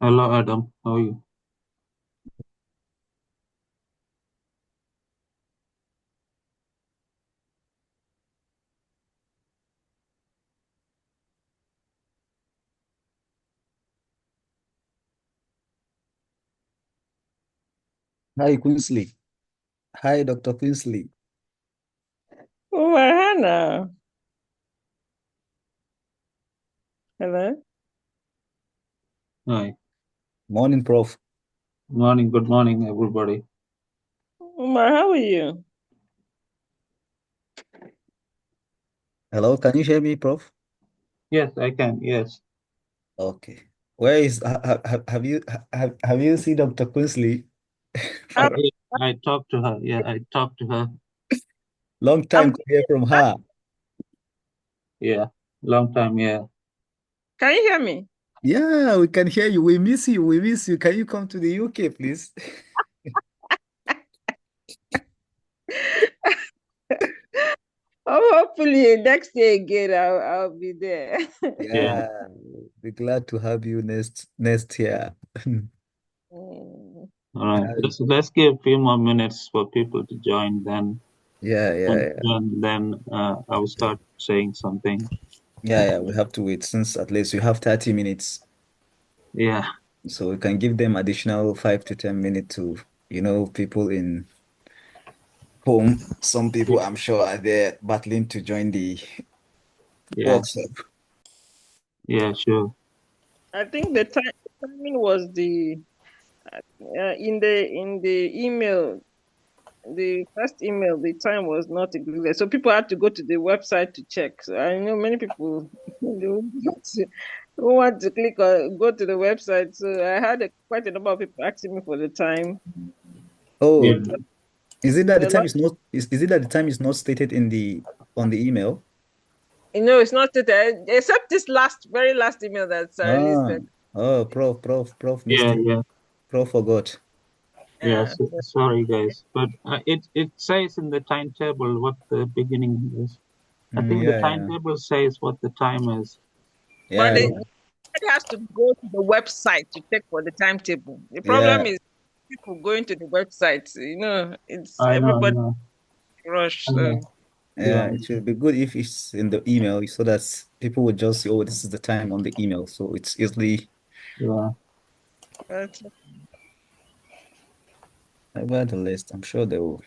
Hello, Adam. How are you? Hi, Quinsley. Hi, Dr. Quinsley. Oh, Hannah. Hello. Hi. Morning, Prof. Morning. Good morning, everybody. Umar, how are you? Hello, can you hear me, Prof? Yes, I can. Yes. Okay. Where is have you seen Dr. Quinsley? I'm, For a I talked to her. Yeah, I talked to her. long I'm time to hear from her. Yeah, long time. Yeah. Can you hear me? Yeah, we can hear you. We miss you. We miss you. Can you come to the UK, please? Oh, hopefully next year again I'll be there. Yeah. Yeah, be glad to have you next year. Mm. All right. Uh, Let's give a few more minutes for people to join. yeah, yeah, yeah. I will start saying something. Yeah, yeah. We have to wait since at least we have 30 minutes. Yeah. So we can give them additional 5 to 10 minutes to, people in home. Some people I'm sure are there battling to join the Yeah. workshop. Yeah. Sure. I think the timing was in the email, the first email, the time was not included. So people had to go to the website to check. So I know many people who want to click or go to the website. So I had quite a number of people asking me for the time. Yeah. Oh, is it that the A time lot. is not is it that the time is not stated in the on the email? It's not stated except this very last email that Sarah Ah, listed. oh, Prof missed Yeah. it. Yeah. Prof forgot. Yeah. Yeah. Sorry, guys, but it says in the timetable what the beginning is. I think the Yeah, yeah, timetable says what the time is. But yeah, they, yeah, everybody has to go to the website to check for the timetable. The problem yeah, is people going to the website. It's I know, I everybody know, rush. I know. So yeah. Yeah, It should be good if it's in the email so that people would just say, oh, this is the time on the email. So it's easily yeah, that's over the list. I'm sure they will.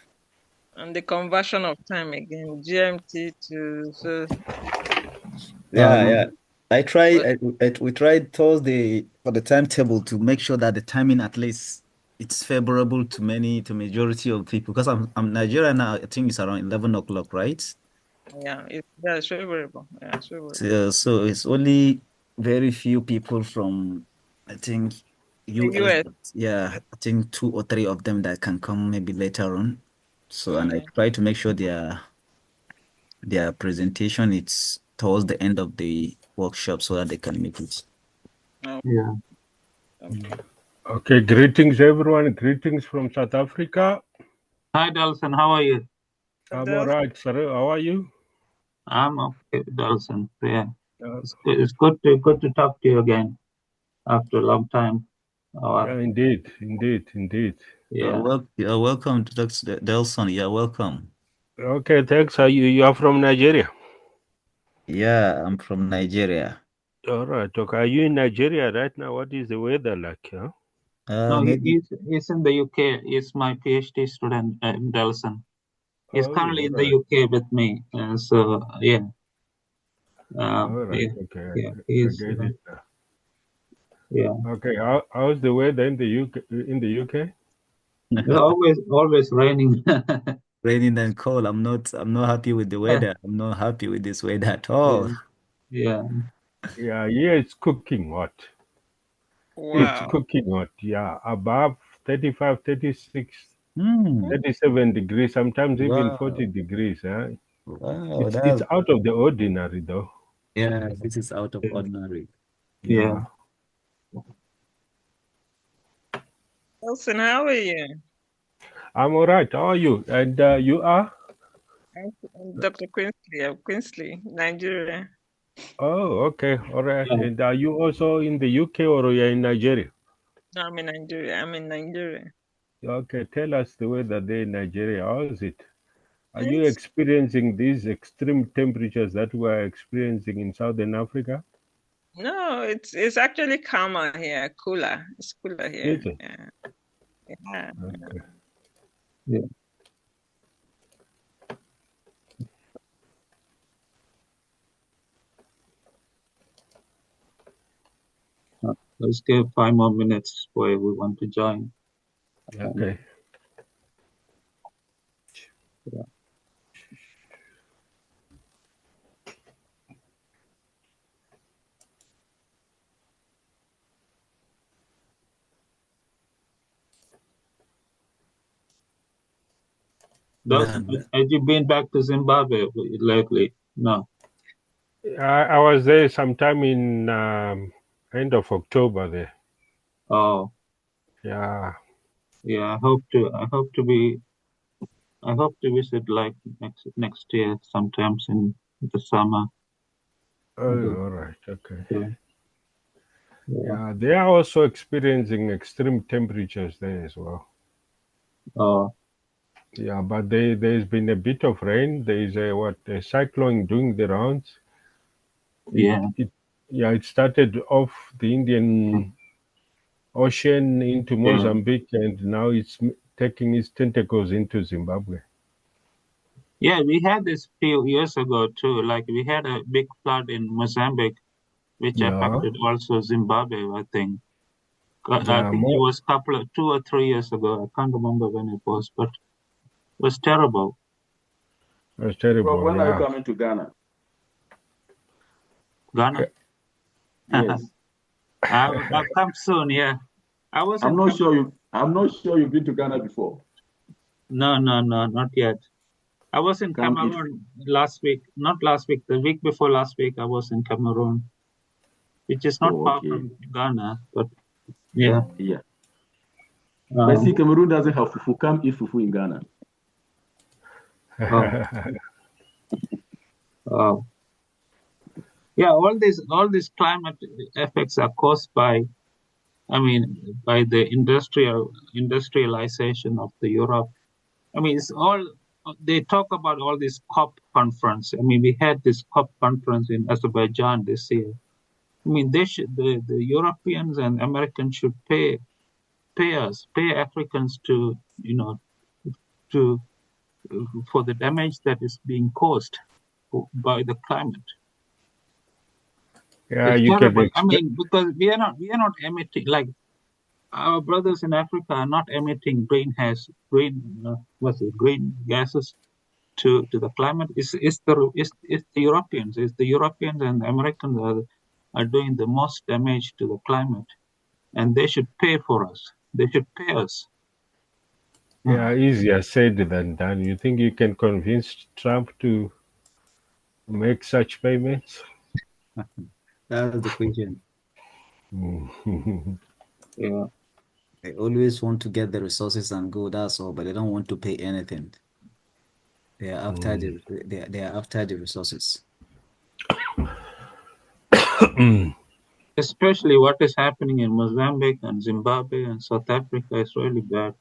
and the conversion of time again, GMT to so I Yeah, know. yeah. I try. but We tried Thursday for the timetable to make sure that the timing at least it's favorable to majority of people because I'm Nigeria now. I think it's around 11 o'clock, right? it's favorable. Yeah, it's favorable. So it's only very few people from I think The US. US. Yeah, I think two or three of them that can come maybe later on. So and I Mm, try to make sure their presentation it's towards the end of the workshop so that they can make it. oh, Yeah. okay. Okay, greetings everyone. Greetings from South Africa. Hi, Dalson. How are you? I'm all right, sir. How are you? I'm okay, Dalson. Yeah, Uh, it's good to talk to you again after a long time. Uh, yeah, indeed, indeed, indeed. yeah. You're welcome to Dr. Delson. You're welcome. Okay, thanks. You are from Nigeria. Yeah, I'm from Nigeria. All right. Okay, are you in Nigeria right now? What is the weather like? Huh? No, Maybe. he's in the UK. He's my PhD student, Dalson. He's Oh, currently all in the right. UK with me. So yeah, All right. yeah, Okay, yeah. I He's get it. yeah. Okay, how's the weather in the UK? In the UK? It's always raining. Raining and cold. I'm not happy with the weather. I'm not happy with this weather at all. Yeah, yeah, Yeah, yeah, it's cooking hot. It's Wow. cooking hot. Yeah, above 35, 36, Hmm. 37 degrees, sometimes even 40 Wow. degrees. Huh? Wow. It's That out of the ordinary though. yeah, this is out of yeah, ordinary. yeah. Yeah. Wilson, how are you? I'm all right. How are you? And you are? I'm Dr. Quinsley of Quinsley, Nigeria. Oh, okay. All right. Yeah. And are you also in the UK or you're in Nigeria? No, I'm in Nigeria. I'm in Nigeria. Okay, tell us the weather there in Nigeria. How is it? Are you It's, experiencing these extreme temperatures that we are experiencing in Southern Africa? no, it's actually calmer here, cooler. It's cooler here. Is it? Yeah. Yeah. Okay. Yeah. Let's give 5 more minutes for everyone to join. Okay. Yeah. Doc, have you been back to Zimbabwe lately? No. I was there sometime in end of October there. Oh, Yeah. yeah. I hope to visit like next year, sometimes in the summer. Oh, Yeah. all right. Okay. Yeah. Yeah. Yeah, they are also experiencing extreme temperatures there as well. Oh, Yeah, but there's been a bit of rain. There is a cyclone doing the rounds. It yeah. it yeah, it started off the Indian Ocean into Yeah. Mozambique, and now it's taking its tentacles into Zimbabwe. Yeah, we had this few years ago too. Like we had a big flood in Mozambique, which Yeah, affected also Zimbabwe, I think. I yeah, think it more was 2 or 3 years ago. I can't remember when it was, but it was terrible. that's Bro, terrible. when are you Yeah. coming to Ghana? Ghana. Yes. I'll come soon. Yeah, I was in I'm not sure you've been to Ghana before. No, not yet. I was in Come if Cameroon last week. Not last week, the week before last week. I was in Cameroon, which is not oh far okay. from Ghana, but yeah. Yeah. But see, Um, Cameroon doesn't have fufu. Come eat fufu in Ghana. oh, oh. Yeah, all these climate effects are caused by, I mean, by the industrialization of the Europe. I mean, it's all they talk about all this COP conference. I mean, we had this COP conference in Azerbaijan this year. I mean, the Europeans and Americans should pay Africans to, to for the damage that is being caused by the climate. Yeah, It's you can terrible. I expect. mean, because we are not emitting, like our brothers in Africa are not emitting green gases to the climate. It's the Europeans. It's the Europeans and the Americans are doing the most damage to the climate, and they should pay for us. They should pay us. Yeah, easier said than done. You think you can convince Trump to make such payments? That's the question. Yeah, They always want to get the resources and go, that's all, but they don't want to pay anything. They are after the resources. especially what is happening in Mozambique and Zimbabwe and South Africa is really bad.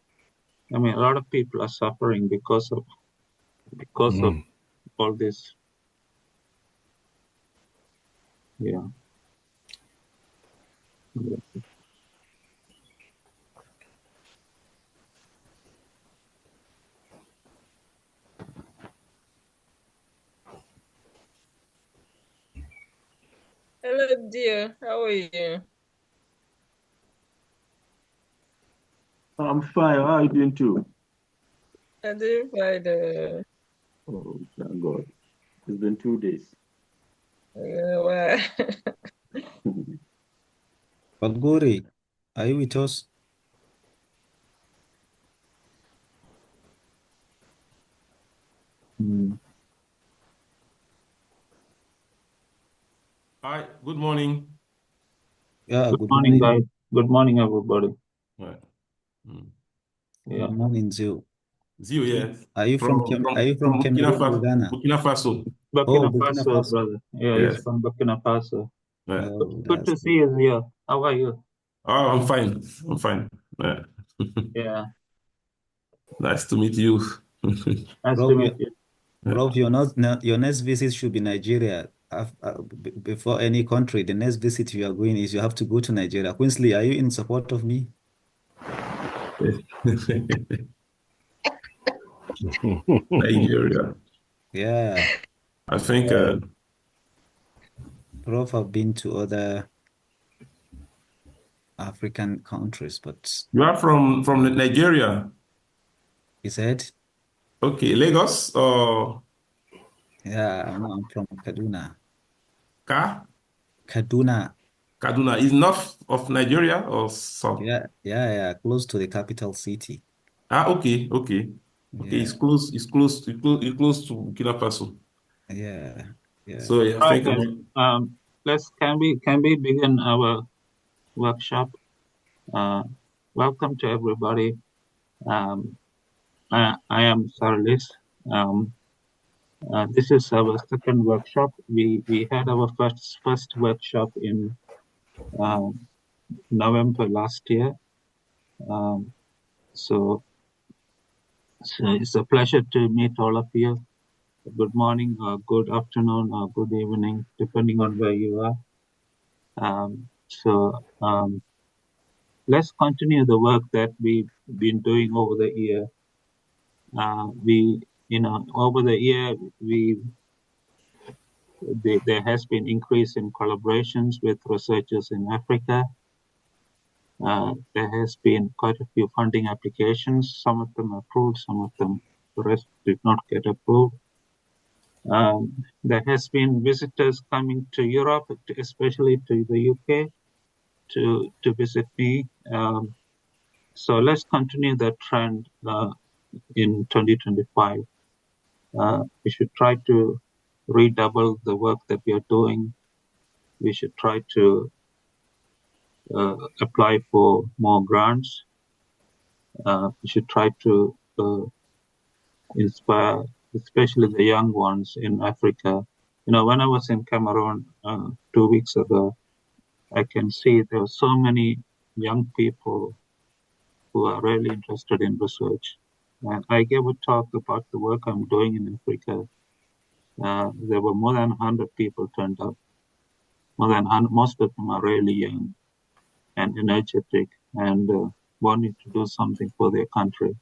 I mean, a lot of people are suffering because of all this. Yeah. Yeah. Hello, dear. How are you? I'm fine. How are you doing too? I didn't find Oh, thank God. It's been 2 days. why? But Gori, are you with us? Mm. Hi, good morning. Yeah, Good good morning, morning. guys. Good morning, everybody. Right. Mm. Yeah. Good morning, Zio. Zio, yes. Are you from are you from Cameroon or Ghana? Burkina Faso. Oh, Burkina Burkina Faso, Faso. brother. Yeah, he's Yes. from Burkina Faso. Right. Good, Oh, good that's to good. see you here. How are you? Oh, I'm fine. I'm fine. Yeah. Yeah, Nice to meet you. nice Bro, to meet you. bro, your next visit should be Nigeria. Before any country, the next visit you are going is you have to go to Nigeria. Quinsley, are you in support of me? Nigeria. Yeah, I think bro, I've been to other African countries, but you are from Nigeria. he said, Okay, Lagos or yeah, I'm from Kaduna. Ka? Kaduna, Kaduna is north of Nigeria or south? yeah, close to the capital city. Ah, okay, okay. Okay, it's Yeah, close, it's close, it's close to Burkina Faso. yeah, yeah. So yeah, I Right, think guys. Let's can we begin our workshop? Uh, welcome to everybody. Um, I am Sarlis. Um, this is our second workshop. We had our first workshop in November last year. Um, so, so it's a pleasure to meet all of you. Good morning, or good afternoon, or good evening, depending on where you are. Let's continue the work that we've been doing over the year. Over the year, there has been increase in collaborations with researchers in Africa. There has been quite a few funding applications. Some of them approved, some of them the rest did not get approved. There has been visitors coming to Europe, especially to the UK, to visit me. So let's continue that trend in 2025. We should try to redouble the work that we are doing. We should try to apply for more grants. We should try to inspire, especially the young ones in Africa. When I was in Cameroon 2 weeks ago, I can see there are so many young people who are really interested in research. And I gave a talk about the work I'm doing in Africa. There were more than 100 people turned up. More than 100, most of them are really young and energetic and wanting to do something for their country.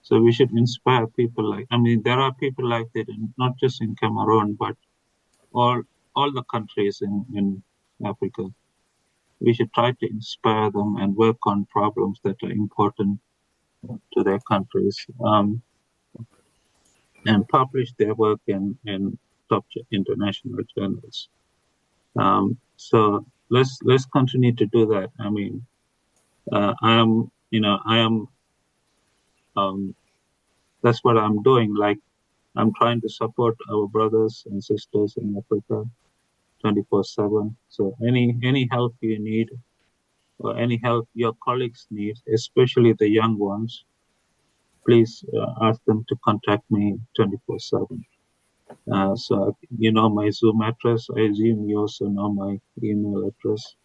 So we should inspire people there are people like that, not just in Cameroon, but all the countries in Africa. We should try to inspire them and work on problems that are important to their countries, and publish their work in top international journals. So let's continue to do that. I am that's what I'm doing. Like, I'm trying to support our brothers and sisters in Africa 24/7. So any help you need, or any help your colleagues need, especially the young ones, please ask them to contact me 24/7. So you know my Zoom address. I assume you also know my email address.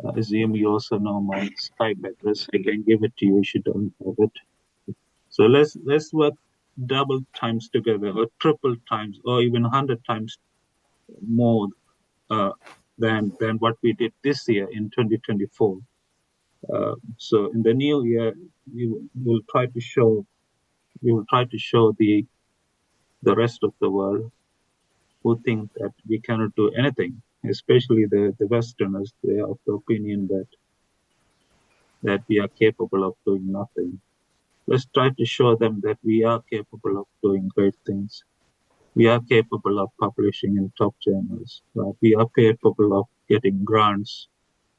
I assume you also know my Skype address. I can give it to you if you don't have it. So let's work double times together, or triple times, or even 100 times more uh, than what we did this year in 2024. So in the new year, we will try to show the rest of the world who think that we cannot do anything, especially the Westerners. They are of the opinion that we are capable of doing nothing. Let's try to show them that we are capable of doing great things. We are capable of publishing in top journals. We are capable of getting grants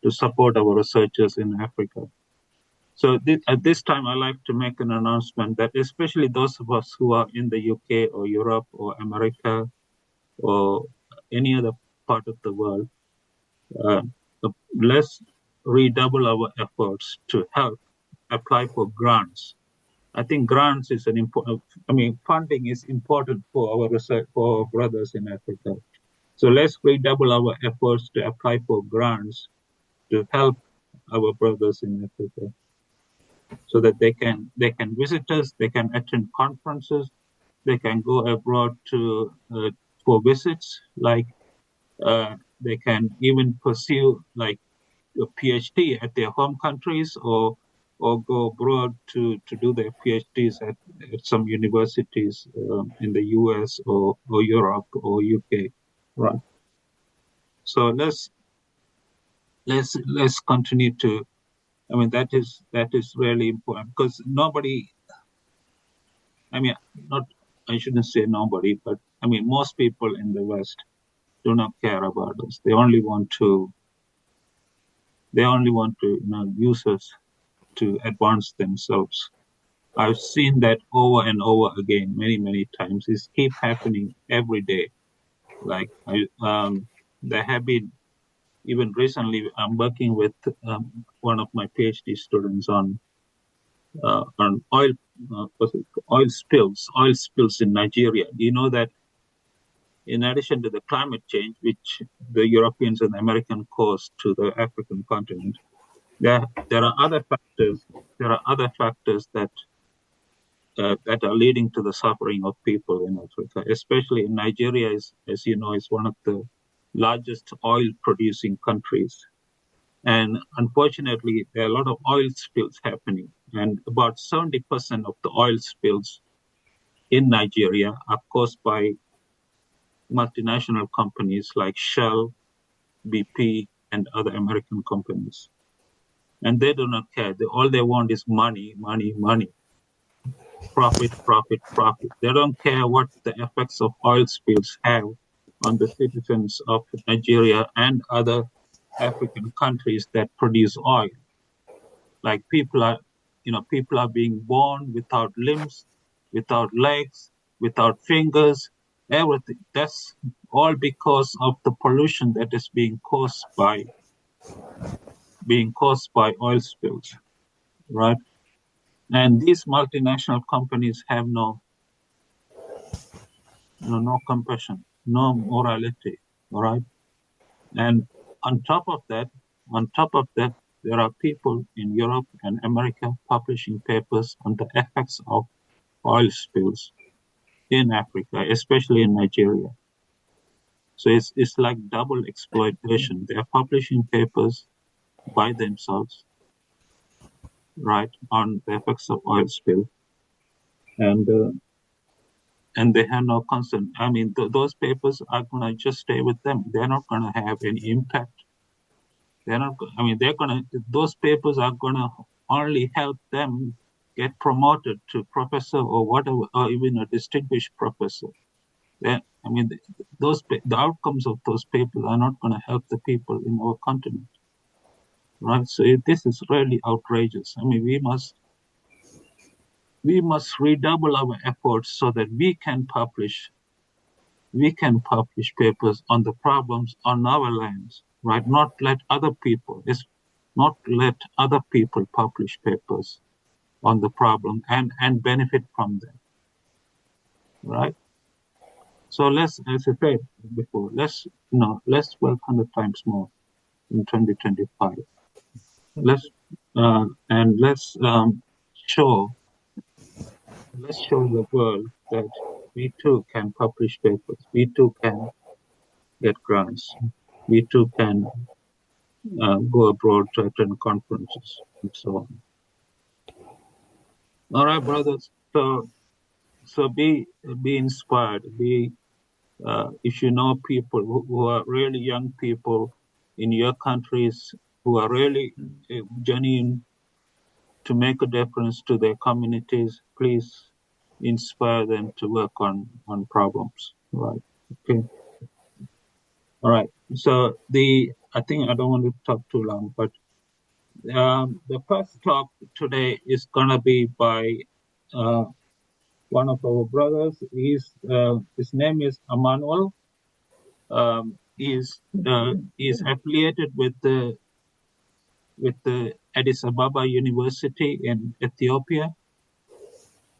to support our researchers in Africa. So at this time, I like to make an announcement that especially those of us who are in the UK or Europe or America or any other part of the world, uh, let's redouble our efforts to help apply for grants. I think grants is an important. Funding is important for our research, for our brothers in Africa. So let's redouble our efforts to apply for grants to help our brothers in Africa, so that they can visit us, they can attend conferences, they can go abroad to for visits, like they can even pursue like a PhD at their home countries, or go abroad to do their PhDs at some universities in the US or Europe or UK, right? So let's continue to. I mean, that is really important, because nobody. I mean, not. I shouldn't say nobody, but I mean, most people in the West do not care about us. They only want to. Use us to advance themselves. I've seen that over and over again, many times. It's keep happening every day. Like there have been, even recently, I'm working with one of my PhD students on oil spills in Nigeria. You know that in addition to the climate change, which the Europeans and the Americans caused to the African continent, there are other factors. There are other factors that are leading to the suffering of people in Africa, especially in Nigeria. As you know, is one of the largest oil-producing countries. And unfortunately, there are a lot of oil spills happening. And about 70% of the oil spills in Nigeria are caused by multinational companies like Shell, BP, and other American companies. And they do not care. All they want is money, profit. They don't care what the effects of oil spills have on the citizens of Nigeria and other African countries that produce oil. Like people are being born without limbs, without legs, without fingers, everything. That's all because of the pollution that is being caused by oil spills, right? And these multinational companies have no compassion, no morality, all right? And on top of that, there are people in Europe and America publishing papers on the effects of oil spills in Africa, especially in Nigeria. So it's like double exploitation. They are publishing papers by themselves, right, on the effects of oil spill, and they have no concern. I mean, those papers are going to just stay with them. They're not going to have any impact. They're not. I mean, those papers are going to only help them get promoted to professor or whatever, or even a distinguished professor. I mean, the outcomes of those papers are not going to help the people in our continent, right? So this is really outrageous. I mean, we must redouble our efforts so that we can publish papers on the problems on our lands, right? Not let other people publish papers on the problem and benefit from them, right? So let's, as I said before, let's work 100 times more in 2025. Let's show the world that we too can publish papers. We too can get grants. We too can go abroad to attend conferences and so on. All right, brothers. So be inspired. If you know people who are really young people in your countries who are really genuine to make a difference to their communities, please inspire them to work on problems. Right. Okay. All right. So I think I don't want to talk too long, but the first talk today is gonna be by one of our brothers. His name is Emmanuel. He's affiliated with the Addis Ababa University in Ethiopia.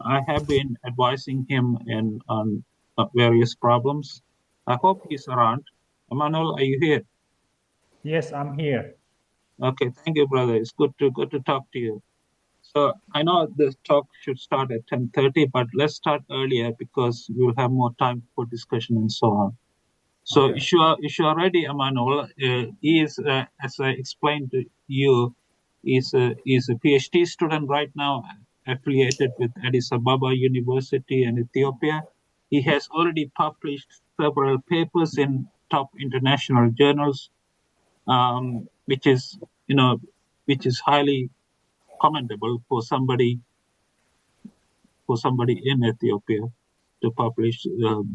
I have been advising him on various problems. I hope he's around. Emmanuel, are you here? Yes, I'm here. Okay, thank you, brother. It's good to talk to you. So I know the talk should start at 10:30, but let's start earlier because we'll have more time for discussion and so on. So Okay. if you are ready, Emmanuel, he is, as I explained to you, is a PhD student right now, affiliated with Addis Ababa University in Ethiopia. He has already published several papers in top international journals, which is which is highly commendable for somebody in Ethiopia to publish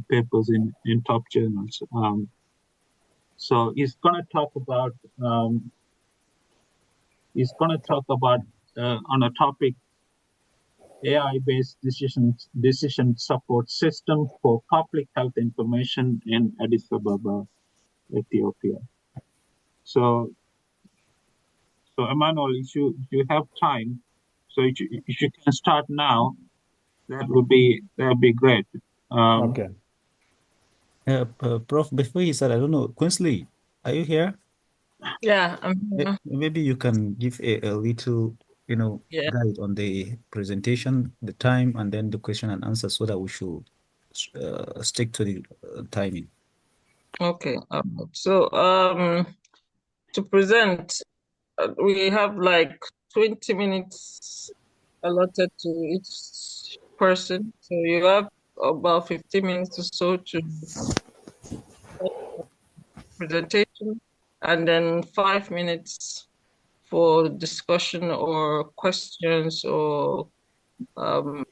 papers in top journals. So he's going to talk about um, on a topic, AI-based decision support system for public health information in Addis Ababa, Ethiopia. So Emmanuel, if you have time, so if you can start now, that would be great. Okay. Prof, before you said, I don't know, Quinsley, are you here? Yeah, Maybe you can give a little, yeah. guide on the presentation, the time, and then the question and answer so that we should stick to the timing. Okay. So to present, we have like 20 minutes allotted to each person. So you have about 15 minutes or so to presentation, and then 5 minutes for discussion or questions or um,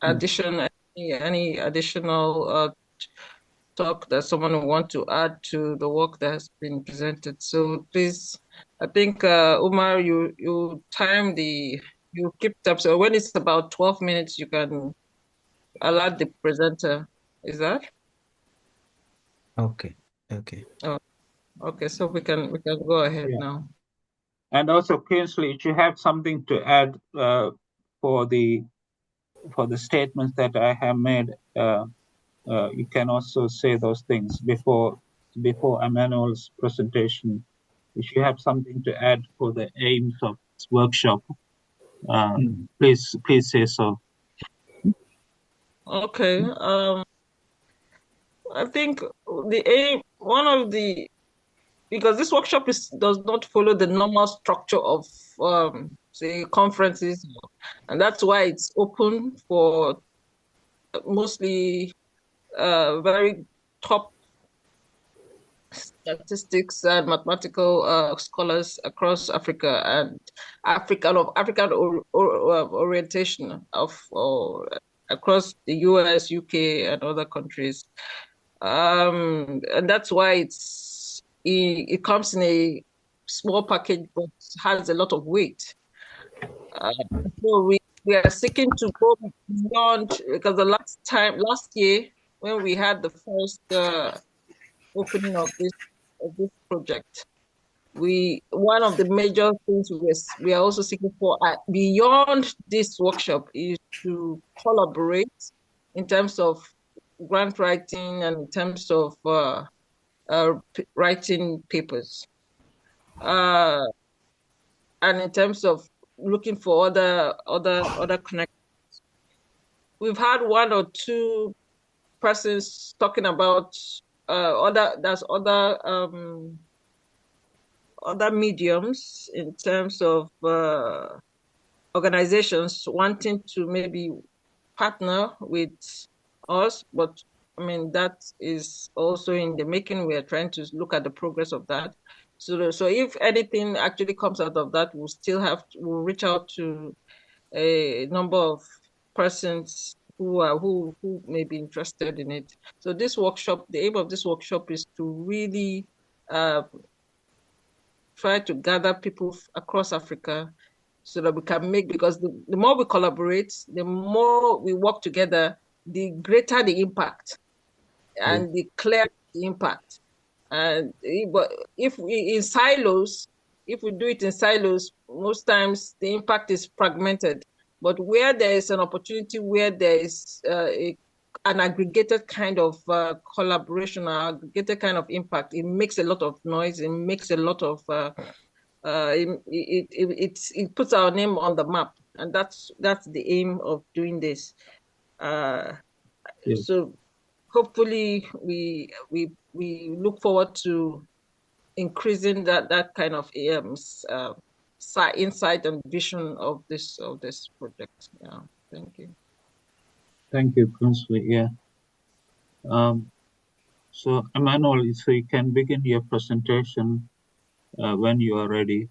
any additional talk that someone will want to add to the work that has been presented. So please, I think Umar, you keep up. So when it's about 12 minutes, you can allow the presenter. Is that? Okay. Okay. Oh, okay. So we can go ahead Yeah. now. And also, Kingsley, if you have something to add for the statements that I have made, you can also say those things before Emmanuel's presentation. If you have something to add for the aims of this workshop, please say so. Okay. I think the aim, one of the because this workshop does not follow the normal structure of say conferences, and that's why it's open for mostly very top statistics and mathematical scholars across Africa and African orientation of or across the US, UK, and other countries. And that's why it comes in a small package, but has a lot of weight. Uh, so we are seeking to go beyond because the last year when we had the first opening of this project, one of the major things we are also seeking for beyond this workshop is to collaborate in terms of grant writing and in terms of writing papers, uh, and in terms of looking for other connections. We've had one or two persons talking about other mediums in terms of organizations wanting to maybe partner with us, but I mean that is also in the making. We are trying to look at the progress of that. So if anything actually comes out of that, we'll reach out to a number of persons who may be interested in it. So the aim of this workshop is to really try to gather people across Africa so that we can because the more we collaborate, the more we work together, the greater the impact and the clearer the impact. And but if we do it in silos, most times the impact is fragmented. But where there is an opportunity, where there is an aggregated kind of collaboration, or aggregated kind of impact, it makes a lot of noise. It makes a lot of it puts our name on the map, and that's the aim of doing this. Yes. So hopefully we look forward to increasing that kind of insight and vision of this project. Yeah, thank you. Thank you, Kingsley. Yeah. So Emmanuel, so you can begin your presentation when you are ready.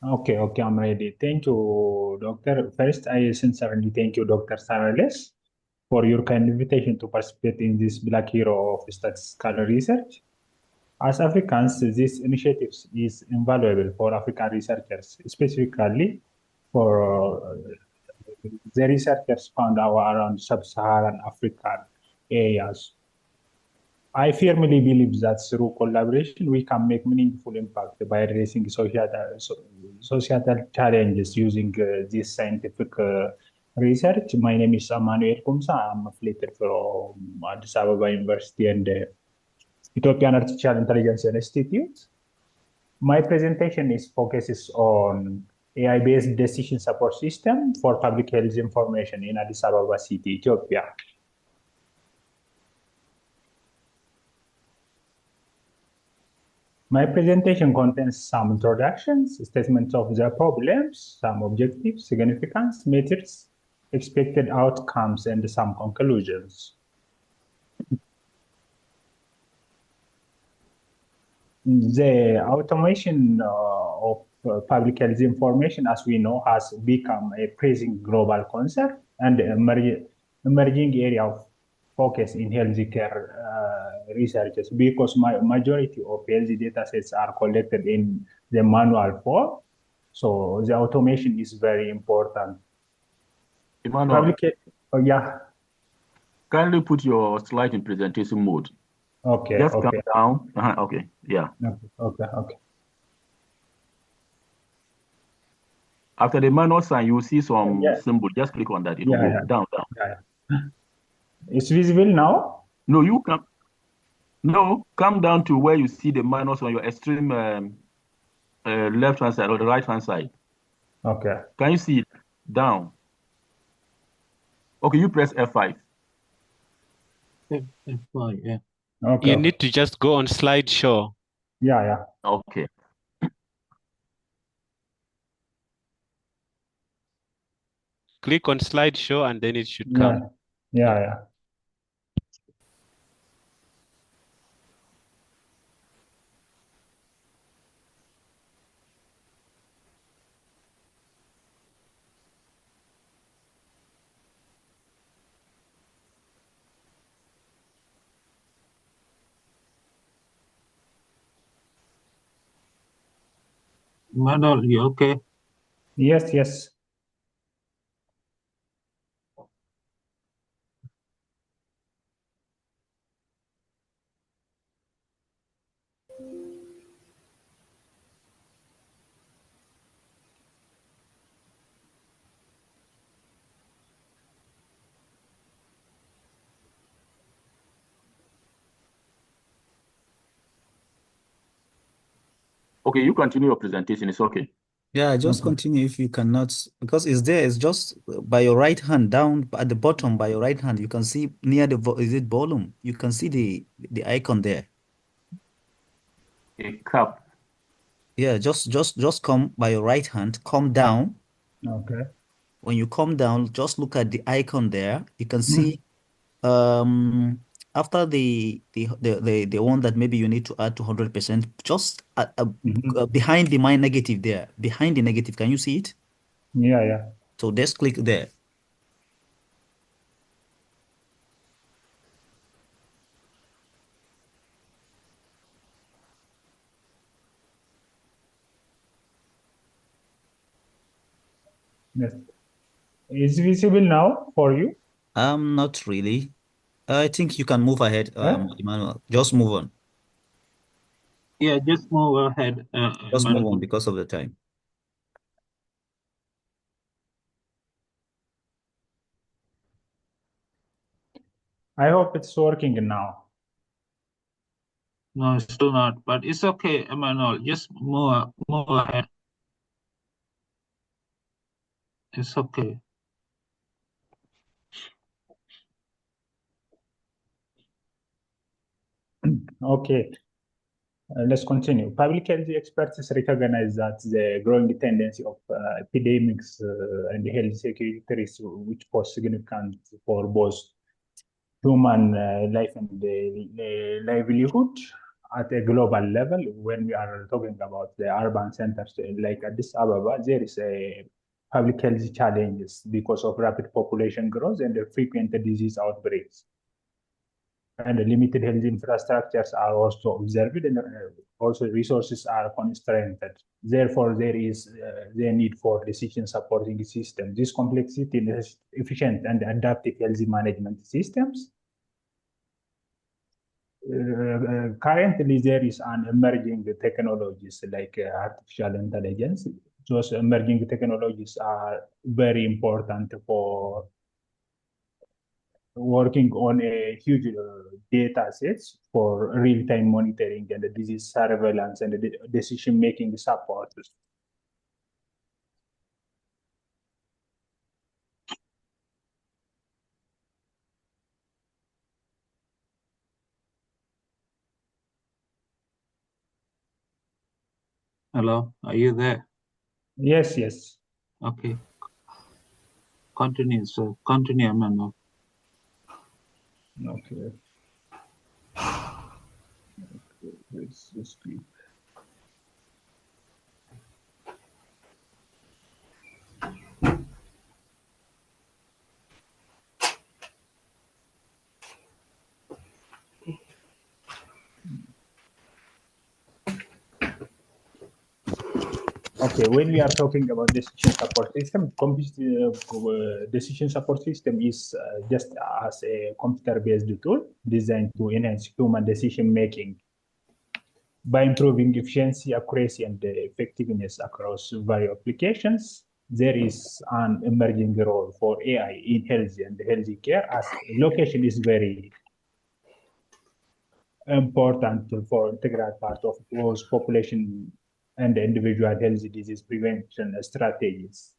Okay, I'm ready. Thank you, Doctor. First, I sincerely thank you, Dr. Sarales, for your kind invitation to participate in this Black Hero of Statistical Research. As Africans, this initiative is invaluable for African researchers, specifically for the researchers found around sub-Saharan African areas. I firmly believe that through collaboration, we can make meaningful impact by addressing societal challenges using this scientific research. My name is Emmanuel Kumsa. I'm affiliated from Addis Ababa University and Ethiopian Artificial Intelligence Institute. My presentation is focuses on AI-based decision support system for public health information in Addis Ababa City, Ethiopia. My presentation contains some introductions, statements of the problems, some objectives, significance, methods, expected outcomes, and some conclusions. The automation of public health information, as we know, has become a pressing global concern and emerging area of focus in healthcare researches because majority of health data sets are collected in the manual form. So the automation is very important. Emmanuel, Oh, yeah. kindly put your slide in presentation mode. Okay. Just Okay. come down. Okay. Yeah. Okay. After the manual sign, you will see some Yeah. symbol. Just click on that. It will go down. Yeah. It's visible now? No, you come. No, come down to where you see the minus on your extreme left hand side or the right hand side. Okay. Can you see it? Down. Okay, you press F5. F5, yeah. Okay. You need to just go on slideshow. Yeah. Okay. Click on slideshow and then it should come. Yeah. Emmanuel, you okay? Yes. Okay, you continue your presentation. It's okay. Yeah, just continue if you cannot, because it's there. It's just by your right hand down at the bottom by your right hand. You can see near the is it volume? You can see the icon there. A cup. Yeah, just come by your right hand. Come down. Okay. When you come down, just look at the icon there. You can see after the one that maybe you need to add to 100%, just behind the my negative there, behind the negative, can you see it? Yeah. So just click there. Yes. Is visible now for you? Not really. I think you can move ahead, Emmanuel. Just move on. Yeah, just move ahead. Just move Emmanuel. on because of the time. I hope it's working now. No, it's still not, but it's okay, Emmanuel. Just move ahead. It's okay. Okay, let's continue. Public health experts recognize that the growing tendency of epidemics and health security risks, which pose significant for both human life and livelihood at a global level. When we are talking about the urban centers like Addis Ababa, there is a public health challenges because of rapid population growth and the frequent disease outbreaks. And the limited health infrastructures are also observed, and also resources are constrained. Therefore, there is the need for decision supporting systems. This complexity is efficient and adaptive health management systems. Currently, there is an emerging technologies like artificial intelligence. Those emerging technologies are very important for working on a huge data sets for real-time monitoring and the disease surveillance and the decision-making support. Hello, are you there? Yes, yes. Okay. Continue, so continue, Emmanuel. Okay. Let's speak. Okay, when we are talking about decision support system, decision support system is just as a computer-based tool designed to enhance human decision making by improving efficiency, accuracy, and effectiveness across various applications. There is an emerging role for AI in health and health care, as location is very important for integral part of both population and individual health disease prevention strategies.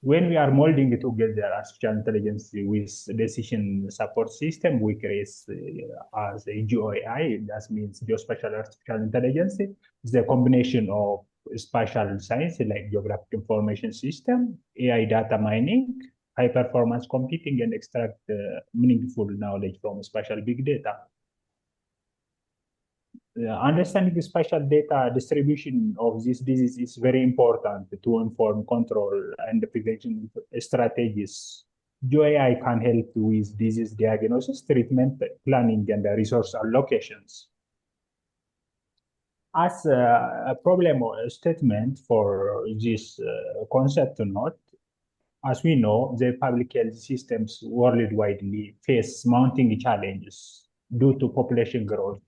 When we are molding together artificial intelligence with decision support system, we create as a GOAI, that means geospatial artificial intelligence. It's a combination of spatial science like geographic information system, AI data mining, high performance computing, and extract meaningful knowledge from spatial big data. Understanding the spatial data distribution of this disease is very important to inform control and prevention strategies. GeoAI can help with disease diagnosis, treatment planning, and resource allocations. As a problem or a statement for this concept to note, as we know, the public health systems worldwide face mounting challenges due to population growth,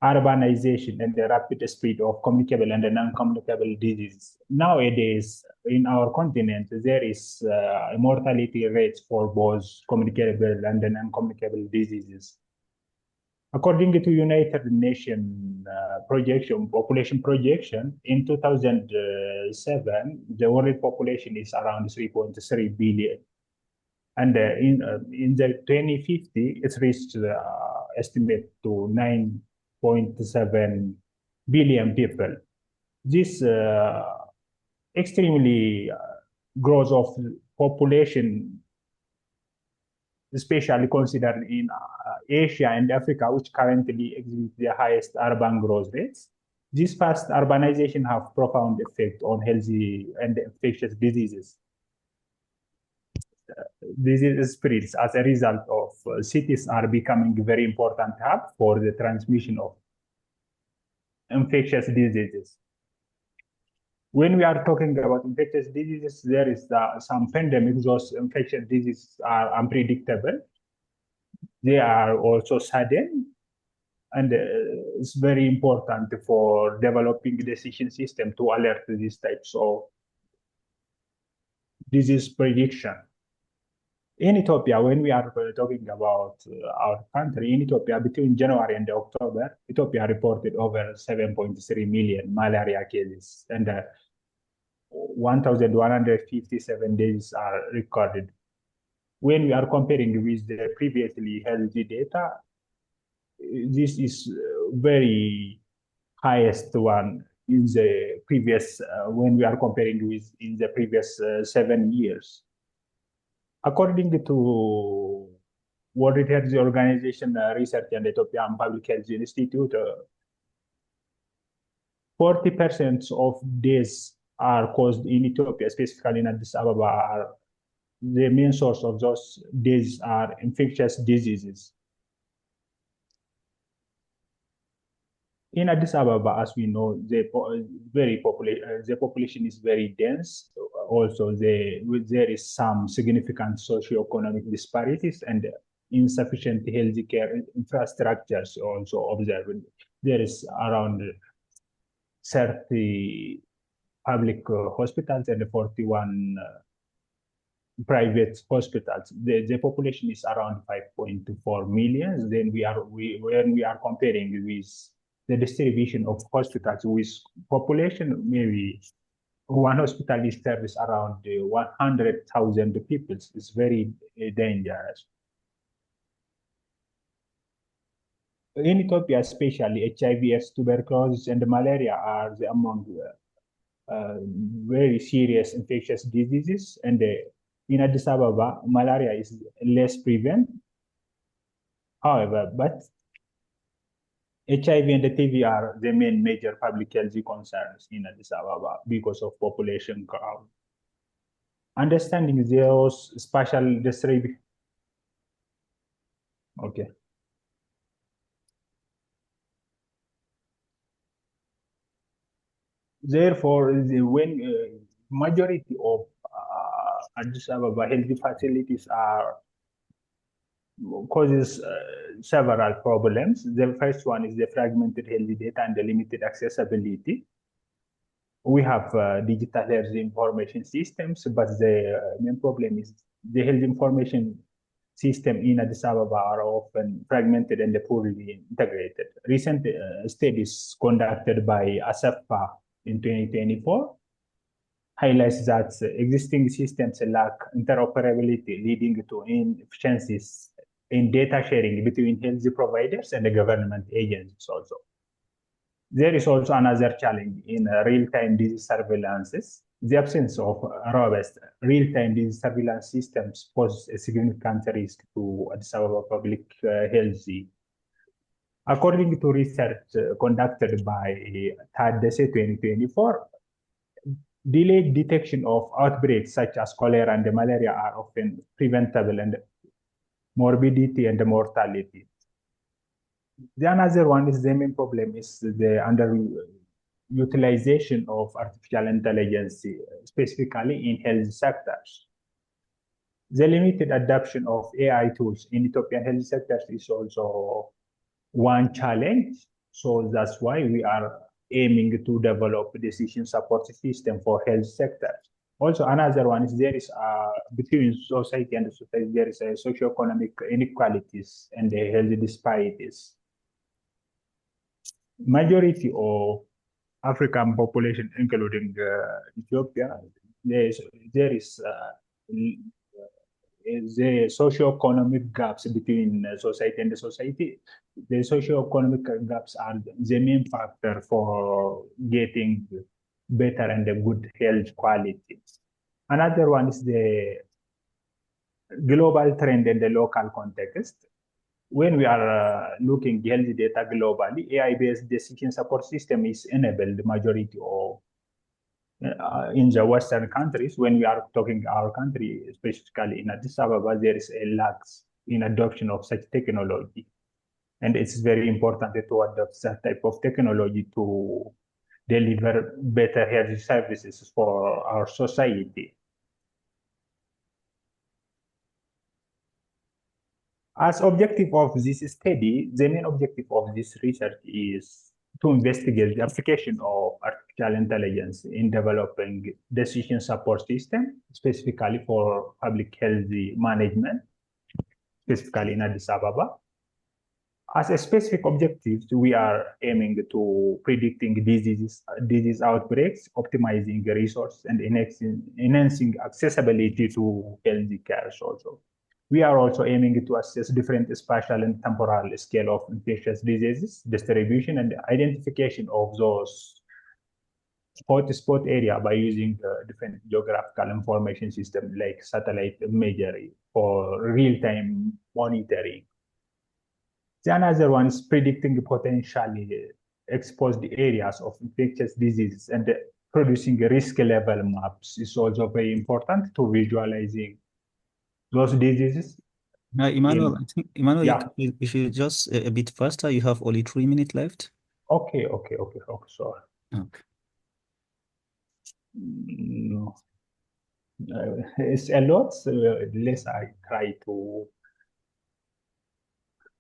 urbanization, and the rapid spread of communicable and non-communicable diseases. Nowadays, in our continent, there is mortality rates for both communicable and non-communicable diseases. According to United Nations population projection, in 2007, the world population is around 3.3 billion. And in the 2050, it's reached estimate to 9.7 billion people. This extremely growth of population, especially considered in Asia and Africa, which currently exhibit the highest urban growth rates. This fast urbanization have profound effect on healthy and infectious diseases. Disease spreads as a result of cities are becoming very important hub for the transmission of infectious diseases. When we are talking about infectious diseases, there is some pandemics. Those infectious diseases are unpredictable. They are also sudden, and it's very important for developing decision system to alert these types of disease prediction. In Ethiopia, when we are talking about our country, in Ethiopia, between January and October, Ethiopia reported over 7.3 million malaria cases. And 1,157 days are recorded. When we are comparing with the previously healthy data, this is very highest one in the previous, when we are comparing with in the previous 7 years. According to World Health Organization Research and Ethiopian Public Health Institute, 40% of deaths are caused in Ethiopia, specifically in Addis Ababa. The main source of those deaths are infectious diseases. In Addis Ababa, as we know, the population is very dense. Also, there is some significant socio-economic disparities and insufficient healthcare infrastructures also observed. There is around 30 public hospitals and 41 private hospitals. The population is around 5.4 million. Then when we are comparing with the distribution of hospitals with population, maybe one hospital is service around 100,000 people. It's very dangerous. In Ethiopia, especially HIV, tuberculosis, and malaria are among very serious infectious diseases. And in Addis Ababa, malaria is less prevalent. However, but HIV and TB are the main major public health concerns in Addis Ababa because of population crowd. Understanding those spatial distribution. Okay. Therefore, when majority of Addis Ababa health facilities are causes several problems. The first one is the fragmented health data and the limited accessibility. We have digital health information systems, but the main problem is the health information system in Addis Ababa are often fragmented and poorly integrated. Recent studies conducted by ASAFPA in 2024 highlights that existing systems lack interoperability, leading to inefficiencies in data sharing between health providers and the government agencies also. There is also another challenge in real-time disease surveillances. The absence of robust real-time disease surveillance systems poses a significant risk to Addis Ababa public health. According to research conducted by TADESE 2024, delayed detection of outbreaks such as cholera and malaria are often preventable, and morbidity and mortality. The another one is the main problem is the underutilization of artificial intelligence, specifically in health sectors. The limited adoption of AI tools in Ethiopian health sectors is also one challenge. So that's why we are aiming to develop a decision support system for health sectors. Also, another one is there is between society and society, there is a socioeconomic inequalities and the health disparities. Majority of African population, including Ethiopia, there is the socio-economic gaps between society and society. The socio-economic gaps are the main factor for getting better and a good health quality. Another one is the global trend and the local context. When we are looking health data globally, AI-based decision support system is enabled majority of in the Western countries. When we are talking our country, specifically in Addis Ababa, there is a lack in adoption of such technology. And it's very important to adopt that type of technology to deliver better health services for our society. As objective of this study, the main objective of this research is to investigate the application of artificial intelligence in developing decision support system, specifically for public health management, specifically in Addis Ababa. As a specific objective, we are aiming to predicting disease outbreaks, optimizing the resource, and enhancing accessibility to healthy care also. We are also aiming to assess different spatial and temporal scale of infectious diseases, distribution, and identification of those hotspot area by using different geographical information system like satellite imagery for real-time monitoring. The another one is predicting potentially exposed areas of infectious diseases, and producing risk level maps is also very important to visualizing those diseases. Emmanuel, I think Emmanuel, Yeah. you should just a bit faster. You have only 3 minutes left. Okay, sorry. Okay. No. It's a lot, so less I try to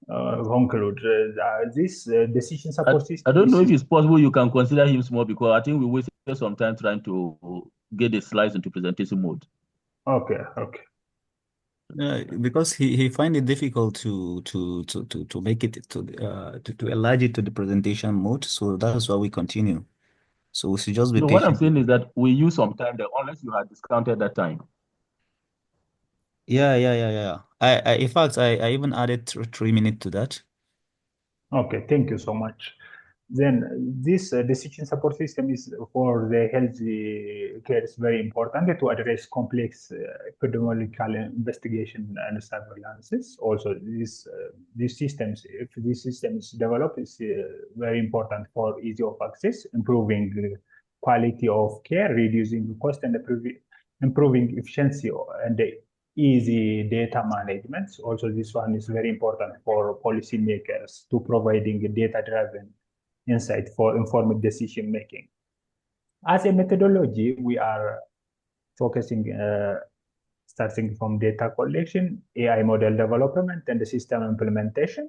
conclude. This decision support system. I don't know if it's possible you can consider him small, because I think we wasted some time trying to get the slides into presentation mode. Okay. Because he find it difficult to make it to enlarge it to the presentation mode, so that's why we continue. So we should just be No, what I'm patient. saying is that we use some time there, unless you had discounted that time. Yeah. I in fact I even added 3 minutes to that. Okay, thank you so much. Then this decision support system is for the healthy care is very important to address complex epidemiological investigation and surveillances. Also, these systems, if these systems develop, is very important for ease of access, improving quality of care, reducing cost, and improving efficiency and easy data management. Also, this one is very important for policymakers to providing data-driven insight for informed decision making. As a methodology, we are focusing starting from data collection, AI model development, and the system implementation.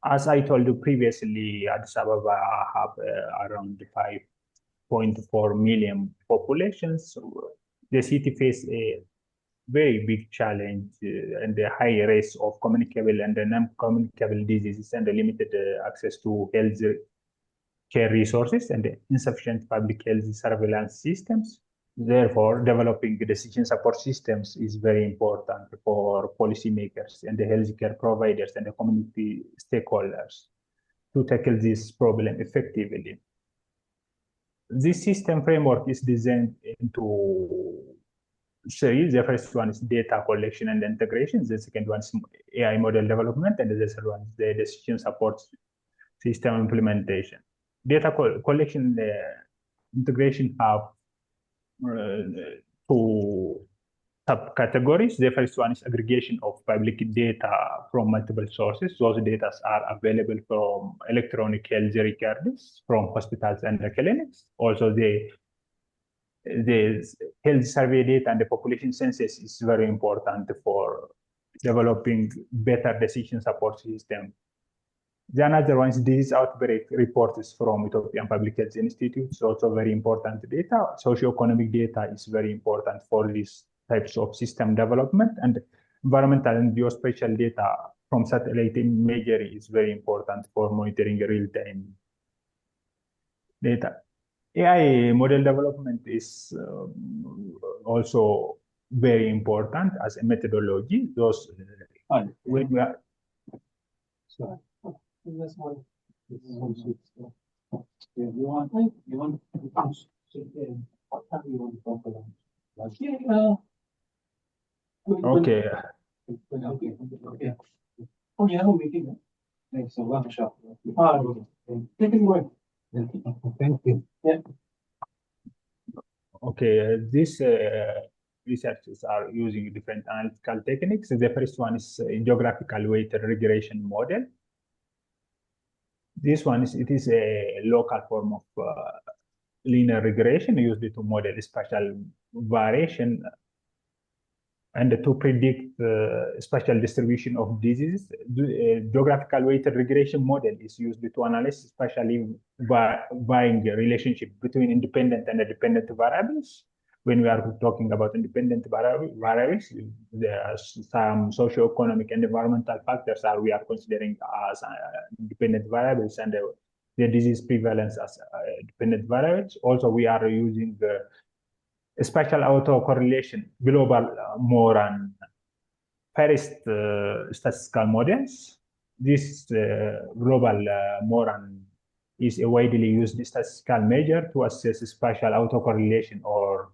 As I told you previously, Addis Ababa have around 5.4 million populations. So the city faces a very big challenge and the high rates of communicable and non-communicable diseases and the limited access to health care resources and insufficient public health surveillance systems. Therefore, developing decision support systems is very important for policymakers and the healthcare providers and the community stakeholders to tackle this problem effectively. This system framework is designed into series. The first one is data collection and integration. The second one is AI model development, and the third one is the decision support system implementation. Data collection integration have two subcategories. The first one is aggregation of public data from multiple sources. Those data are available from electronic health records from hospitals and clinics. Also, the health survey data and the population census is very important for developing better decision support system. The another one is disease outbreak reports from Ethiopian Public Health Institute. It's also very important data. Socioeconomic data is very important for these types of system development, and environmental and geospatial data from satellite imagery is very important for monitoring real-time data. AI model development is also very important as a methodology. Those when we are okay. Oh, yeah, we can make some workshop. Take it away. Thank you. Yeah. Okay, these researchers are using different analytical techniques. The first one is geographical weighted regression model. This one is a local form of linear regression used to model spatial variation and to predict spatial distribution of diseases. The geographical weighted regression model is used to analyze spatially varying relationship between independent and dependent variables. when we are talking about independent variables, there are some socioeconomic and environmental factors that we are considering as dependent variables, and the disease prevalence as dependent variables. Also, we are using spatial autocorrelation, global more and first statistical models. This global Moran is a widely used statistical measure to assess spatial autocorrelation, or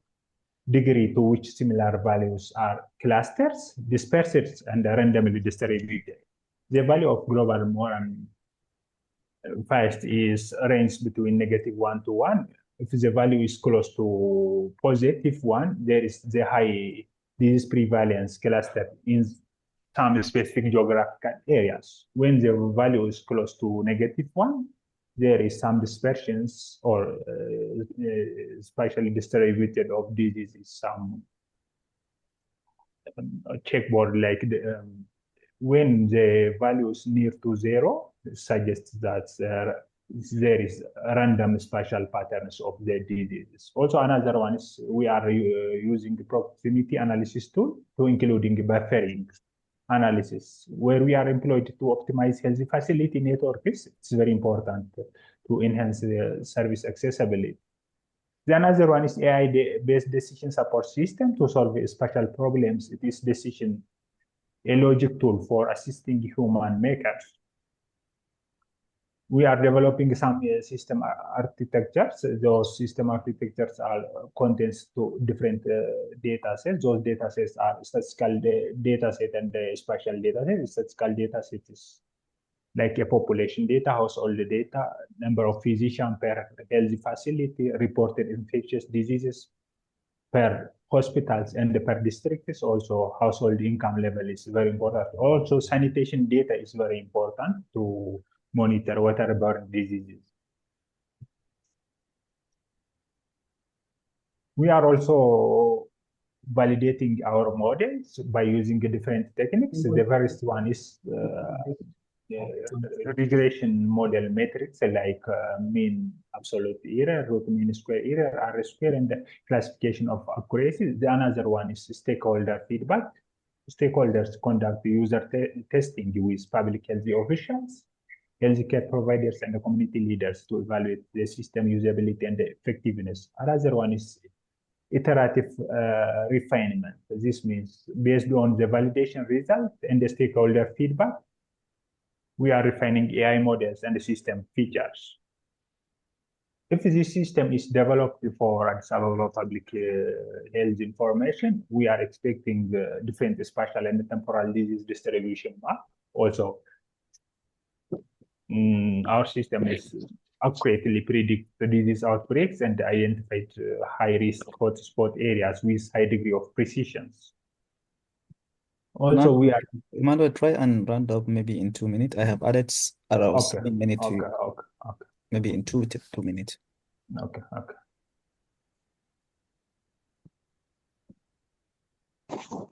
degree to which similar values are clusters, dispersed, and randomly distributed. The value of global Moran first is range between -1 to 1. If the value is close to +1, there is the high disease prevalence cluster in some specific geographical areas. When the value is close to -1, there is some dispersions or spatially distributed of diseases, some checkboard like when the value is near to 0, it suggests that there is random spatial patterns of the diseases. Also, another one is we are using the proximity analysis tool to including buffering analysis, where we are employed to optimize healthy facility networks. It's very important to enhance the service accessibility. The another one is AI-based decision support system to solve spatial problems. It is decision a logic tool for assisting human makers. We are developing some system architectures. Those system architectures are contains to different data sets. Those data sets are statistical data set and spatial data set. Statistical data set is like a population data, household data, number of physicians per healthy facility, reported infectious diseases per hospitals and per districts. Also, household income level is very important. Also, sanitation data is very important to monitor waterborne diseases. We are also validating our models by using different techniques. The first one is regression model metrics like mean absolute error, root mean square error, R square, and the classification of accuracy. The another one is stakeholder feedback. Stakeholders conduct user testing with public health officials, healthcare providers, and the community leaders to evaluate the system usability and the effectiveness. Another one is iterative refinement. This means based on the validation result and the stakeholder feedback, we are refining AI models and the system features. If this system is developed for Addis Ababa public health information, we are expecting different spatial and temporal disease distribution map. Also, our system is accurately predict the disease outbreaks and identify high-risk hotspot areas with high degree of precision. Also, we are... Emmanuel, try and round up maybe in 2 minutes. I have added around Okay. 7 minutes to Okay. maybe in 2 minutes. Okay.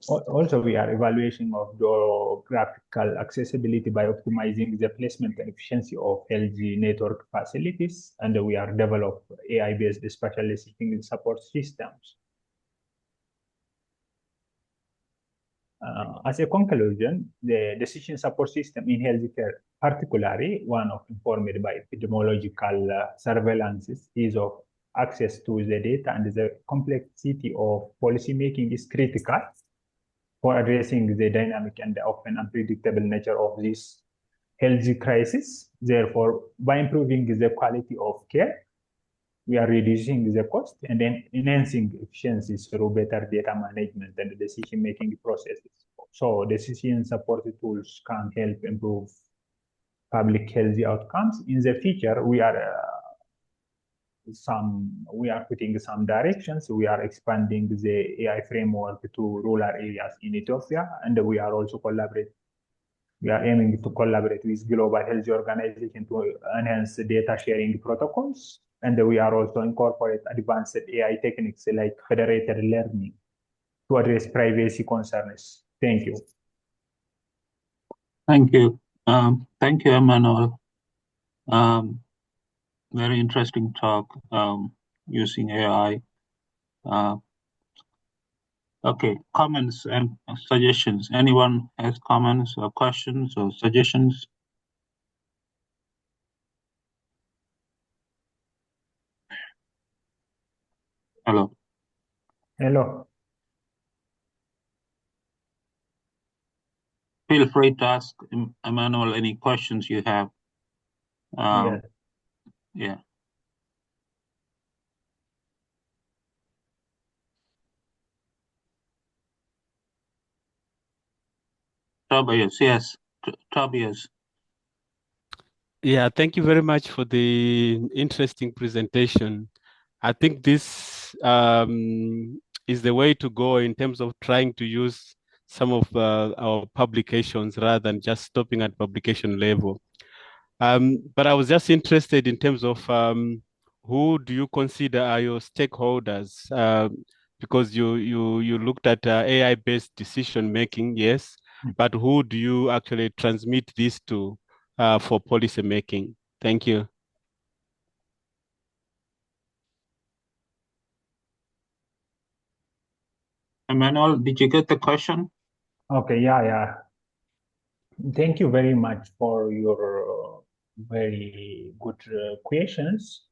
Also, we are evaluating of geographical accessibility by optimizing the placement and efficiency of healthy network facilities, and we are developing AI-based spatial decision support systems. As a conclusion, the decision support system in healthcare, particularly one of informed by epidemiological surveillances, is of access to the data, and the complexity of policymaking is critical for addressing the dynamic and often unpredictable nature of this health crisis. Therefore, by improving the quality of care, we are reducing the cost and then enhancing efficiencies through better data management and decision-making processes. So decision support tools can help improve public health outcomes. In the future, we are putting some directions. We are expanding the AI framework to rural areas in Ethiopia, and we are also aiming to collaborate with global health organizations to enhance data sharing protocols. And we are also incorporate advanced AI techniques like federated learning to address privacy concerns. Thank you. Thank you. Thank you, Emmanuel. Very interesting talk using AI. Okay, comments and suggestions. Anyone has comments or questions or suggestions? Hello. Hello. Feel free to ask Emmanuel any questions you have. Yes. Yeah. Tobias, yes. Tobias. Yeah, thank you very much for the interesting presentation. I think this is the way to go in terms of trying to use some of our publications rather than just stopping at publication level. But I was just interested in terms of who do you consider are your stakeholders? Because you looked at AI-based decision making, yes, but who do you actually transmit this to for policy making? Thank you. Emmanuel, did you get the question? Okay, yeah. Thank you very much for your very good questions.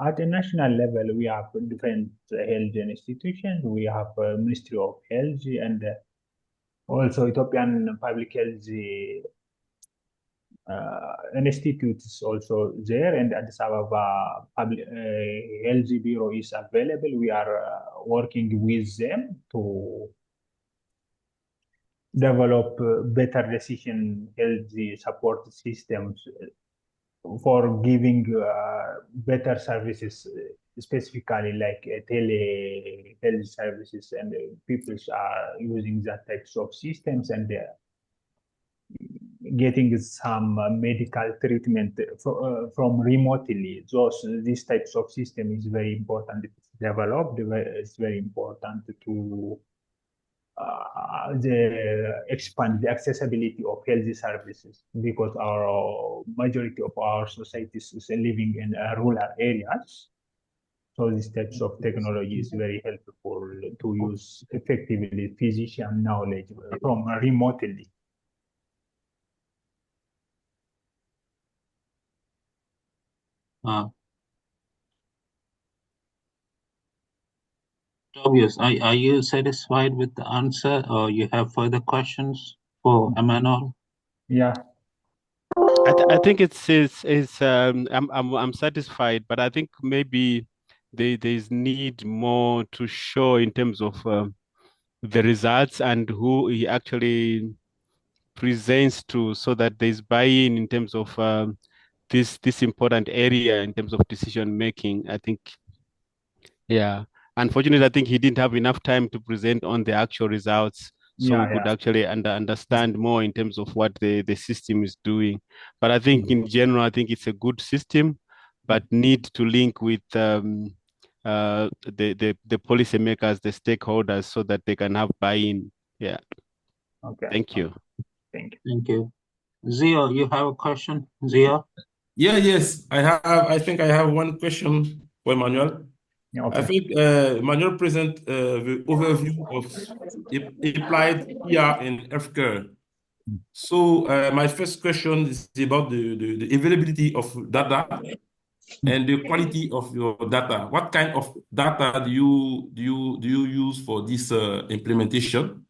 At a national level, we have different health institutions. We have Ministry of Health and also Ethiopian Public Health Institute is also there, and Addis Ababa Public Health Bureau is available. We are working with them to develop better decision health support systems for giving better services, specifically like tele health services, and people are using that types of systems and getting some medical treatment from remotely. These types of system is very important to develop. It's very important to expand the accessibility of healthy services, because our majority of our societies is living in rural areas. So these types of technology is very helpful to use effectively physician knowledge from remotely. Tobias, are you satisfied with the answer, or you have further questions for Emmanuel? Yeah. I think I'm satisfied, but I think maybe there's need more to show in terms of the results and who he actually presents to, so that there's buy-in in terms of this important area in terms of decision making. I think, yeah. Unfortunately, I think he didn't have enough time to present on the actual results, so we could actually understand more in terms of what the system is doing. But I think in general, I think it's a good system, but need to link with the policymakers, the stakeholders, so that they can have buy-in. Yeah. Okay. Thank you. Thank you. Zio, you have a question? Zio? Yes. I think I have one question for Emmanuel. Okay. I think Emmanuel present the overview of applied PR in healthcare. So my first question is about the availability of data and the quality of your data. What kind of data do you use for this implementation?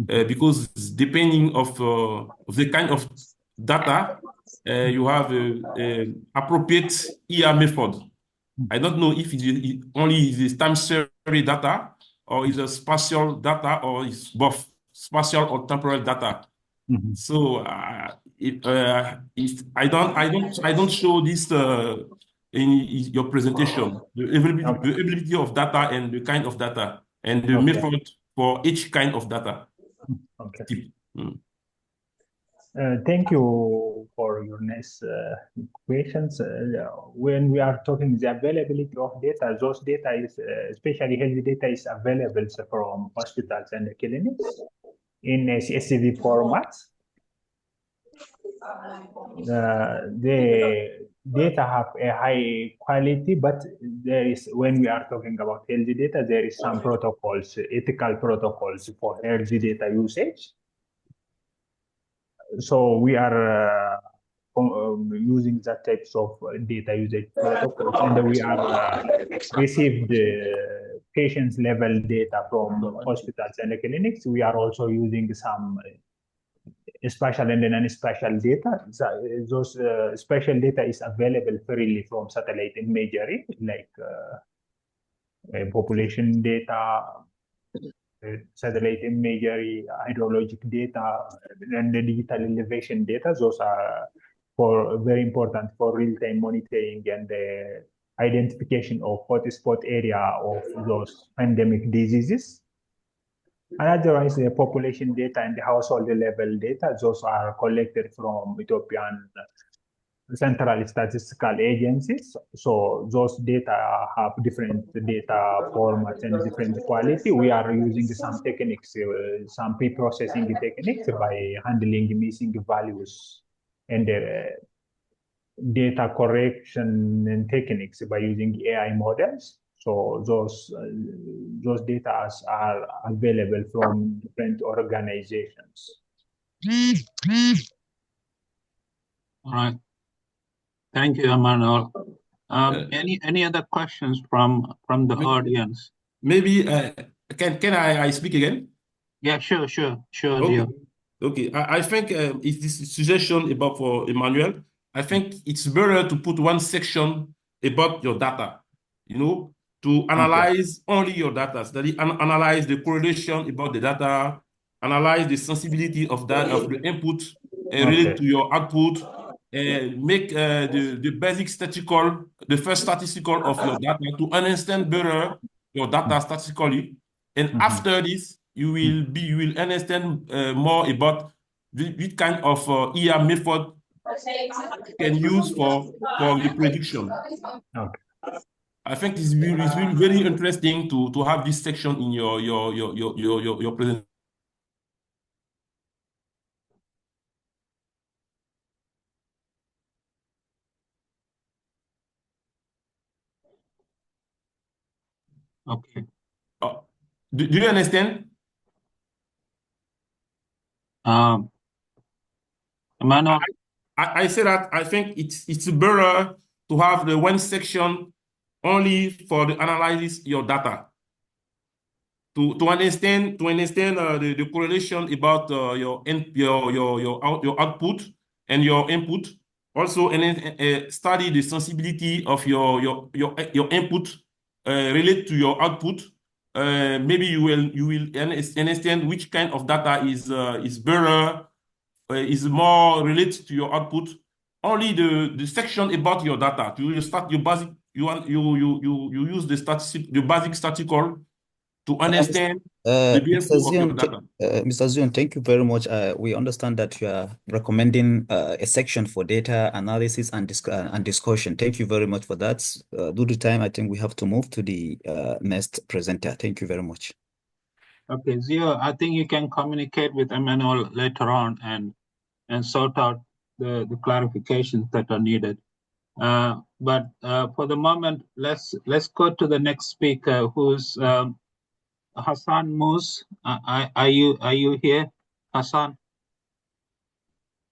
Because depending of the kind of data, you have a appropriate ER method. I don't know if it only is time series data, or is a spatial data, or is both spatial or temporal data. So I don't show this in your presentation, the availability of data and the kind of data and the method for each kind of data. Okay. Thank you for your nice questions. When we are talking the availability of data, those data is, especially health data, is available from hospitals and clinics in a CSV format. data have a high quality, but there is, when we are talking about healthy data, there is some protocols, ethical protocols for healthy data usage. So we are using that types of data usage protocols, and we are received patients level data from hospitals and clinics. We are also using some special and non-special data. Those special data is available freely from satellite imagery, like population data, satellite imagery, hydrologic data, and the digital elevation data. Those are very important for real-time monitoring and the identification of hotspot area of those pandemic diseases. And otherwise, the population data and the household level data, those are collected from Ethiopian central statistical agencies. So those data have different data formats and different quality. We are using some techniques, some pre-processing techniques by handling missing values and data correction and techniques by using AI models. So those data are available from different organizations. All right. Thank you, Emmanuel. Any other questions from the audience? Maybe can I speak again? Yeah, sure, Okay. dear. Okay, I think it's this suggestion about for Emmanuel. I think it's better to put one section about your data, to analyze only your data, study analyze the correlation about the data, analyze the sensibility of that of the input related to your output, make the first statistical of your data to understand better your data statistically, and after this you will understand more about which kind of ER method you can use for the prediction. Okay. I think it's really very interesting to have this section in your presentation. Okay. Do you understand? Emmanuel? I say that I think it's better to have the one section only for the analysis your data to understand the correlation about your output and your input. Also, and then study the sensibility of your input related to your output. Maybe you will understand which kind of data is better, is more related to your output. Only the section about your data. You start your basic. You use the basic statistical to understand the Mr. BFO of your data. Mr. Zion, thank you very much. We understand that you are recommending a section for data analysis and discussion. Thank you very much for that. Due to time, I think we have to move to the next presenter. Thank you very much. Okay, Zio, I think you can communicate with Emmanuel later on and sort out the clarifications that are needed. But for the moment, let's go to the next speaker, who's Hassan Moose. Are you here, Hassan?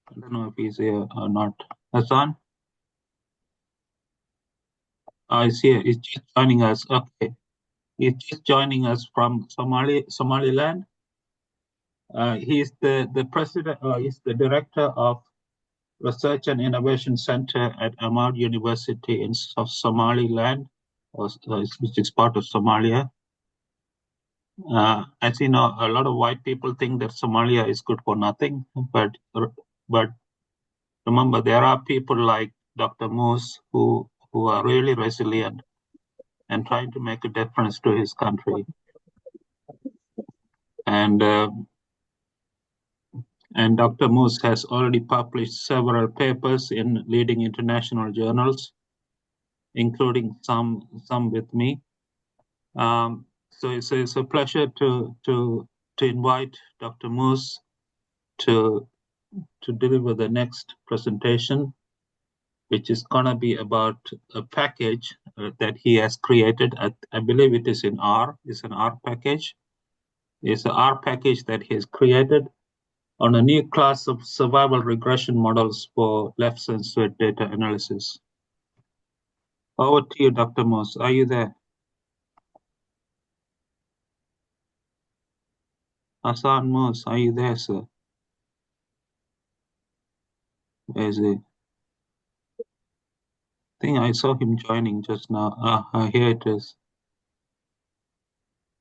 I don't know if he's here or not. Hassan? Oh, he's here. He's just joining us. Okay. He's just joining us from Somaliland. He's the president. He's the director of Research and Innovation Center at Ahmad University in Somaliland, which is part of Somalia. As you know, a lot of white people think that Somalia is good for nothing, but remember, there are people like Dr. Moose who are really resilient and trying to make a difference to his country. And Dr. Moose has already published several papers in leading international journals, including some with me. So it's a pleasure to invite Dr. Moose to deliver the next presentation. which is gonna be about a package that he has created. I believe it is in R. It's an R package. It's an R package that he has created on a new class of survival regression models for left-censored data analysis. Over to you, Dr. Moss. Are you there? Hassan Moss, are you there, sir? Where is he? I think I saw him joining just now. Here it is.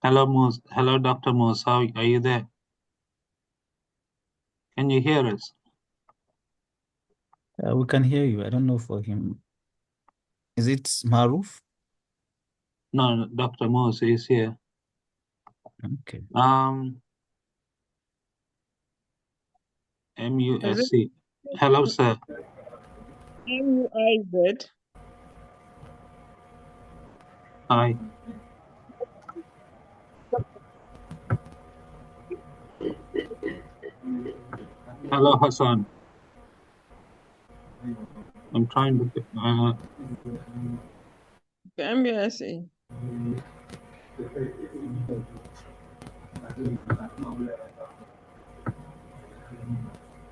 Hello, Moss. Hello, Dr. Moss. How are you there? Can you hear us? We can hear you. I don't know for him. Is it Maruf? No, Dr. Moss is here. Okay. MUSC. Hello, sir. MUIZ. Hi. Hello, Hassan. I'm trying to. MUSC.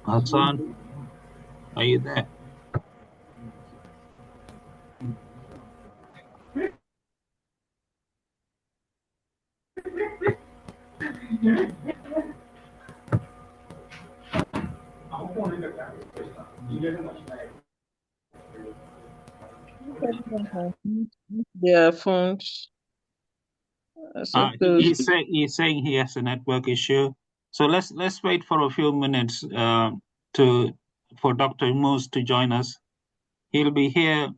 Hassan, are you there? Their phones. He's saying he has a network issue. So let's wait for a few minutes for Dr. Moose to join us. He'll be here.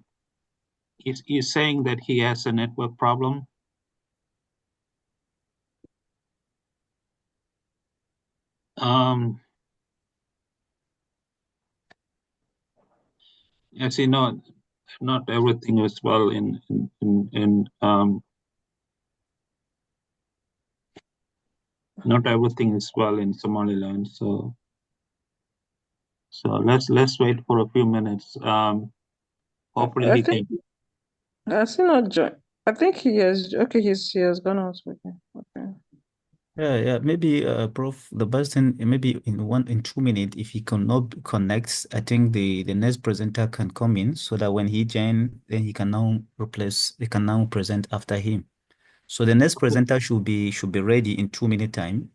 He's saying that he has a network problem. As you know, not everything is well not everything is well in Somaliland. So let's wait for a few minutes. Hopefully he can. Has he not joined? I think he has. Okay, he has gone out. Okay. Yeah. Maybe, Prof, the best thing, maybe in 2 minutes, if he cannot connect, I think the next presenter can come in so that when he join, then he can now present after him. So the next presenter should be ready in 2 minute time.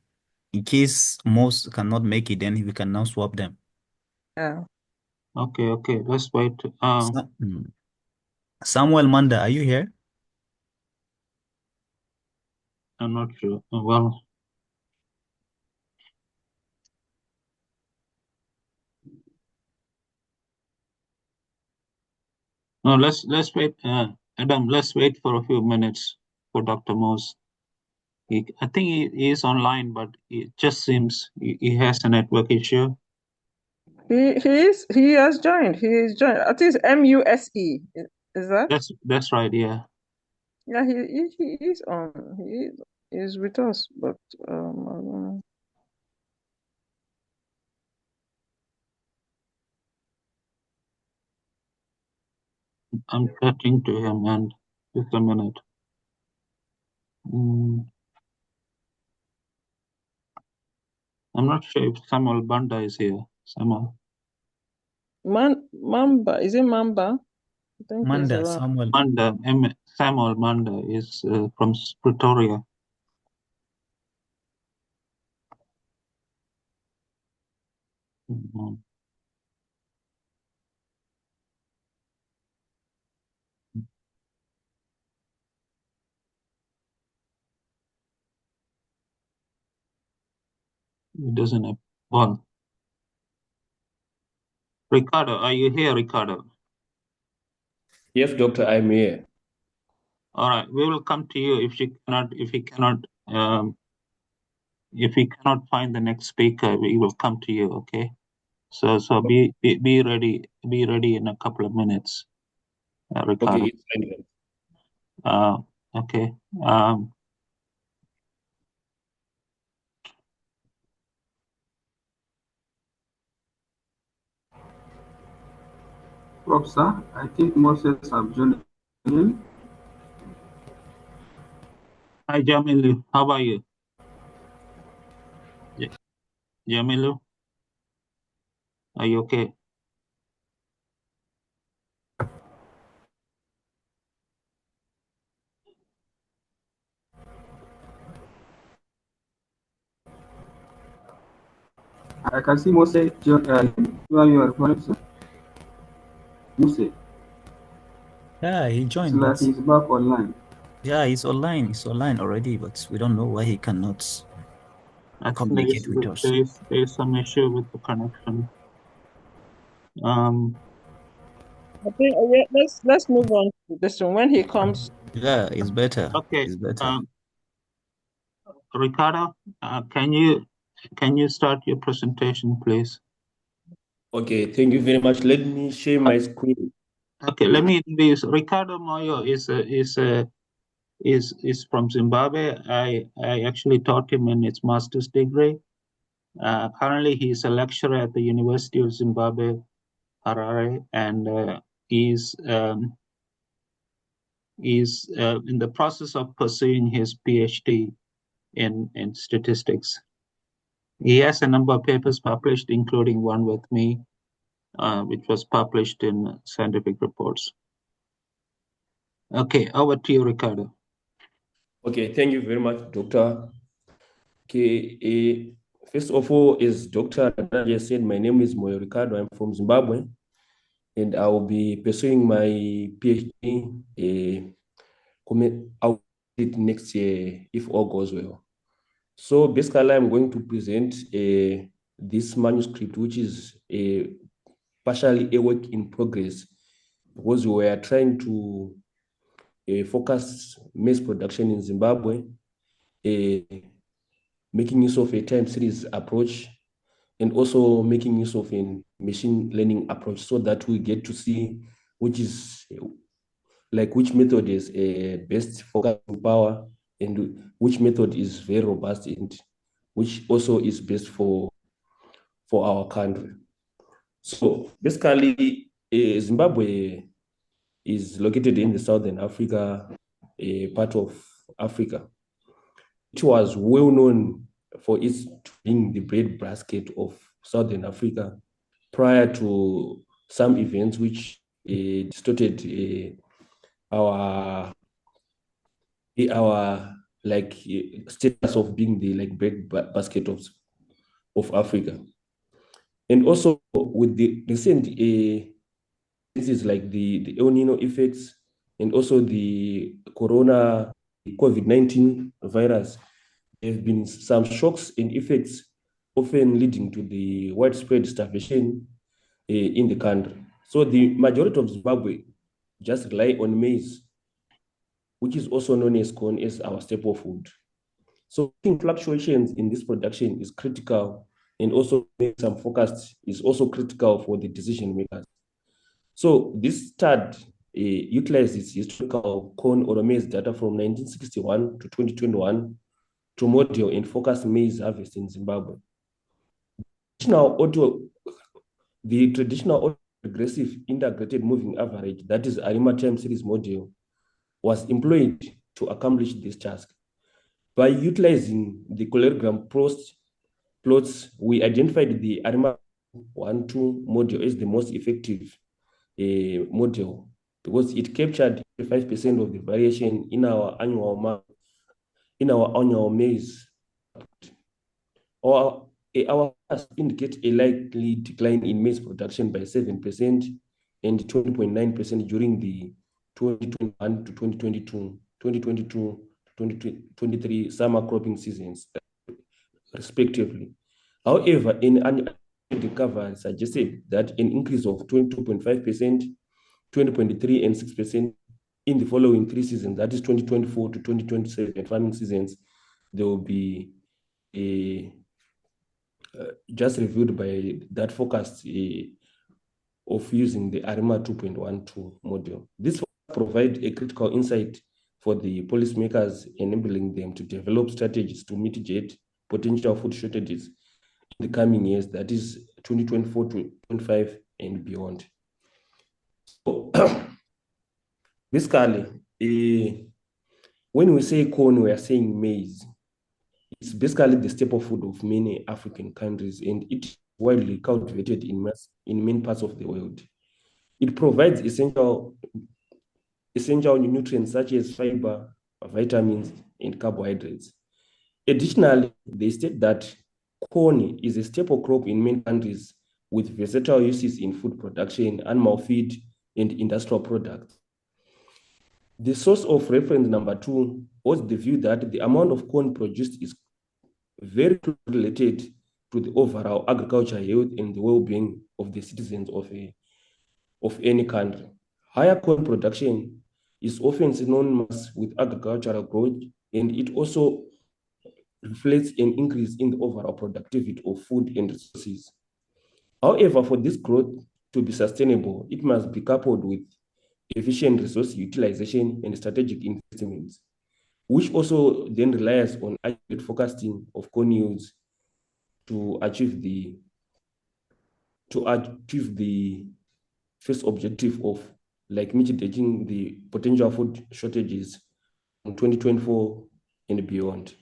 In case most cannot make it, then we can now swap them. Yeah. Okay. Let's wait. Samuel Manda, are you here? I'm not sure. Well, no. Let's wait. Adam, let's wait for a few minutes for Dr. Moose. I think he is online, but it just seems he has a network issue. He has joined. He is joined. I think it's MUSE. Is that? That's right. Yeah. Yeah, he is on. He is with us, but I don't know. I'm chatting to him, and just a minute. I'm not sure if Samuel Banda is here. Samuel. Mamba, is it Mamba? I think he's Manda, around. Samuel. Samuel Manda is from Pretoria. It doesn't have. Well, Ricardo, are you here, Ricardo? Yes, doctor, I'm here. All right, we will come to you if he cannot find the next speaker. We will come to you. Okay. So be ready. Be ready in a couple of minutes, Ricardo. Okay, it's fine. Okay. Sir, I think Moses have joined in. Hi, Jamilu. How are you? Jamilu, are you okay? I can see Moses join. You are referring to Moses. Yeah, he It's joined, like but he's back online. yeah, he's online. He's online already, but we don't know why he cannot I think communicate with us. there's some issue with the connection. I think let's move on to this one. When he comes, Yeah, it's better. Okay. It's better. Ricardo, can you start your presentation, please? Okay, thank you very much. Let me share my screen. Okay, let me introduce Ricardo Moyo is from Zimbabwe. I actually taught him in his master's degree. Currently, he's a lecturer at the University of Zimbabwe, Harare, and he's in the process of pursuing his PhD in statistics. He has a number of papers published, including one with me, which was published in Scientific Reports. Okay, over to you, Ricardo. Okay, thank you very much, Doctor. Okay, first of all, as Dr. Nadia said, my name is Moyo Ricardo. I'm from Zimbabwe, and I will be pursuing my PhD. I'll do it next year if all goes well. So basically, I'm going to present this manuscript, which is partially a work in progress, because we were trying to focus maize production in Zimbabwe, making use of a time series approach, and also making use of a machine learning approach, so that we get to see which method is best focusing power, and which method is very robust, and which also is best for our country. So basically, Zimbabwe is located in the Southern Africa, part of Africa. It was well known for its being the breadbasket of Southern Africa prior to some events which distorted our status of being the breadbasket of Africa. And also with the recent is like the El Nino effects, and also the COVID-19 virus. There have been some shocks and effects, often leading to the widespread starvation in the country. So the majority of Zimbabwe just rely on maize, which is also known as corn, as our staple food. So fluctuations in this production is critical, and also some forecast is also critical for the decision makers. So this study utilizes historical corn or maize data from 1961 to 2021 to model and forecast maize harvest in Zimbabwe. The traditional regressive integrated moving average, that is ARIMA time series model, was employed to accomplish this task. By utilizing the coloregram plots, we identified the ARIMA 1-2 model as the most effective model, because it captured 5% of the variation in our annual maize. Our indicate a likely decline in maize production by 7% and 20.9% during the 2021 to 2022, 2022 to 2023 summer cropping seasons, respectively. However, in an recovery suggested that an increase of 22.5%, 20.3% and 6% in the following 3 seasons, that is 2024 to 2027 farming seasons, there will be just reviewed by that forecast of using the ARIMA 2.12 model. This provides a critical insight for the policymakers, enabling them to develop strategies to mitigate potential food shortages in the coming years, that is 2024 to 2025 and beyond. So basically, when we say corn, we are saying maize. It's basically the staple food of many African countries, and it is widely cultivated in many parts of the world. It provides essential nutrients such as fiber, vitamins, and carbohydrates. Additionally, they state that corn is a staple crop in many countries with versatile uses in food production, animal feed, and industrial products. The source of reference number 2 was the view that the amount of corn produced is very closely related to the overall agricultural health and the well-being of the citizens of any country. Higher corn production is often synonymous with agricultural growth, and it also reflects an increase in the overall productivity of food and resources. However, for this growth to be sustainable, it must be coupled with efficient resource utilization and strategic investments, which also then relies on accurate forecasting of corn yields to achieve the first objective of like mitigating the potential food shortages in 2024 and beyond.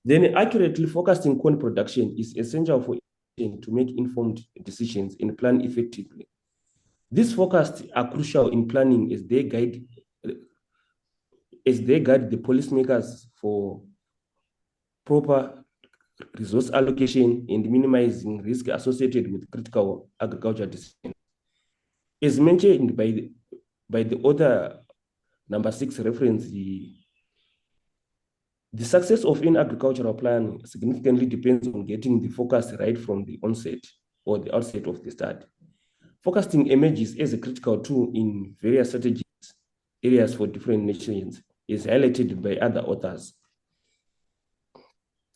Then accurately forecasting corn production is essential for to make informed decisions and plan effectively. These forecasts are crucial in planning as they guide the policymakers for proper resource allocation and minimizing risk associated with critical agriculture decisions. As mentioned by the author number 6 reference, the success of an agricultural plan significantly depends on getting the forecast right from the onset or the outset of the start. Forecasting emerges as a critical tool in various strategies areas for different nations, is highlighted by other authors.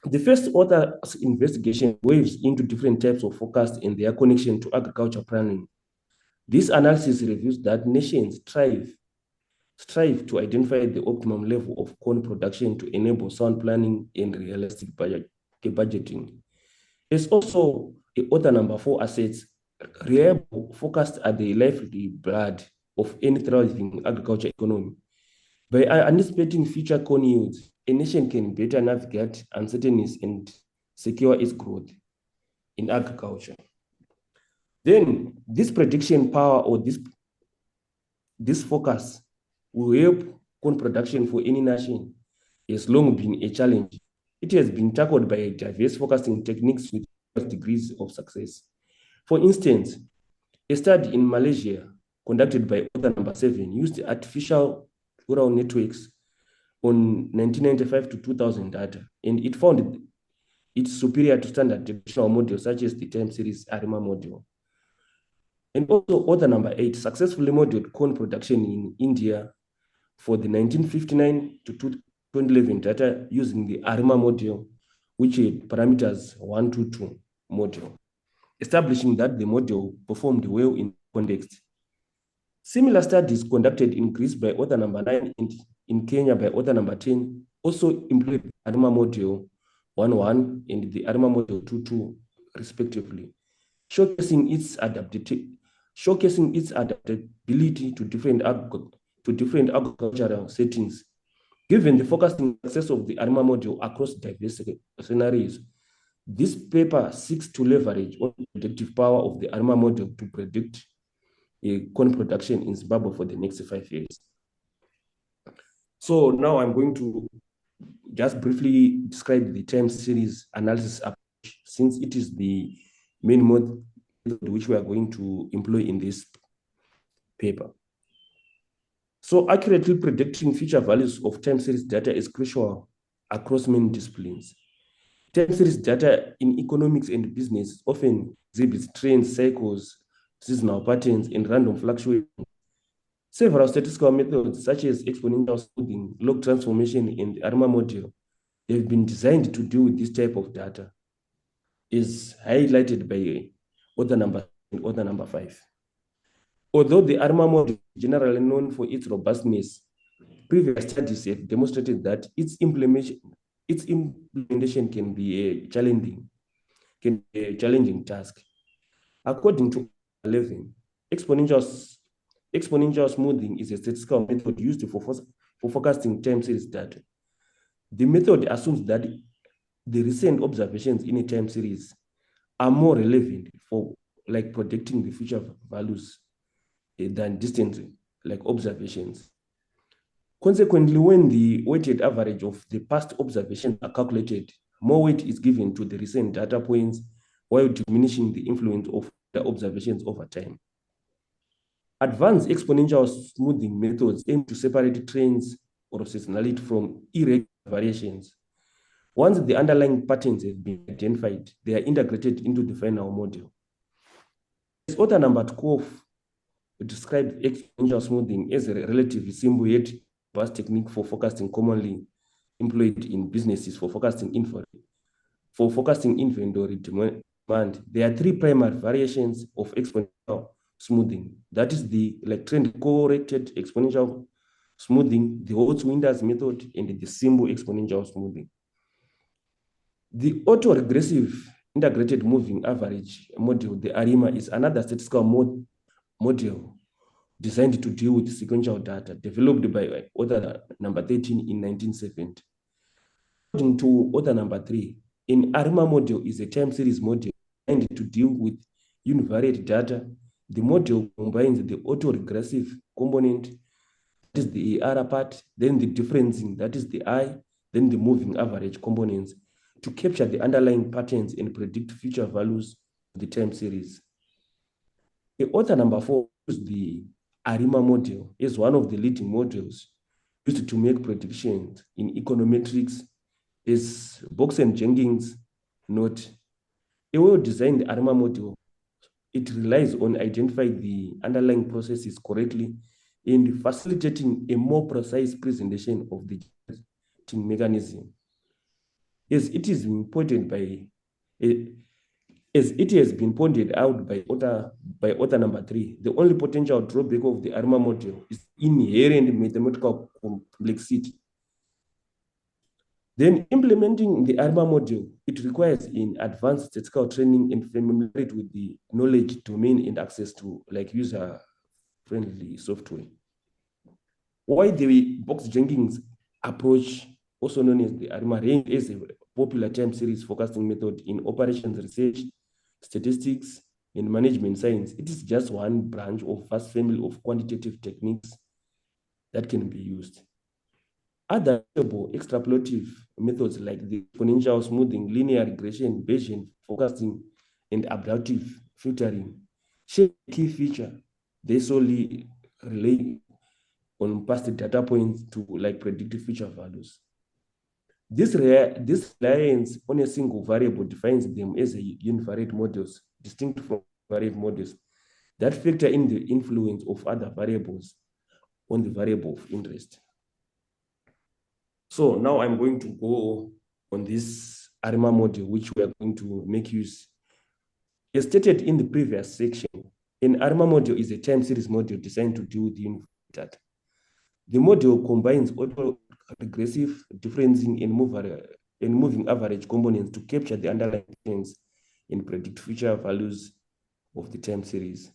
The first author's investigation waves into different types of forecasts and their connection to agriculture planning. This analysis reveals that nations strive to identify the optimum level of corn production to enable sound planning and realistic budgeting. There's also author number 4 asserts reliable forecasts are the lifeblood of any thriving agriculture economy. By anticipating future corn yields, a nation can better navigate uncertainties and secure its growth in agriculture. Then this prediction power or this focus will help corn production for any nation has long been a challenge. It has been tackled by diverse forecasting techniques with degrees of success. For instance, a study in Malaysia conducted by author number 7 used artificial neural networks on 1995 to 2000 data, and it found it superior to standard traditional models such as the time series ARIMA model. And also author number 8 successfully modeled corn production in India for the 1959 to 2011 data using the ARIMA model, which had parameters 1 to 2 model, establishing that the model performed well in context. Similar studies conducted in Greece by author number 9 and in Kenya by author number 10 also employed the ARIMA model 1.1 and the ARIMA model 2.2 respectively, showcasing its adaptability to different agricultural settings. Given the forecasting success of the ARIMA model across diverse scenarios, this paper seeks to leverage on the predictive power of the ARIMA model to predict corn production in Zimbabwe for the next 5 years. So now I'm going to just briefly describe the time series analysis approach, since it is the main method which we are going to employ in this paper. So accurately predicting future values of time series data is crucial across many disciplines. Time series data in economics and business often exhibits trends, cycles, seasonal patterns, and random fluctuations. Several statistical methods, such as exponential smoothing, log transformation, and the ARIMA model, have been designed to deal with this type of data, is highlighted by author number 5. Although the ARIMA model is generally known for its robustness, previous studies have demonstrated that its implementation can be a challenging task. According to 11, exponential exponential smoothing is a statistical method used for forecasting time series data. The method assumes that the recent observations in a time series are more relevant for like predicting the future values than distant like observations. Consequently, when the weighted average of the past observations are calculated, more weight is given to the recent data points while diminishing the influence of the observations over time. Advanced exponential smoothing methods aim to separate trends or seasonality from irregular variations. Once the underlying patterns have been identified, they are integrated into the final model. As author number 12 described exponential smoothing as a relatively simple yet vast technique for forecasting commonly employed in businesses for forecasting inventory demand. There are three primary variations of exponential smoothing. That is the trend correlated exponential smoothing, the Holtz-Winters method, and the simple exponential smoothing. The autoregressive integrated moving average model, the ARIMA, is another statistical model designed to deal with sequential data, developed by author number 13 in 1970. According to author number 3, an ARIMA model is a time series model designed to deal with univariate data. The model combines the autoregressive component, that is the AR part, then the differencing, that is the I, then the moving average components, to capture the underlying patterns and predict future values of the time series. The author number 4 used the ARIMA model as one of the leading models used to make predictions in econometrics, as Box and Jenkins note. A well-designed ARIMA model, it relies on identifying the underlying processes correctly and facilitating a more precise presentation of the mechanism. As it has been pointed out by author number 3, the only potential drawback of the ARIMA model is inherent mathematical complexity. Then implementing the ARIMA model, it requires in advanced statistical training and familiarity with the knowledge domain and access to user-friendly software. Why the Box-Jenkins approach, also known as the ARIMA range, is a popular time series forecasting method in operations research, statistics, and management science. It is just one branch of vast family of quantitative techniques that can be used. Other extrapolative methods like the exponential smoothing, linear regression, Bayesian forecasting, and abductive filtering share a key feature. They solely rely on past data points to predict future values. This reliance on a single variable defines them as univariate models, distinct from variable models that factor in the influence of other variables on the variable of interest. So now I'm going to go on this ARIMA model, which we are going to make use. As stated in the previous section, an ARIMA model is a time series model designed to deal with univariate data. The model combines auto-regressive, differencing, and moving average components to capture the underlying trends and predict future values of the time series.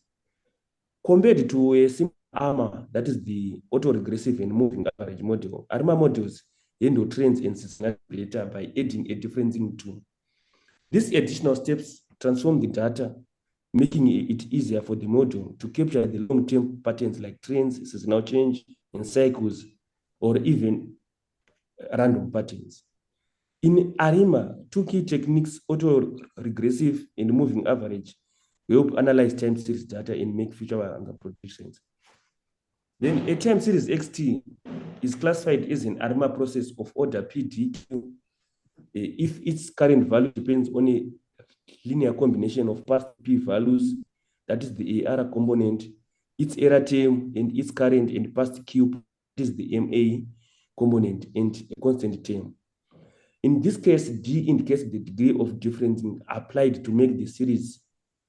Compared to a simple ARMA, that is the auto-regressive and moving average model, ARMA models handle trends and seasonality data by adding a differencing tool. These additional steps transform the data, making it easier for the model to capture the long-term patterns like trends, seasonal change, and cycles, or even random patterns. In ARIMA, two key techniques, auto-regressive and moving average, help analyze time series data and make future predictions. Then a time series XT is classified as an ARIMA process of order PDQ if its current value depends on a linear combination of past P values, that is the AR component, its error term, and its current and past Q, that is the MA component, and a constant term. In this case, D indicates the degree of differencing applied to make the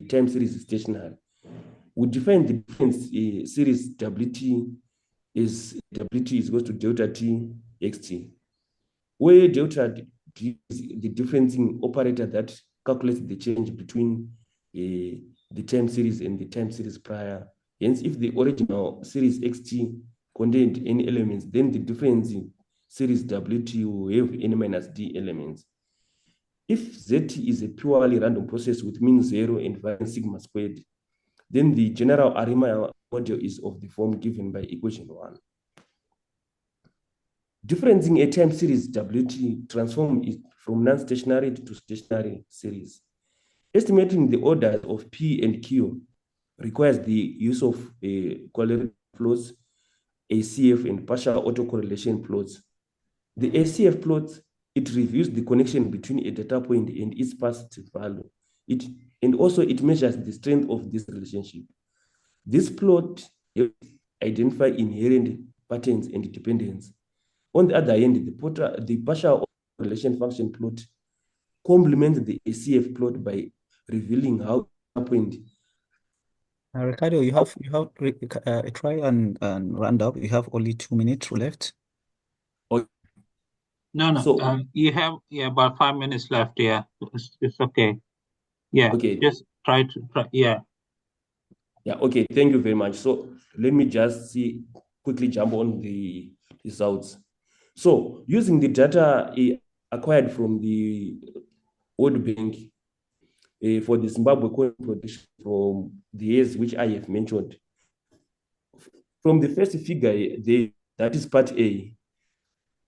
time series stationary. We define the difference series WT is equal to delta T XT, where delta T is the differencing operator that calculates the change between the time series and the time series prior Hence, if the original series XT contained any elements, then the difference in series WT will have n minus d elements. If ZT is a purely random process with mean 0 and variance sigma squared, then the general Arima module is of the form given by equation 1. Differencing a time series WT transform it from non-stationary to stationary series. Estimating the orders of P and Q requires the use of quadratic plots, ACF, and partial autocorrelation plots. The ACF plot, it reviews the connection between a data point and its past value. And also it measures the strength of this relationship. This plot identifies inherent patterns and dependence. On the other hand, the partial correlation function plot complements the ACF plot by revealing how point. Ricardo, you have try and round up. You have only 2 minutes left. No. So you have about 5 minutes left. Yeah, it's okay. Yeah. Okay. Just try to. Yeah. Yeah. Okay. Thank you very much. So let me just quickly jump on the results. So using the data acquired from the World Bank for the Zimbabwe coin production from the years which I have mentioned, from the first figure, that is part A,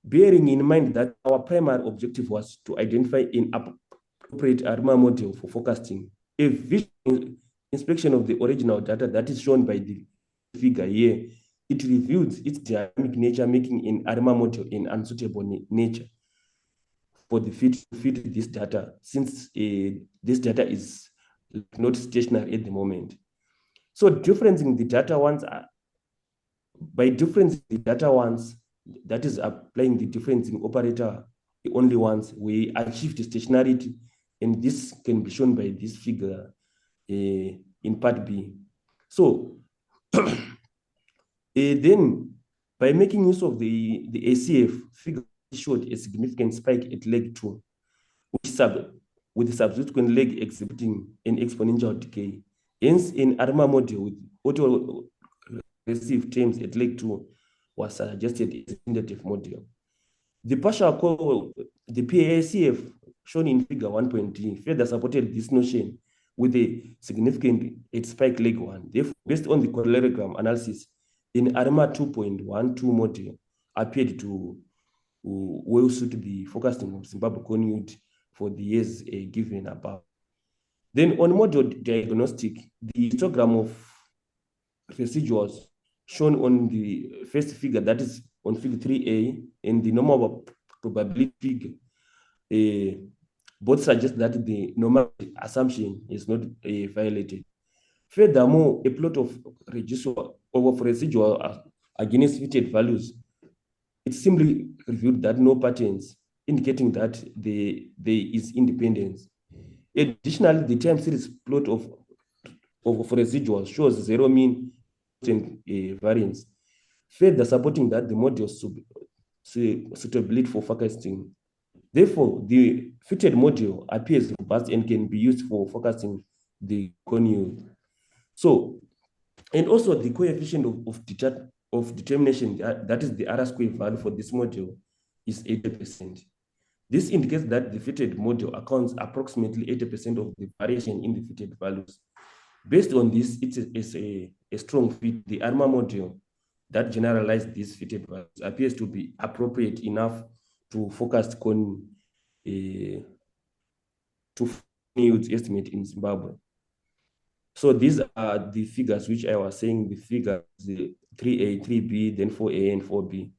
bearing in mind that our primary objective was to identify an appropriate ARMA model for forecasting, a visual inspection of the original data that is shown by the figure here, it reveals its dynamic nature, making an ARMA model an unsuitable nature for the fit this data, since this data is not stationary at the moment. So differencing the data ones, by differencing the data ones, that is applying the differencing operator, the only ones, we achieve the stationarity, and this can be shown by this figure in part B. So then by making use of the ACF figure showed a significant spike at leg 2, with the subsequent leg exhibiting an exponential decay. Hence, an ARMA model with auto-recessive terms at leg 2 was suggested as a tentative model. The partial the PACF shown in figure 1.3 further supported this notion with a significant spike leg 1. Therefore, based on the parallelogram analysis, in ARMA 2.12 model appeared to well suit the forecasting of Zimbabwe coin yield for the years given above. Then on model diagnostic, the histogram of residuals shown on the first figure, that is on figure 3A, and the normal probability figure, both suggest that the normal assumption is not violated. Furthermore, a plot of residual against fitted values, it simply revealed that no patterns, indicating that there is independence. Additionally, the time series plot of residuals shows zero mean and variance, further supporting that the model suitability for forecasting. Therefore, the fitted model appears robust and can be used for forecasting the coin yield. So, and also the coefficient of determination, that is the R-square value for this model, is 80%. This indicates that the fitted model accounts approximately 80% of the variation in the fitted values. Based on this, it is a strong fit. The ARMA model that generalized these fitted values appears to be appropriate enough to forecast coin yield estimate in Zimbabwe. So these are the figures which I was saying, the figures, the 3A, 3B, then 4A and 4B.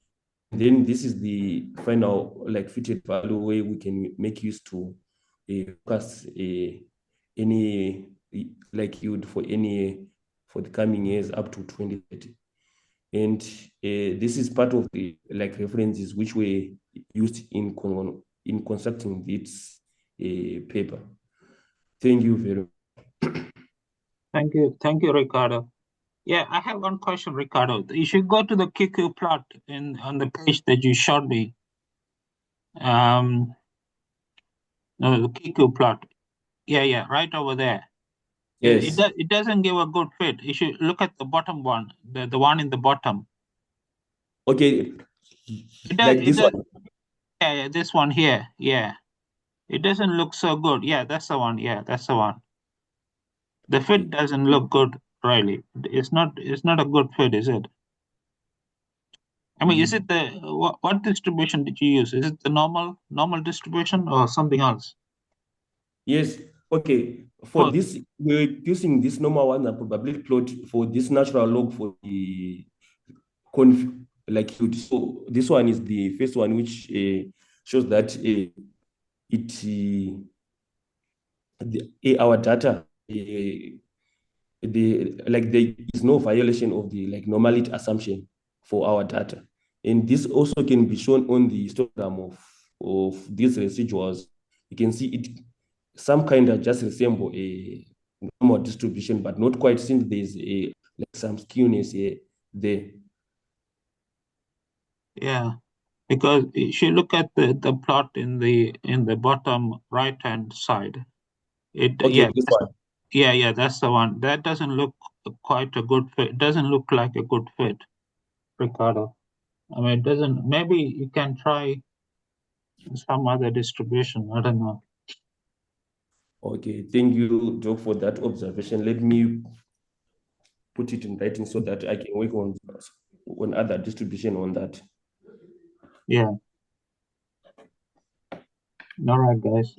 And then this is the final fitted value where we can make use to forecast any yield for the coming years up to 2030. And this is part of the references which were used in constructing this paper. Thank you very much. Thank you, Ricardo. Yeah, I have one question, Ricardo. You should go to the QQ plot on the page that you showed me. No, the QQ plot. Yeah, right over there. Yes. It doesn't give a good fit. You should look at the bottom one, the one in the bottom. Okay. It This does, one. yeah, this one here. Yeah. It doesn't look so good. Yeah, that's the one. Yeah, that's the one. The fit doesn't look good, really. It's not a good fit, is it? I mean, is it what distribution did you use? Is it the normal distribution or something else? Yes. Okay. For this, we're using this normal one and probability plot for this natural log for the like you. So this one is the first one, which shows that our data there is no violation of the normality assumption for our data, and this also can be shown on the histogram of these residuals. You can see it some kind of just resemble a normal distribution, but not quite, since there's some skewness here there. Yeah, because if you look at the plot in the bottom right hand side, Okay, this one. yeah, that's the one. That doesn't look quite a good fit. It doesn't look like a good fit, Ricardo. I mean, it doesn't. Maybe you can try some other distribution. I don't know. Okay, thank you, Joe, for that observation. Let me put it in writing so that I can work on other distribution on that. Yeah. All right, guys.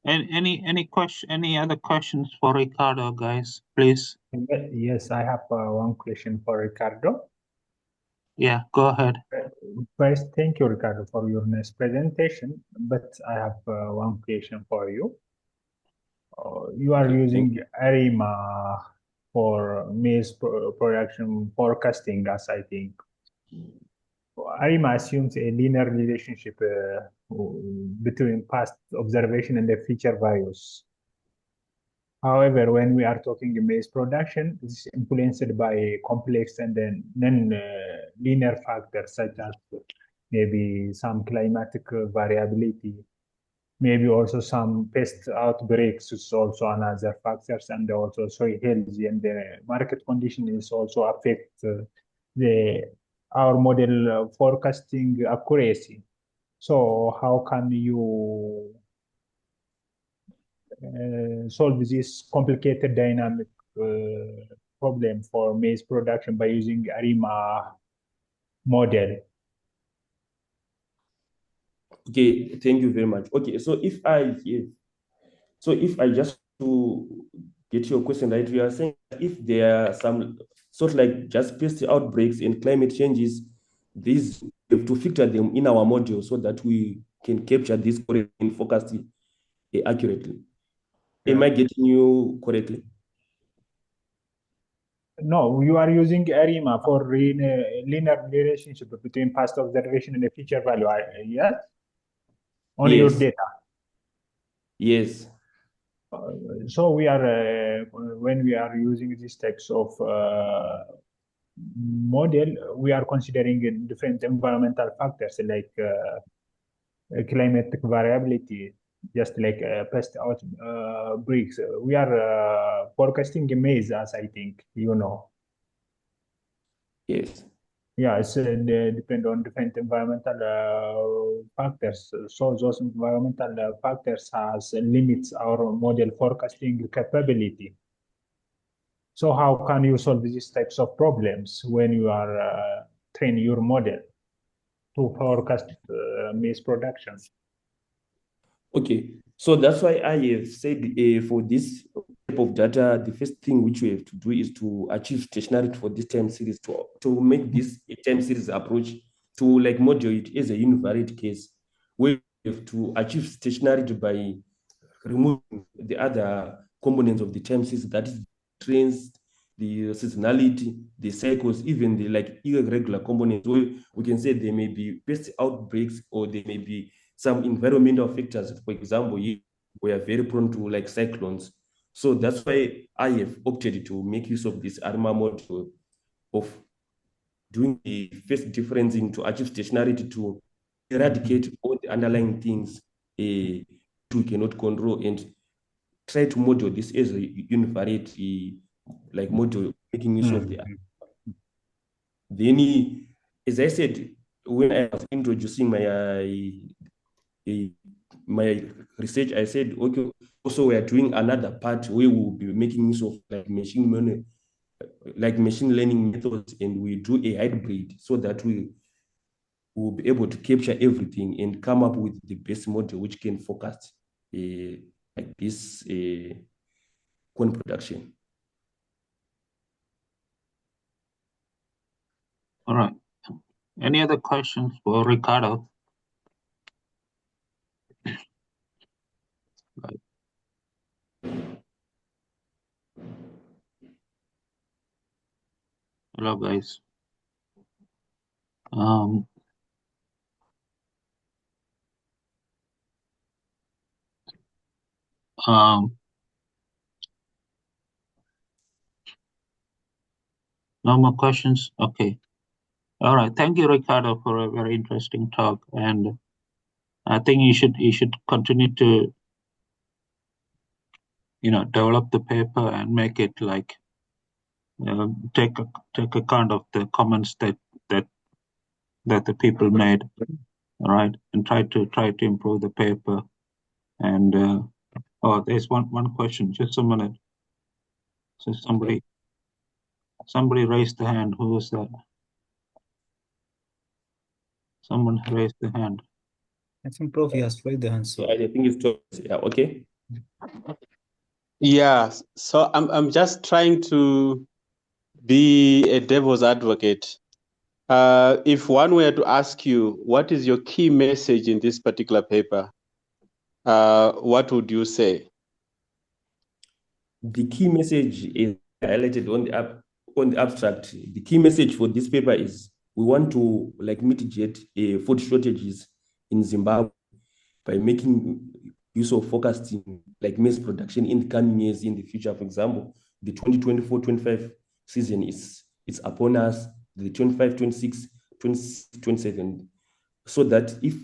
Any other questions for Ricardo, guys? Please. Yes, I have one question for Ricardo. Yeah, go ahead. First, thank you, Ricardo, for your nice presentation. But I have one question for you. You are using ARIMA for maize production forecasting, as I think. ARIMA assumes a linear relationship between past observation and the future values. However, when we are talking maize production, this is influenced by complex and then non-linear factors such as maybe some climatic variability, maybe also some pest outbreaks is also another factors, and also soil health and the market condition is also affect our model forecasting accuracy. So how can you solve this complicated dynamic problem for maize production by using ARIMA model? Okay, thank you very much. Okay, so if I just to get your question right, you are saying if there are some sort of like just pest outbreaks and climate changes, these we have to factor them in our model so that we can capture this correctly and forecast it accurately. Am I getting you correctly? No, you are using ARIMA for linear relationship between past observation and the future value. Yes? On your data. Yes. So we are when we are using these types of model, we are considering different environmental factors like climatic variability, just like pest outbreaks. We are forecasting a maize, as I think you know. Yes. Yeah, it's depend on different environmental factors. So those environmental factors has limits our model forecasting capability. So how can you solve these types of problems when you are training your model to forecast maize production? Okay, so that's why I have said for this type of data, the first thing which we have to do is to achieve stationarity for this time series, to make this a time series approach to like model it as a univariate case, where we have to achieve stationarity by removing the other components of the time series, that is trends, the seasonality, the cycles, even the like irregular components, where we can say there may be pest outbreaks or there may be some environmental factors. For example, we are very prone to like cyclones. So that's why I have opted to make use of this ARMA model of doing the first differencing to achieve stationarity to eradicate all the underlying things we cannot control. And try to model this as a univariate like model, making use of the. Then, as I said, when I was introducing my research, I said, okay, also we are doing another part where we'll be making use of like machine learning methods, and we do a hybrid so that we will be able to capture everything and come up with the best model which can forecast like this corn production. All right. Any other questions for Ricardo? Right. Hello, guys. No more questions? Okay. All right. Thank you, Ricardo, for a very interesting talk. And I think you should continue to, develop the paper and make it like take account of the comments that the people made. All right, and try to improve the paper. And there's one question. Just a minute. So somebody raised the hand. Who was that? Someone raised the hand. I think Prof has raised the hand. So I think it's okay. Yeah. So I'm just trying to be a devil's advocate. If one were to ask you, what is your key message in this particular paper? What would you say? The key message is highlighted on the abstract. The key message for this paper is we want to like mitigate food shortages in Zimbabwe by making use of forecasting like maize production in the coming years in the future. For example, the 2024-25 season is upon us, the 25-26, 27, so that if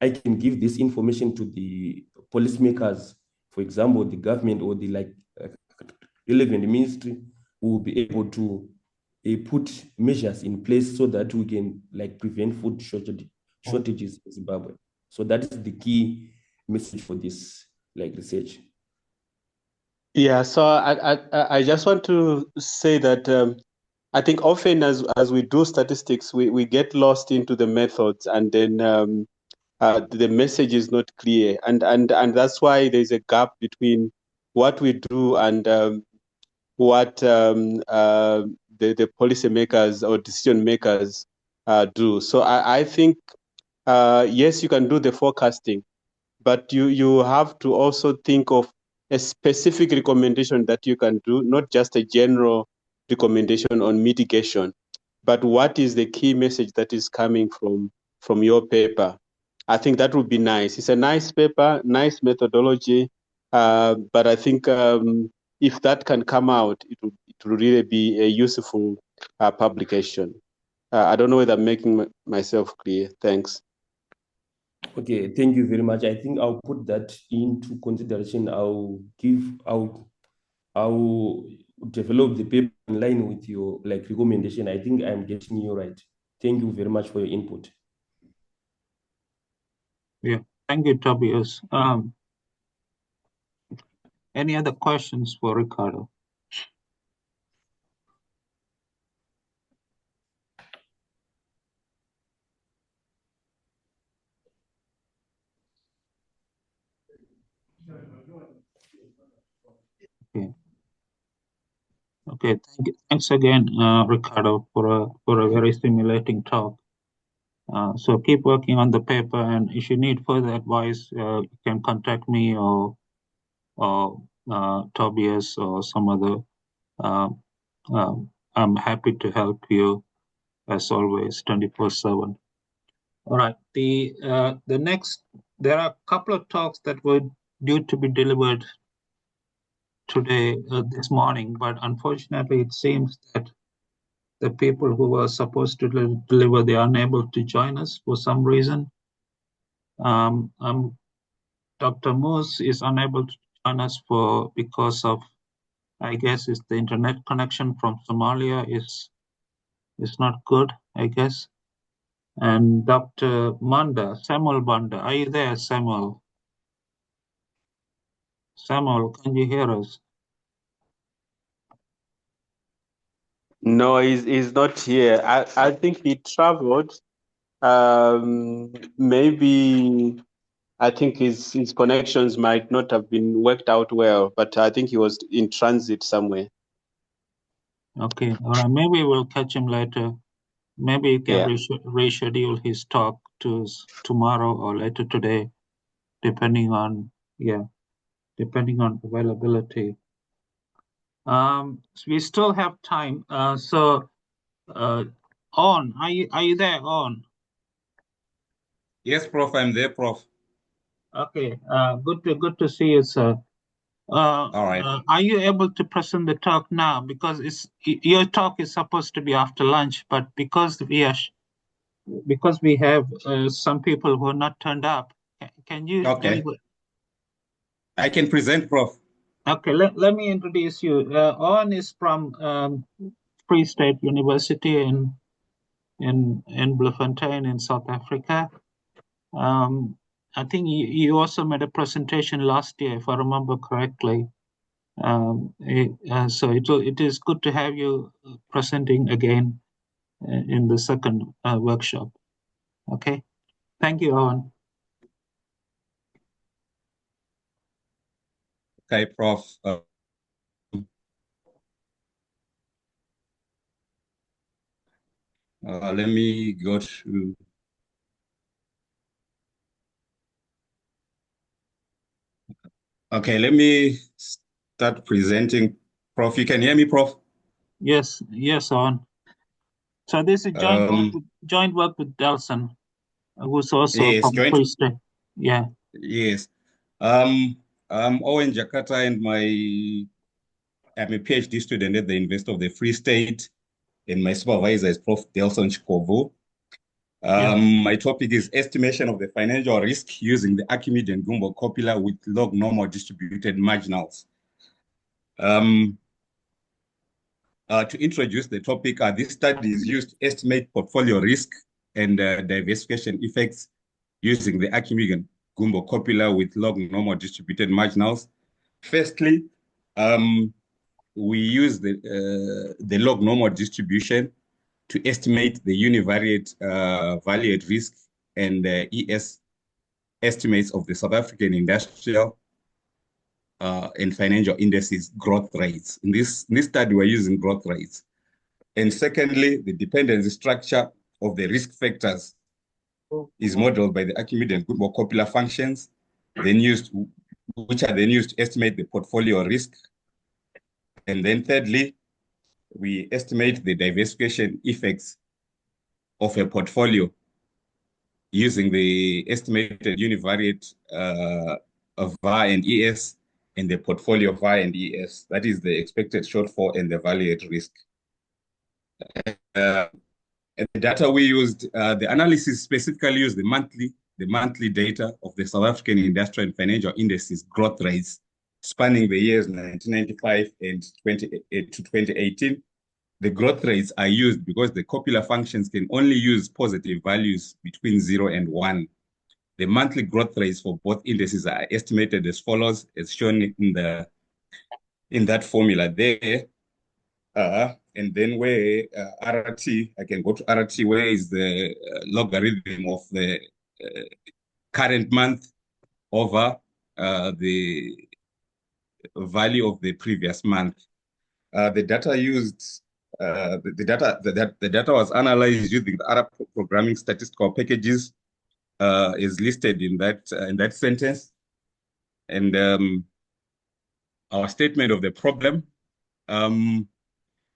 I can give this information to the policymakers, for example, the government or the relevant ministry, will be able to put measures in place so that we can like prevent food shortages in Zimbabwe. So that is the key message for this like research. Yeah, so I just want to say that I think often as we do statistics, we get lost into the methods, and then the message is not clear, and that's why there's a gap between what we do and what the policymakers or decision makers do. So I think yes, you can do the forecasting, but you have to also think of a specific recommendation that you can do, not just a general recommendation on mitigation, but what is the key message that is coming from your paper. I think that would be nice. It's a nice paper, nice methodology, but I think if that can come out, it will really be a useful publication. I don't know whether I'm making myself clear. Thanks. Okay, thank you very much. I think I'll put that into consideration. I'll develop the paper in line with your like recommendation. I think I'm getting you right. Thank you very much for your input. Yeah, thank you, Tobias. Any other questions for Ricardo? Okay. Okay. Thanks again, Ricardo, for a very stimulating talk. So keep working on the paper, and if you need further advice, you can contact me or Tobias or some other. I'm happy to help you as always, 24/7. All right. The next, there are a couple of talks that were due to be delivered today, this morning, but unfortunately, it seems that the people who were supposed to deliver, they are unable to join us for some reason. Dr. Moose is unable to join us because of, I guess, it's the internet connection from Somalia is not good, I guess. And Dr. Samuel Banda, are you there, Samuel? Samuel, can you hear us? No, he's not here. I think he traveled. Maybe I think his connections might not have been worked out well, but I think he was in transit somewhere. Okay, all right. Maybe we'll catch him later. Maybe he can Yeah. reschedule his talk to tomorrow or later today, depending on availability. So we still have time. On, are you there, On? Yes, Prof, I'm there, Prof. Okay, good to see you, sir. All right. Are you able to present the talk now? Because your talk is supposed to be after lunch, but because we have some people who are not turned up, can you? Okay. I can present, Prof. Okay, let me introduce you. Owen is from Free State University in Bloemfontein in South Africa. I think you also made a presentation last year, if I remember correctly. So it is good to have you presenting again in the second workshop. Okay, thank you, Owen. Okay, Prof. Let me go to. Okay, let me start presenting. Prof, you can hear me, Prof? Yes, Owen. So this is joint work with Delson, who's also from Free State. Yeah. Yes. I'm Owen Jakarta, and I'm a PhD student at the University of the Free State, and my supervisor is Prof. Delson Chikovu. My topic is estimation of the financial risk using the Archimedean Gumbo copula with log normal distributed marginals. To introduce the topic, this study is used to estimate portfolio risk and diversification effects using the Archimedean Gumbo copula with log normal distributed marginals. Firstly, we use the log normal distribution to estimate the univariate value at risk and ES estimates of the South African industrial and financial indices growth rates. In this study, we're using growth rates. And secondly, the dependency structure of the risk factors is modeled by the Archimedean Gumbo copula functions, which are then used to estimate the portfolio risk. And then thirdly, we estimate the diversification effects of a portfolio using the estimated univariate of VAR and ES and the portfolio VAR and ES. That is the expected shortfall and the value at risk. And the data we used, the analysis specifically used the monthly data of the South African industrial and financial indices growth rates spanning the years 1995 and to 2018. The growth rates are used because the copula functions can only use positive values between 0 and 1. The monthly growth rates for both indices are estimated as follows, as shown in that formula there. And then where RT, I can go to RT, where is the logarithm of the current month over the value of the previous month. The data used, the data was analyzed using the other programming statistical packages is listed in that sentence. And our statement of the problem, the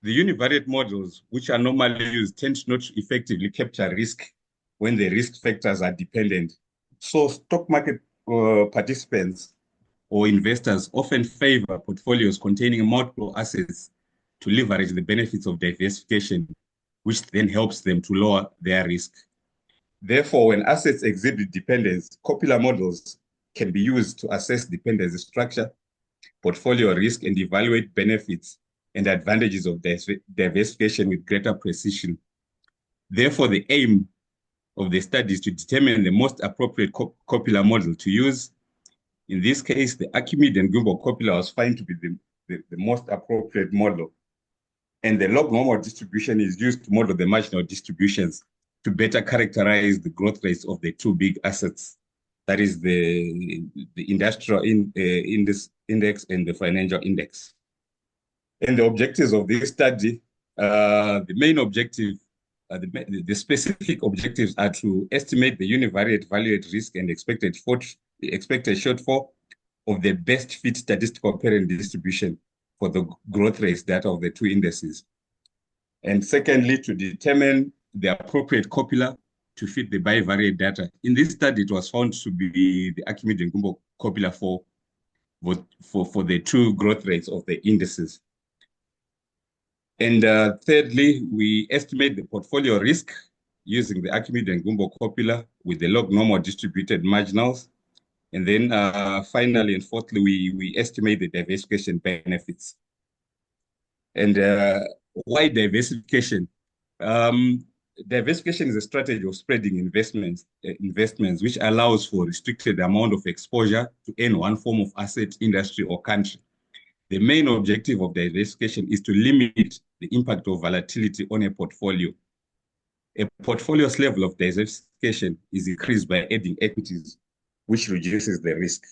univariate models, which are normally used, tend not to effectively capture risk when the risk factors are dependent. So stock market participants or investors often favor portfolios containing multiple assets to leverage the benefits of diversification, which then helps them to lower their risk. Therefore, when assets exhibit dependence, copula models can be used to assess dependency structure portfolio risk and evaluate benefits and advantages of diversification with greater precision. Therefore, the aim of the study is to determine the most appropriate copula model to use. In this case, the Archimedean Gumbo copula was found to be the most appropriate model. And the log normal distribution is used to model the marginal distributions to better characterize the growth rates of the two big assets. That is the industrial index and the financial index. And the objectives of this study, the main objective, the specific objectives are to estimate the univariate value at risk and expected shortfall of the best fit statistical parent distribution for the growth rates data of the two indices. And secondly, to determine the appropriate copula to fit the bivariate data. In this study, it was found to be the Archimedean Gumbo copula for the two growth rates of the indices. And thirdly, we estimate the portfolio risk using the Archimedean Gumbo copula with the log normal distributed marginals. And then finally and fourthly, we estimate the diversification benefits. And why diversification? Diversification is a strategy of spreading investments, which allows for restricted amount of exposure to any one form of asset, industry, or country. The main objective of diversification is to limit the impact of volatility on a portfolio. A portfolio's level of diversification is increased by adding equities, which reduces the risk.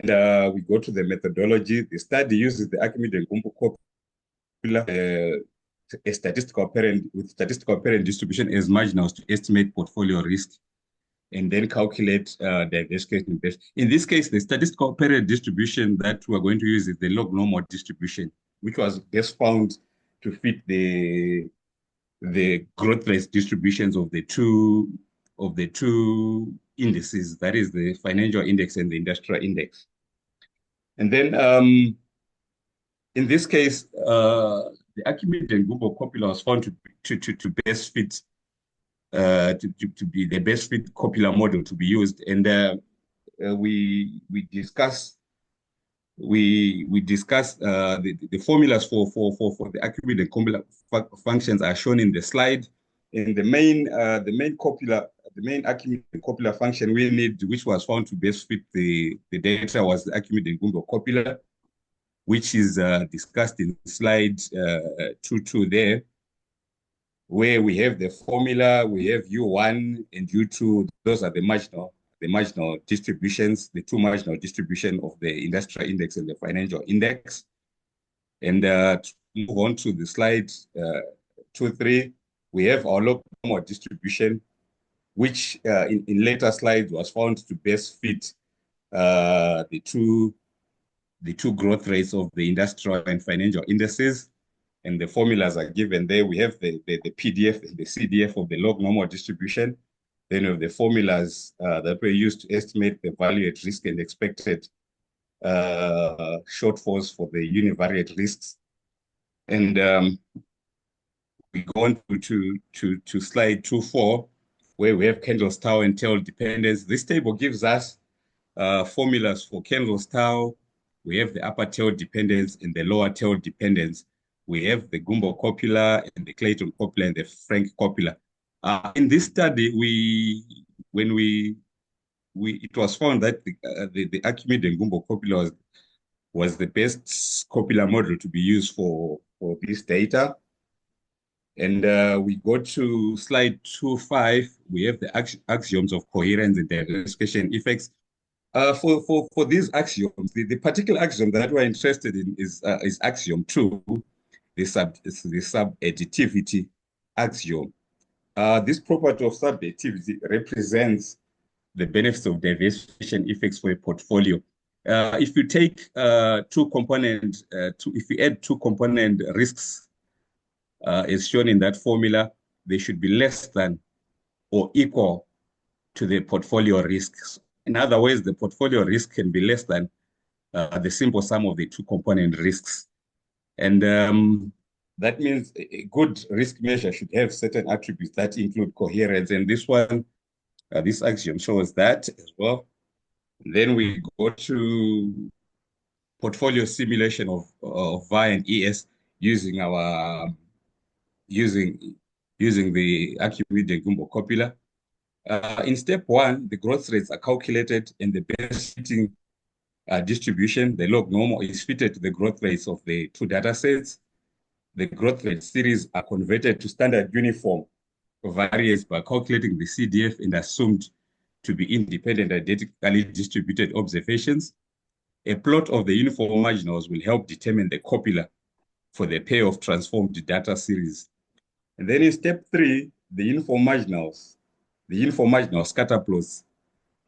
And we go to the methodology. The study uses the Archimedean Gumbo copula, a statistical parent distribution as marginals to estimate portfolio risk and then calculate diversification. In this case, the statistical parent distribution that we're going to use is the log normal distribution, which was best found to fit the growth rate distributions of the two indices, that is the financial index and the industrial index. And then in this case, the Archimedean Gumbo copula was found to best fit to be the best fit copula model to be used. And we discuss the formulas for the Archimedean copula functions are shown in the slide. And the main Archimedean copula function we need, which was found to best fit the data, was the Archimedean Gumbo copula, which is discussed in slide 2.2 there, where we have the formula, we have U1 and U2. Those are the marginal distributions, the two marginal distribution of the industrial index and the financial index. And to move on to the slide 2.3, we have our log normal distribution, which in later slides was found to best fit the two growth rates of the industrial and financial indices. And the formulas are given there. We have the PDF and the CDF of the log normal distribution. Then we have the formulas that were used to estimate the value at risk and expected shortfalls for the univariate risks. And we go on to slide 2.4, where we have Kendall's tau and tail dependence. This table gives us formulas for Kendall's tau. We have the upper tail dependence and the lower tail dependence. We have the Gumbo copula and the Clayton copula and the Frank copula. In this study, it was found that the Archimedean Gumbo copula was the best copula model to be used for this data. And we go to slide 2.5. We have the axioms of coherence and diversification effects. For these axioms, the particular axiom that we're interested in is axiom 2, the subadditivity axiom. This property of subadditivity represents the benefits of diversification effects for a portfolio. If you take if you add two component risks as shown in that formula, they should be less than or equal to the portfolio risks. In other words, the portfolio risk can be less than the simple sum of the two component risks. And that means a good risk measure should have certain attributes that include coherence. And this one, this axiom shows that as well. And then we go to portfolio simulation of VAR and ES using our using the Archimedes-Gumbo copula. In step 1, the growth rates are calculated and the best fitting distribution, the log normal, is fitted to the growth rates of the two data sets. The growth rate series are converted to standard uniform variance by calculating the CDF and assumed to be independent identically distributed observations. A plot of the uniform marginals will help determine the copula for the pair of transformed data series. And then in step 3, the uniform marginal scatter plots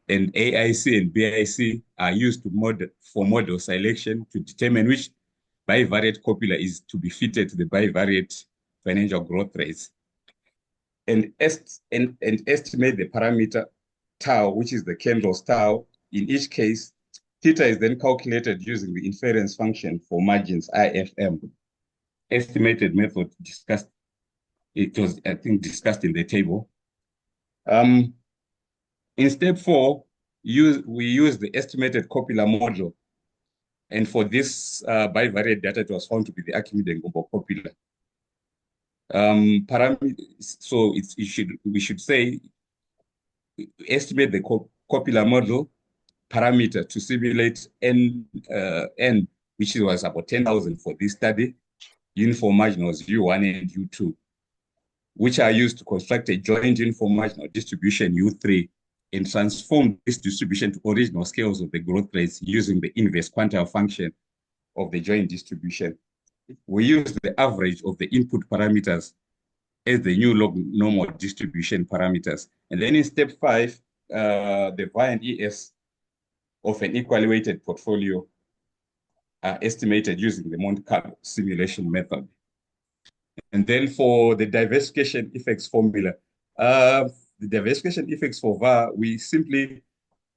and AIC and BIC are used for model selection to determine which bivariate copula is to be fitted to the bivariate financial growth rates. And estimate the parameter tau, which is the Kendall's tau. In each case, theta is then calculated using the inference function for margins IFM. Estimated method discussed, it was, I think, discussed in the table. In step 4, we use the estimated copula model. And for this bivariate data, it was found to be the Archimedes-Gumbo copula. So we should say estimate the copula model parameter to simulate n, which was about 10,000 for this study, uniform marginals U1 and U2, which are used to construct a joint uniform marginal distribution U3 and transform this distribution to original scales of the growth rates using the inverse quantile function of the joint distribution. We use the average of the input parameters as the new log normal distribution parameters. And then in step 5, the VAR and ES of an equally weighted portfolio are estimated using the Monte Carlo simulation method. And then for the diversification effects formula, the diversification effects for VAR, we simply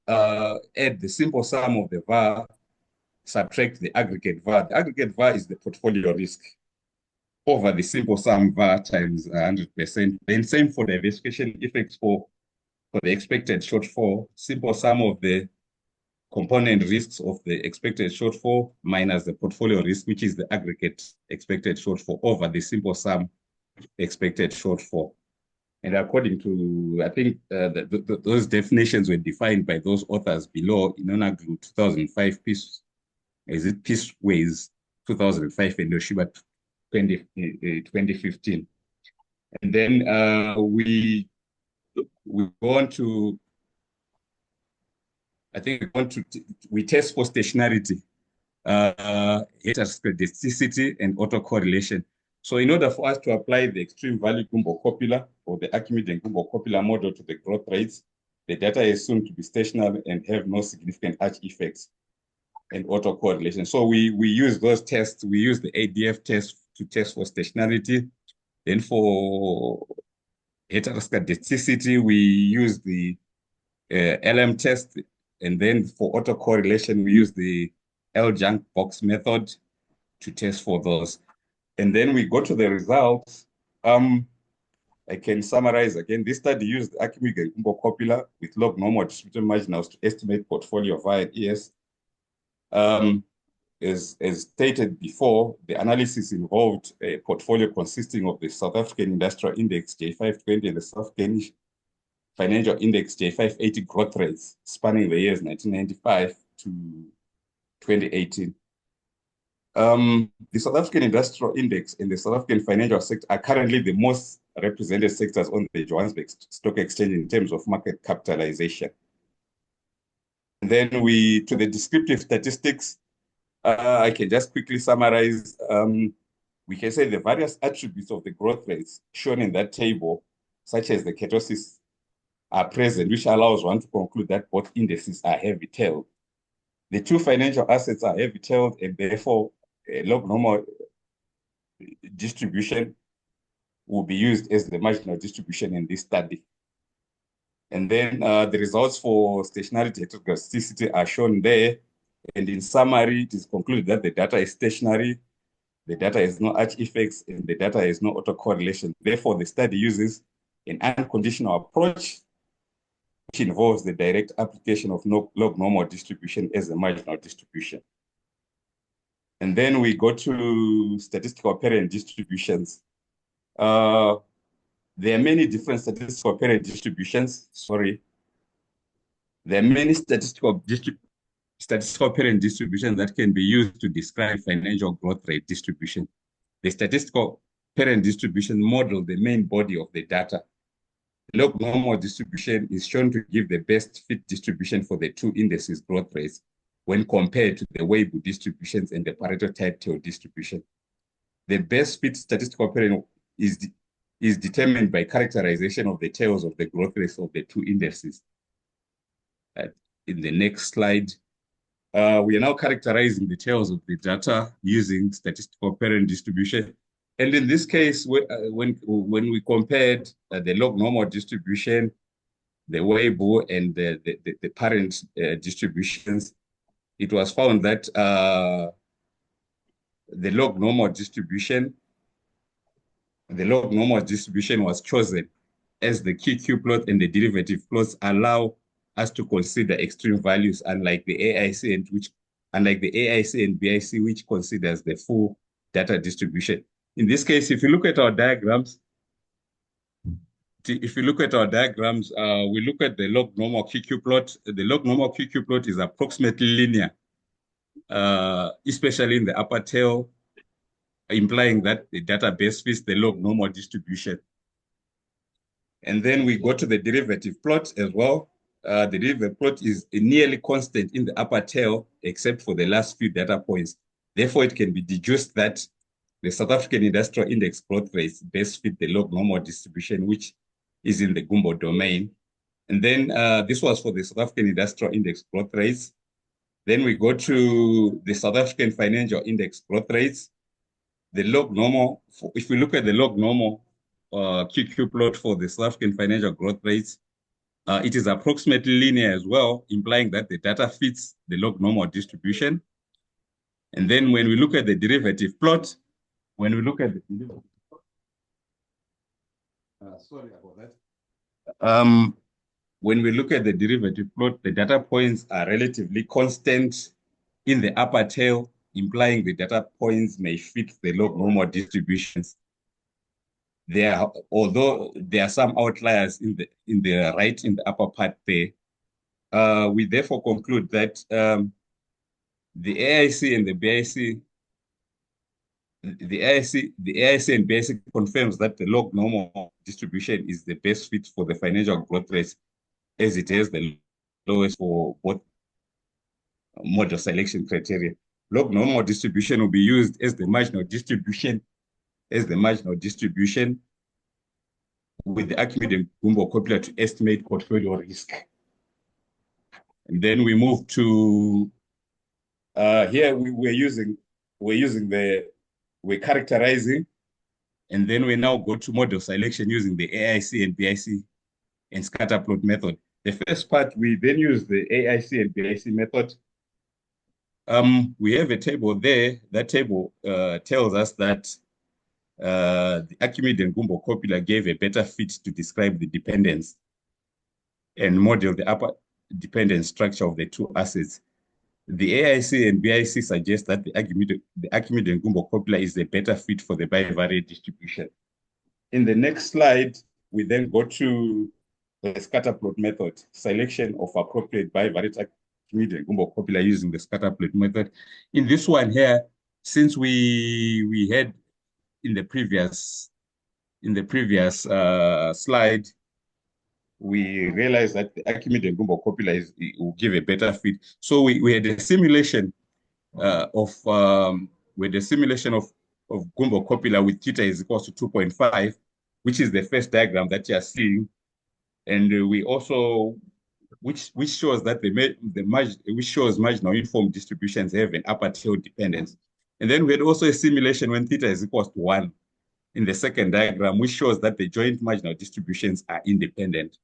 add the simple sum of the VAR, subtract the aggregate VAR. The aggregate VAR is the portfolio risk over the simple sum VAR times 100%. Then same for diversification effects for the expected shortfall, simple sum of the component risks of the expected shortfall minus the portfolio risk, which is the aggregate expected shortfall over the simple sum expected shortfall. And according to, I think those definitions were defined by those authors below in Onaglu 2005, Peaceways 2005 and Yoshiba 2015. And then we want to, I think we test for stationarity, heteroscedasticity, and autocorrelation. So in order for us to apply the extreme value Gumbo copula or the Archimedes-Gumbo copula model to the growth rates, the data is assumed to be stationary and have no significant arch effects and autocorrelation. So we use those tests. We use the ADF test to test for stationarity. Then for heteroscedasticity, we use the LM test. And then for autocorrelation, we use the L-junk box method to test for those. And then we go to the results. I can summarize again. This study used Archimedes-Gumbo copula with log normal distributed marginals to estimate portfolio via ES. As stated before, the analysis involved a portfolio consisting of the South African Industrial Index J520 and the South African Financial Index J580 growth rates spanning the years 1995 to 2018. The South African Industrial Index and the South African financial sector are currently the most represented sectors on the Johannesburg Stock Exchange in terms of market capitalization. And then to the descriptive statistics, I can just quickly summarize. We can say the various attributes of the growth rates shown in that table, such as the ketosis, are present, which allows one to conclude that both indices are heavy-tailed. The two financial assets are heavy-tailed, and therefore a log normal distribution will be used as the marginal distribution in this study. And then the results for stationarity heteroscedasticity are shown there. And in summary, it is concluded that the data is stationary, the data has no arch effects, and the data has no autocorrelation. Therefore, the study uses an unconditional approach, which involves the direct application of log normal distribution as a marginal distribution. And then we go to statistical parent distributions. There are many different statistical parent distributions. Sorry. There are many statistical parent distributions that can be used to describe financial growth rate distribution. The statistical parent distribution model the main body of the data. The log normal distribution is shown to give the best fit distribution for the two indices growth rates when compared to the Weibull distributions and the Pareto type tail distribution. The best fit statistical parent is determined by characterization of the tails of the growth rates of the two indices. In the next slide, we are now characterizing the tails of the data using statistical parent distribution. And in this case, when we compared the log normal distribution, the Weibull, and the parent distributions, it was found that the log normal distribution was chosen as the QQ plot, and the derivative plots allow us to consider extreme values, unlike the AIC and BIC, which considers the full data distribution. In this case, if you look at our diagrams, we look at the log normal QQ plot. The log normal QQ plot is approximately linear, especially in the upper tail, implying that the database fits the log normal distribution. And then we go to the derivative plot as well. The derivative plot is nearly constant in the upper tail, except for the last few data points. Therefore, it can be deduced that the South African Industrial Index growth rates best fit the log normal distribution, which is in the Gumbo domain. And then this was for the South African Industrial Index growth rates. Then we go to the South African Financial Index growth rates. The log normal, if we look at the log normal QQ plot for the South African financial growth rates, it is approximately linear as well, implying that the data fits the log normal distribution. And then when we look at the derivative plot, sorry about that. When we look at the derivative plot, the data points are relatively constant in the upper tail, implying the data points may fit the log normal distributions. Although there are some outliers in the right in the upper part there, we therefore conclude that the AIC and the BIC, the AIC and BIC confirms that the log normal distribution is the best fit for the financial growth rates, as it has the lowest for both model selection criteria. Log normal distribution will be used as the marginal distribution, with the Archimedes Gumbo coupler to estimate portfolio risk. And then we move to here we're characterizing, and then we now go to model selection using the AIC and BIC and scatter plot method. The first part, we then use the AIC and BIC method. We have a table there. That table tells us that the Archimedes Gumbo coupler gave a better fit to describe the dependence and model the upper dependence structure of the two assets. The AIC and BIC suggest that the Archimedes Gumbo coupler is a better fit for the bivariate distribution. In the next slide, we then go to the scatter plot method, selection of appropriate bivariate Archimedes Gumbo coupler using the scatter plot method. In this one here, since we had in the previous slide, we realized that the Archimedes Gumbo coupler will give a better fit. So we had a simulation of Gumbo coupler with theta is equal to 2.5, which is the first diagram that you are seeing, and we also which shows that which shows marginal uniform distributions have an upper tail dependence. And then we had also a simulation when theta is equal to 1 in the second diagram, which shows that the joint marginal distributions are independent.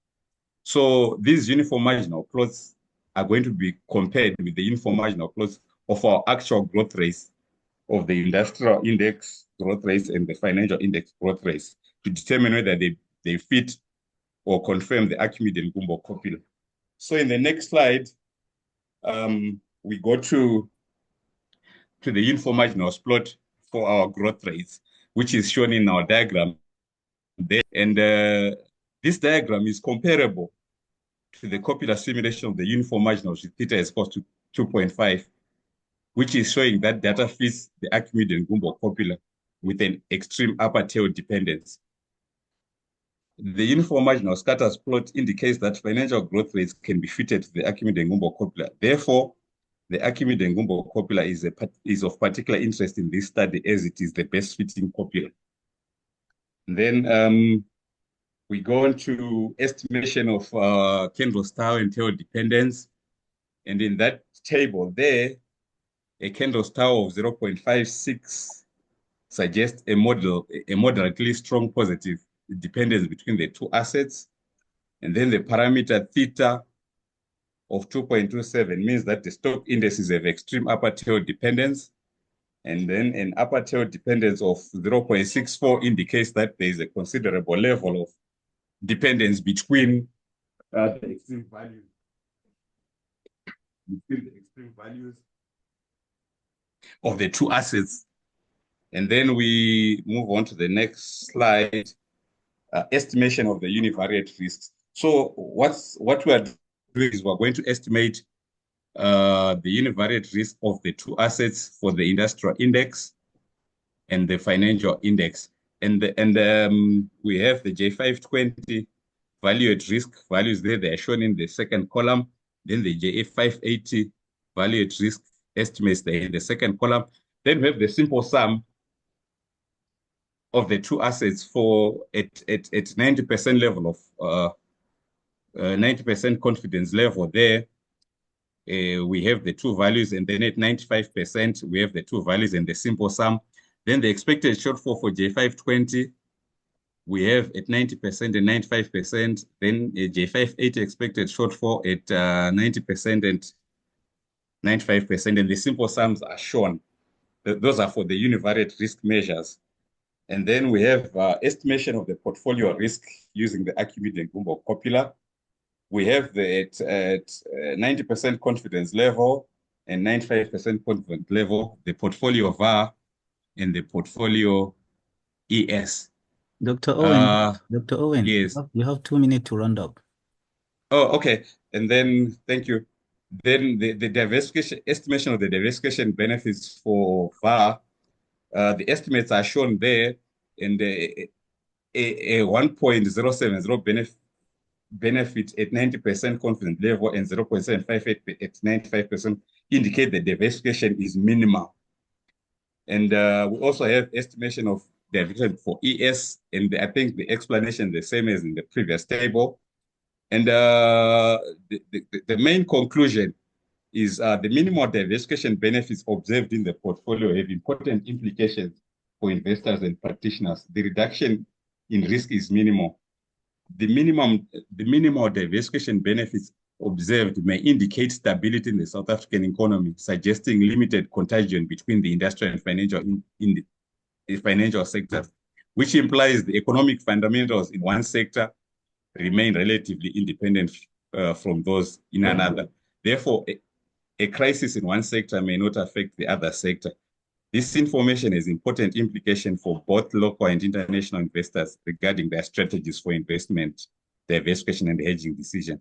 So these uniform marginal plots are going to be compared with the uniform marginal plots of our actual growth rates of the industrial index growth rates and the financial index growth rates to determine whether they fit or confirm the Archimedes Gumbo coupler. So in the next slide, we go to to the uniform marginals plot for our growth rates, which is shown in our diagram there. And this diagram is comparable to the copular simulation of the uniform marginals with theta is equal to 2.5, which is showing that data fits the Archimedean Gumbo copula with an extreme upper tail dependence. The uniform marginal scatters plot indicates that financial growth rates can be fitted to the Archimedean Gumbo copula. Therefore, the Archimedean Gumbo copula is of particular interest in this study as it is the best fitting copula. Then we go on to estimation of Kendall's tau and tail dependence. And in that table there, a Kendall's tau of 0.56 suggests a moderately strong positive dependence between the two assets. And then the parameter theta of 2.27 means that the stock indices have extreme upper tail dependence. And then an upper tail dependence of 0.64 indicates that there is a considerable level of dependence between the extreme values. Between the extreme values of the two assets. And then we move on to the next slide, estimation of the univariate risks. So what we are doing is we're going to estimate the univariate risk of the two assets for the industrial index and the financial index. And we have the J520 value at risk values there. They are shown in the second column. Then the JA580 value at risk estimates there in the second column. Then we have the simple sum of the two assets for at 90% level of 90% confidence level there. We have the two values, and then at 95%, we have the two values and the simple sum. Then the expected shortfall for J520, we have at 90% and 95%. Then a J580 expected shortfall at 90% and 95%, and the simple sums are shown. Those are for the univariate risk measures. And then we have estimation of the portfolio risk using the Archimedean Gumbo copula. We have the at 90% confidence level and 95% confidence level, the portfolio VAR and the portfolio ES. Dr. Owen, yes. you have 2 minutes to round up. Oh, okay. And then, thank you. Then the diversification, estimation of the diversification benefits for VAR, the estimates are shown there, and a 1.070 benefit at 90% confidence level and 0.758 at 95% indicate the diversification is minimal. And we also have estimation of diversification for ES, and I think the explanation is the same as in the previous table. And the main conclusion is the minimal diversification benefits observed in the portfolio have important implications for investors and practitioners. The reduction in risk is minimal. The minimal diversification benefits observed may indicate stability in the South African economy, suggesting limited contagion between the industrial and financial in the financial sectors, which implies the economic fundamentals in one sector remain relatively independent from those in another. Therefore, a crisis in one sector may not affect the other sector. This information has important implications for both local and international investors regarding their strategies for investment, diversification, and hedging decision.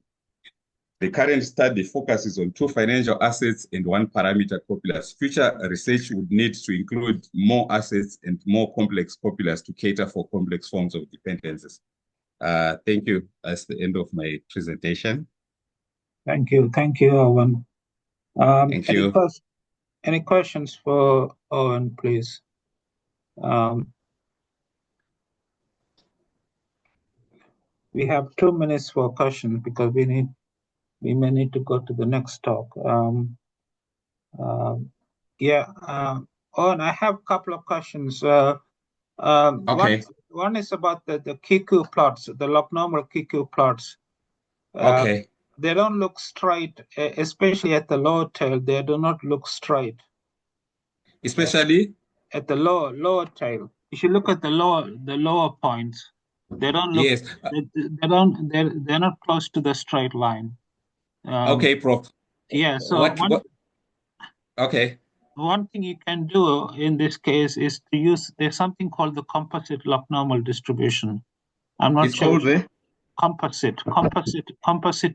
The current study focuses on two financial assets and one parameter copulas. Future research would need to include more assets and more complex copulas to cater for complex forms of dependencies. Thank you. That's the end of my presentation. Thank you, Owen. Thank you. Any questions for Owen, please? We have 2 minutes for questions because we may need to go to the next talk. Owen, I have a couple of questions. Okay. One is about the QQ plots, the log normal QQ plots. Okay. They don't look straight, especially at the lower tail. They do not look straight. Especially at the lower tail. If you look at the lower points, they don't look. Yes. They're not close to the straight line. Okay, Prof. Yeah. So okay. one thing you can do in this case is to use, there's something called the composite log normal distribution. I'm not It's sure. called the Composite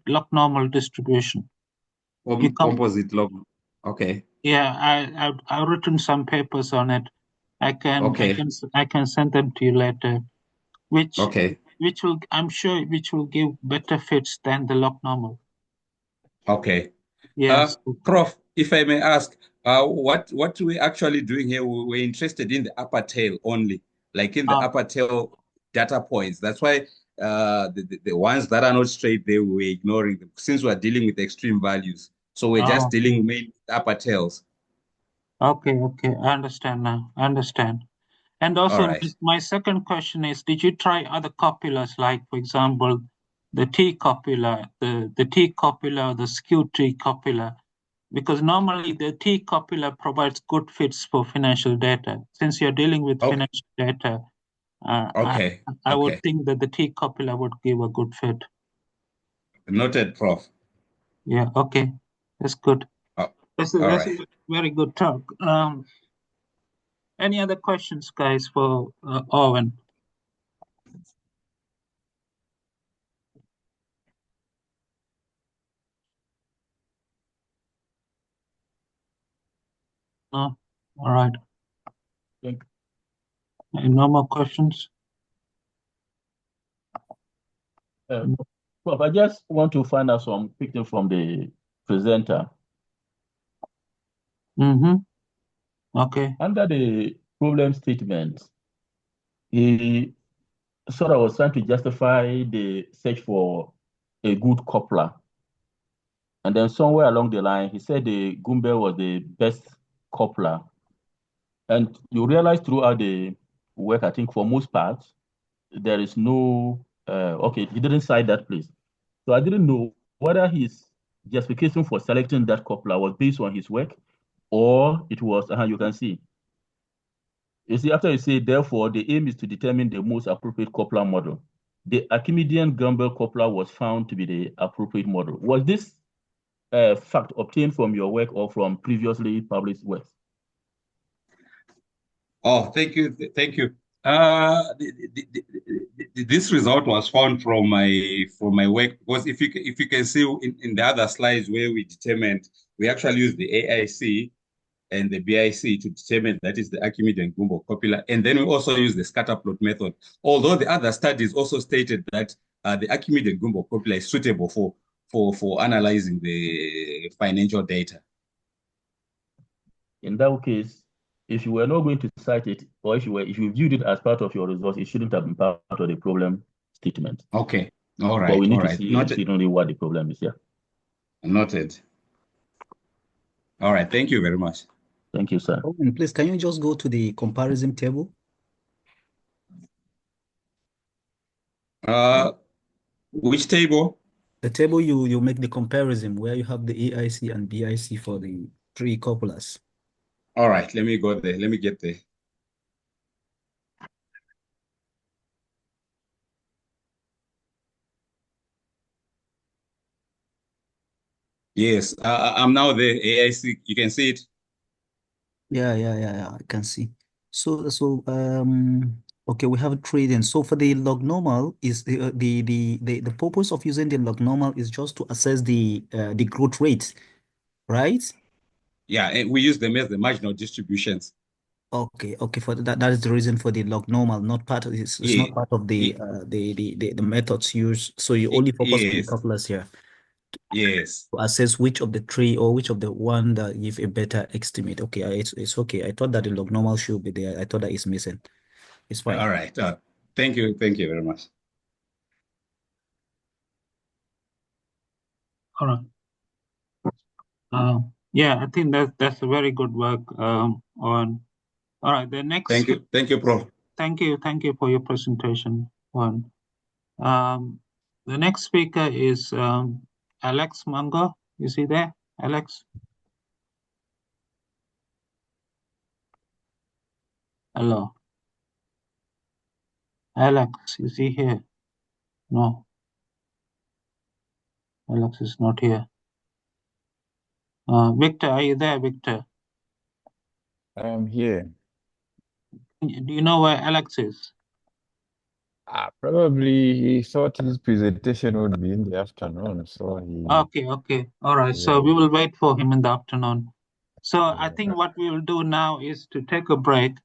log normal distribution. composite log. Okay. Yeah, I've written some papers on it. I can send them to you later. Which will, I'm sure, which will give better fits than the log normal. Okay. Yes. Prof, if I may ask, what we're actually doing here, we're interested in the upper tail only, like in the upper tail data points. That's why the ones that are not straight, they were ignoring them since we're dealing with extreme values. So we're just dealing with upper tails. Okay, I understand now. I understand. And also, my second question is, did you try other copulas, like, for example, the T copula, the T copula, the skew T copula? Because normally the T copula provides good fits for financial data. Since you're dealing with financial data, I would think that the T copula would give a good fit. Noted, Prof. Yeah, okay. That's good. That's a very good talk. Any other questions, guys, for Owen? No? All right. No more questions? Prof, I just want to find out some picture from the presenter. Okay. Under the problem statement, he sort of was trying to justify the search for a good coupler. And then somewhere along the line, he said the Gumbe was the best coupler. And you realize throughout the work, I think for most parts, there is no, okay, he didn't cite that place. So I didn't know whether his justification for selecting that coupler was based on his work or it was, you can see. You see, after you say, therefore, the aim is to determine the most appropriate coupler model. The Archimedean Gumbel coupler was found to be the appropriate model. Was this fact obtained from your work or from previously published works? Oh, thank you. Thank you. This result was found from my work, because if you can see in the other slides where we determined, we actually use the AIC and the BIC to determine that is the Archimedean Gumbo copula, and then we also use the scatter plot method. Although the other studies also stated that the Archimedean Gumbo copula is suitable for analyzing the financial data. In that case, if you were not going to cite it, or if you viewed it as part of your results, it shouldn't have been part of the problem statement. Okay. All right. But we need all to right. see exceedingly what the problem is here. Noted. All right. Thank you very much. Thank you, sir. Oh, and please, can you just go to the comparison table? Which table? The table you make the comparison where you have the AIC and BIC for the three copulas. All right, let me go there. Let me get there. Yes, I'm now there. AIC, you can see it. Yeah, I can see. So okay, we have trading. So for the log normal is the purpose of using the log normal is just to assess the growth rate, right? Yeah, and we use them as the marginal distributions. Okay, for that is the reason for the log normal, not part of it's not part of the methods used. So you only focus on the couplers here. Yes. To assess which of the three or which of the one that give a better estimate. Okay, it's okay. I thought that the log normal should be there. I thought that it's missing. It's fine. All right. Thank you very much. All right. Yeah, I think that's a very good work on. All right, the next. Thank you, Prof. Thank you for your presentation. One. The next speaker is Alex Mango. Is he there, Alex? Hello, Alex. Is he here? No, Alex is not here. Victor, are you there, Victor? I'm here. Do you know where Alex is? Probably he thought his presentation would be in the afternoon, so he. Okay. All right. Yeah. So we will wait for him in the afternoon. So I Yeah. think what we will do now is to take a break.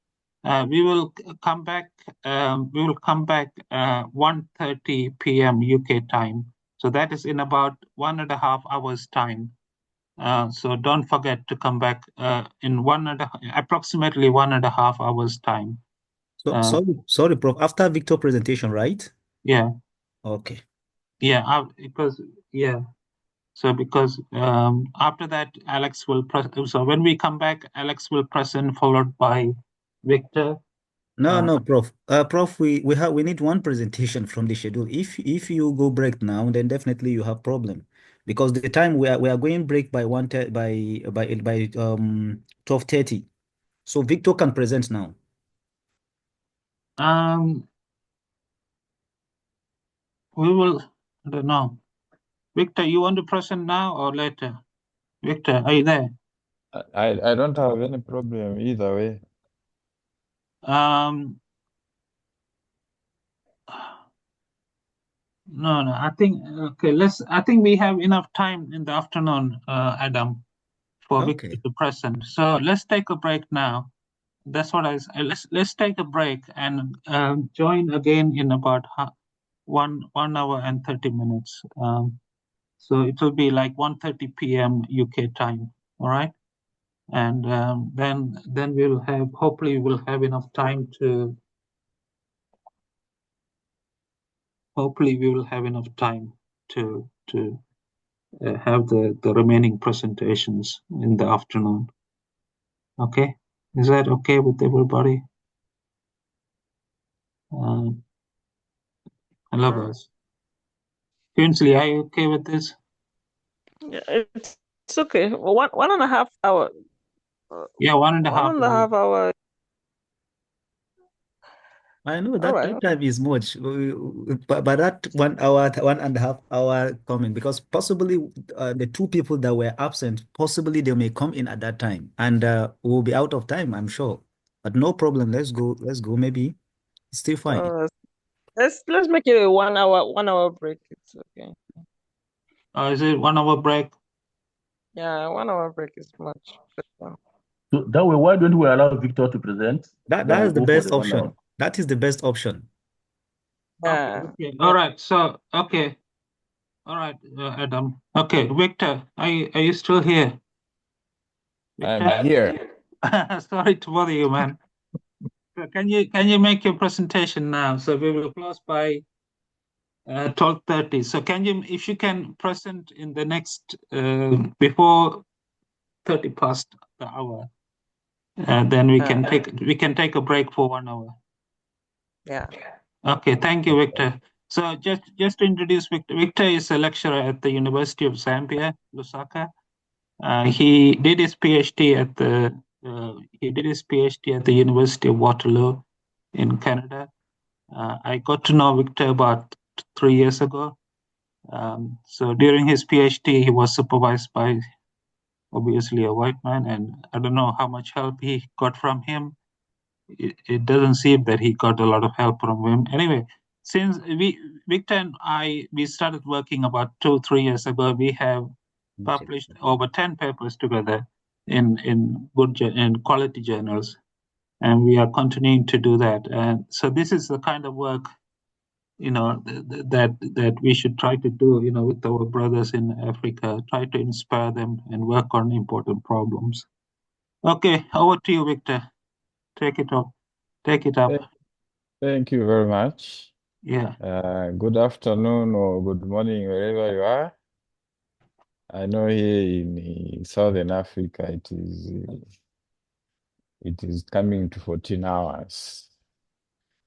We will come back. We will come back 1:30 p.m. UK time. So that is in about 1.5 hours time. So don't forget to come back in approximately 1.5 hours time. So sorry, Prof. After Victor presentation, right? Yeah. Okay. Yeah. Because after that, Alex will so when we come back, Alex will present followed by Victor. No, Prof. Prof, we need one presentation from the schedule. If you go break now, then definitely you have problem, because the time we are going break by 12:30. So Victor can present now. We will. I don't know. Victor, you want to present now or later? Victor, are you there? I don't have any problem either way. No. I think I think we have enough time in the afternoon, Adam, for Victor to present. So let's take a break now. That's what I said. Let's take a break and join again in about 1 hour and 30 minutes. So it will be like 1:30 p.m. UK time. All right, and then we'll have hopefully we'll have enough time to. Hopefully we will have enough time to have the remaining presentations in the afternoon. Okay, is that okay with everybody? Hello guys. Quincy, are you okay with this? Yeah, it's okay. 1.5 hour. Yeah, 1.5 1.5 hour. I know that time is much, but that 1 hour, 1.5 hour coming, because possibly the two people that were absent, possibly they may come in at that time, and we'll be out of time, I'm sure. But no problem. Let's go. Maybe it's still fine. Let's make it a 1 hour break. It's okay. Is it 1 hour break? Yeah, 1 hour break is much better. So that way, why don't we allow Victor to present? That is the best option. That is the best option. Yeah. Okay. All right. So okay. All right, Adam. Okay, Victor, are you still here? Victor? I'm here. Sorry to bother you, man. So can you make your presentation now? So we will close by 12:30. So if you can present in the next before 30 past the hour, then we can take a break for 1 hour. Yeah. Okay, thank you, Victor. So just to introduce Victor. Victor is a lecturer at the University of Zambia, Lusaka. He did his PhD at the University of Waterloo in Canada. I got to know Victor about 3 years ago. So during his PhD, he was supervised by obviously a white man, and I don't know how much help he got from him. It doesn't seem that he got a lot of help from him. Anyway, since Victor and we started working about 2-3 years ago, we have published over 10 papers together in quality journals, and we are continuing to do that. And so this is the kind of work, that we should try to do, with our brothers in Africa, try to inspire them and work on important problems. Okay, over to you, Victor. Take it up. Thank you very much. Yeah. Good afternoon or good morning, wherever you are. I know here in Southern Africa, it is coming to 14 hours.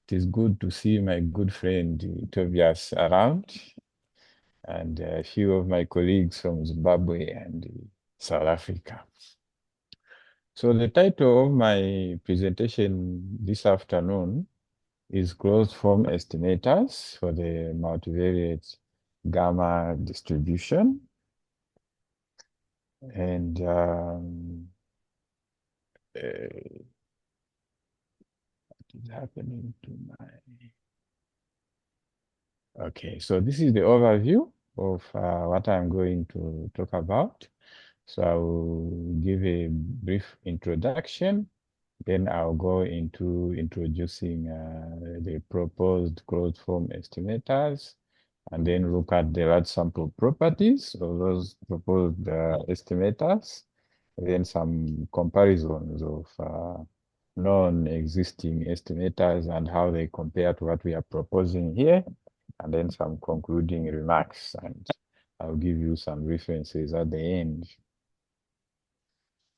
It is good to see my good friend Tobias around, and a few of my colleagues from Zimbabwe and South Africa. So the title of my presentation this afternoon is Closed Form Estimators for the Multivariate Gamma Distribution. And what is happening to my... Okay, so this is the overview of what I'm going to talk about. So I will give a brief introduction, then I'll go into introducing the proposed closed form estimators, and then look at the large sample properties of those proposed estimators, then some comparisons of non-existing estimators and how they compare to what we are proposing here, and then some concluding remarks, and I'll give you some references at the end.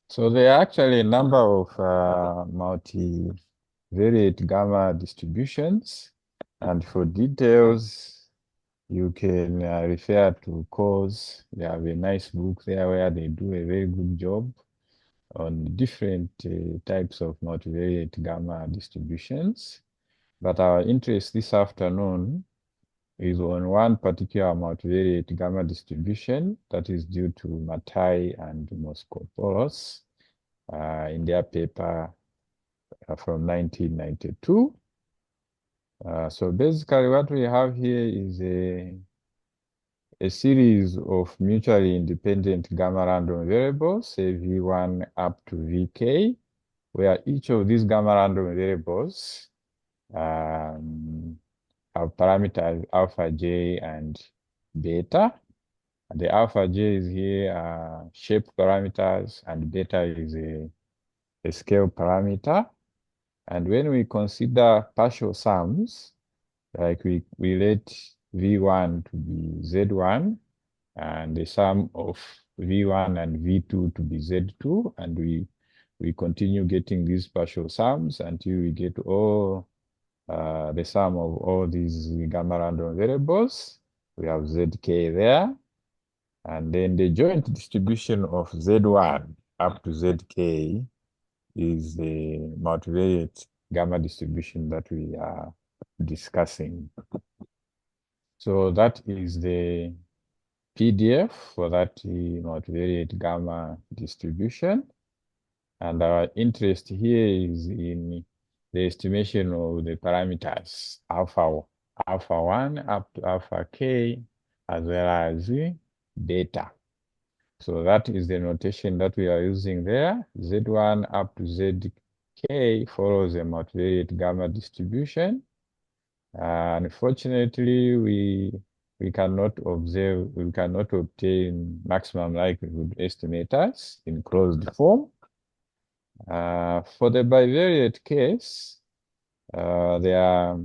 So there are actually a number of multivariate gamma distributions, and for details, you can refer to CORS. They have a nice book there where they do a very good job on different types of multivariate gamma distributions. But our interest this afternoon is on one particular multivariate gamma distribution that is due to Matai and Moskopoulos in their paper from 1992. So basically what we have here is a series of mutually independent gamma random variables, say V1 up to Vk, where each of these gamma random variables have parameters alpha j and beta. And the alpha j is here shape parameters, and beta is a scale parameter. And when we consider partial sums, like we let V1 to be Z1, and the sum of V1 and V2 to be Z2, and we continue getting these partial sums until we get all the sum of all these gamma random variables. We have Zk there, and then the joint distribution of Z1 up to Zk is the multivariate gamma distribution that we are discussing. So that is the PDF for that multivariate gamma distribution. And our interest here is in the estimation of the parameters alpha 1 up to alpha k, as well as beta. So that is the notation that we are using there. Z1 up to Zk follows a multivariate gamma distribution. Unfortunately, we cannot obtain maximum likelihood estimators in closed form. For the bivariate case, there are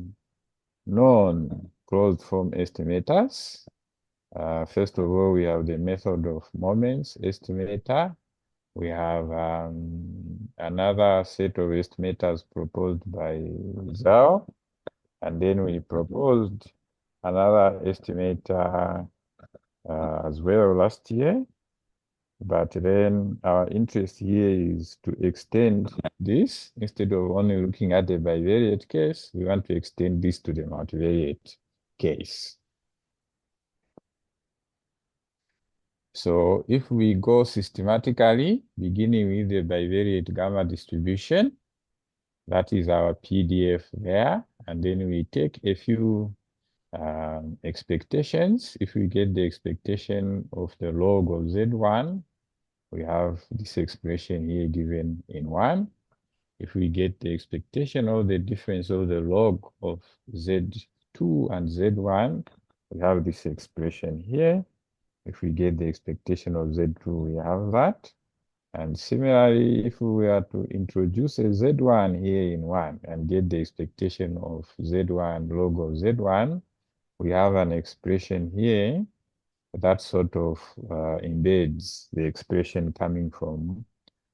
known closed form estimators. First of all, we have the method of moments estimator. We have another set of estimators proposed by Zhao, and then we proposed another estimator as well last year. But then our interest here is to extend this. Instead of only looking at the bivariate case, we want to extend this to the multivariate case. So if we go systematically, beginning with the bivariate gamma distribution, that is our PDF there, and then we take a few expectations. If we get the expectation of the log of Z1, we have this expression here given in 1. If we get the expectation of the difference of the log of Z2 and Z1, we have this expression here. If we get the expectation of Z2, we have that. And similarly, if we were to introduce a Z1 here in 1 and get the expectation of Z1 log of Z1, we have an expression here that sort of embeds the expression coming from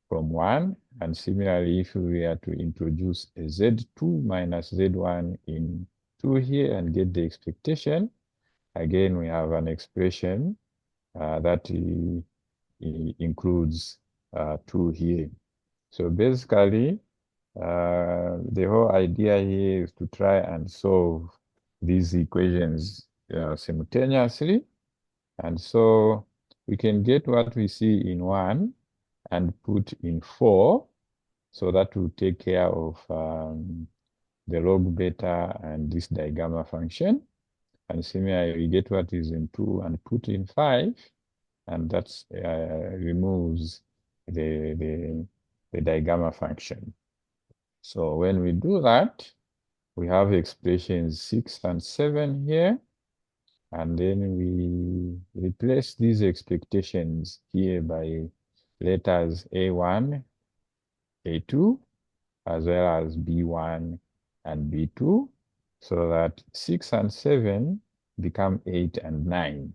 1. And similarly, if we were to introduce a Z2 minus Z1 in 2 here and get the expectation, again, we have an expression that includes 2 here. So basically, the whole idea here is to try and solve these equations simultaneously. And so we can get what we see in 1 and put in 4. So that will take care of the log beta and this digamma function. And similarly, we get what is in 2 and put in 5, and that removes the digamma function. So when we do that, we have expressions 6 and 7 here, and then we replace these expectations here by letters A1, A2, as well as B1 and B2, so that 6 and 7 become 8 and 9.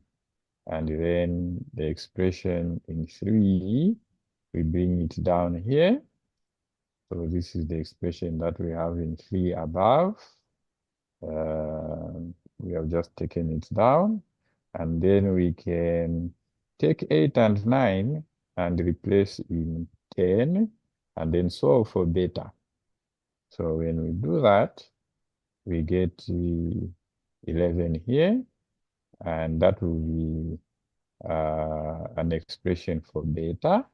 And then the expression in 3, we bring it down here. So this is the expression that we have in 3 above. We have just taken it down. And then we can take 8 and 9 and replace in 10, and then solve for beta. So when we do that, we get 11 here, and that will be an expression for beta.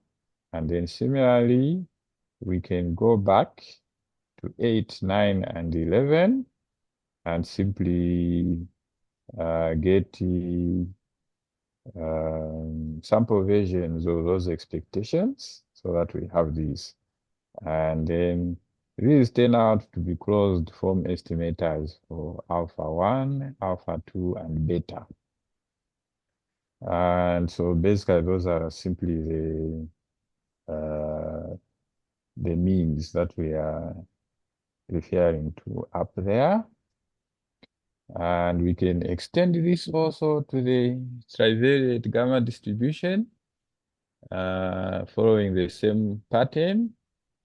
And then similarly, we can go back to 8, 9, and 11 and simply get the sample versions of those expectations so that we have these. And then these turn out to be closed form estimators for alpha 1, alpha 2, and beta. And so basically those are simply the means that we are referring to up there. And we can extend this also to the trivariate gamma distribution following the same pattern.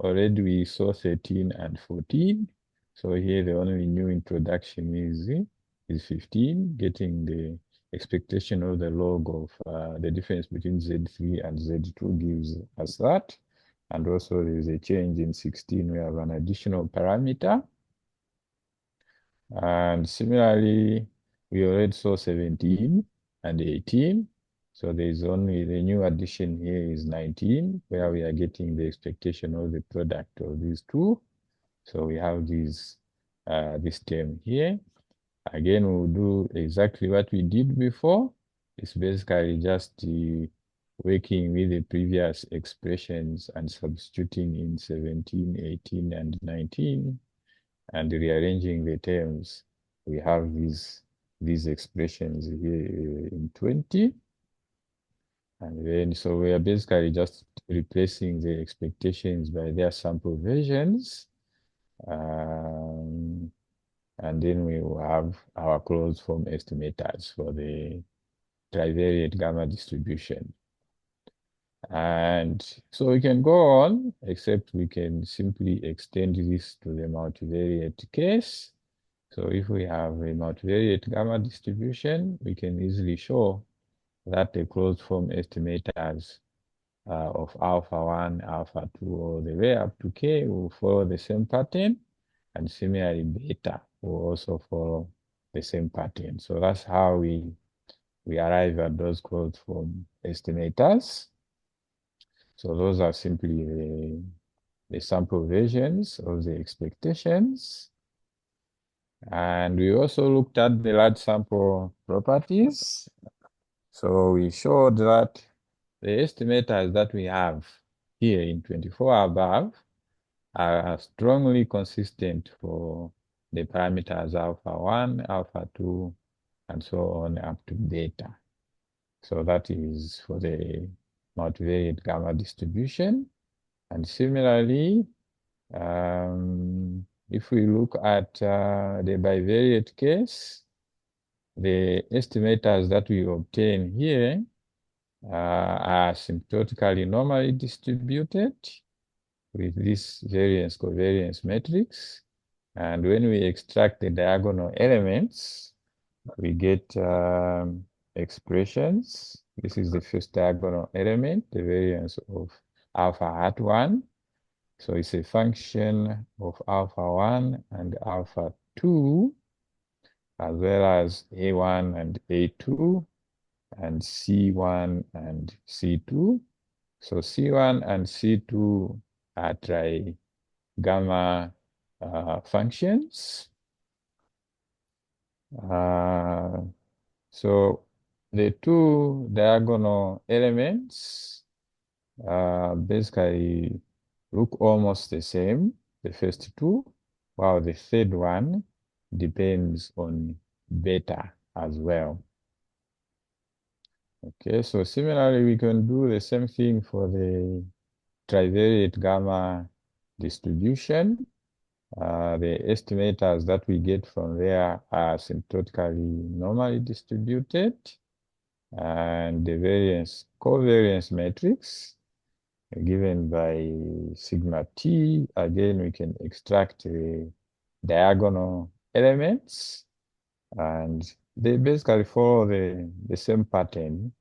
Already we saw 13 and 14. So here the only new introduction is 15, getting the expectation of the log of the difference between Z3 and Z2 gives us that. And also there is a change in 16, we have an additional parameter. And similarly, we already saw 17 and 18. So there's only the new addition here is 19, where we are getting the expectation of the product of these two. So we have this term here. Again, we'll do exactly what we did before. It's basically just working with the previous expressions and substituting in 17, 18, and 19, and rearranging the terms. We have these expressions here in 20. And then, so we are basically just replacing the expectations by their sample versions. And then we will have our closed form estimators for the trivariate gamma distribution. And so we can go on, except we can simply extend this to the multivariate case. So if we have a multivariate gamma distribution, we can easily show that the closed form estimators of alpha 1, alpha 2, all the way up to k will follow the same pattern, and similarly beta will also follow the same pattern. So that's how we arrive at those closed form estimators. So those are simply the sample versions of the expectations. And we also looked at the large sample properties. So we showed that the estimators that we have here in 24 above are strongly consistent for the parameters alpha 1, alpha 2, and so on up to beta. So that is for the multivariate gamma distribution. And similarly, if we look at the bivariate case, the estimators that we obtain here are asymptotically normally distributed with this variance covariance matrix. And when we extract the diagonal elements, we get expressions. This is the first diagonal element, the variance of alpha hat 1. So it's a function of alpha 1 and alpha 2, as well as A1 and A2, and C1 and C2. So C1 and C2 are gamma functions. So the two diagonal elements basically look almost the same, the first two, while the third one depends on beta as well. Okay, so similarly, we can do the same thing for the trivariate gamma distribution. The estimators that we get from there are asymptotically normally distributed, and the covariance matrix given by sigma t. Again, we can extract the diagonal elements, and they basically follow the same pattern.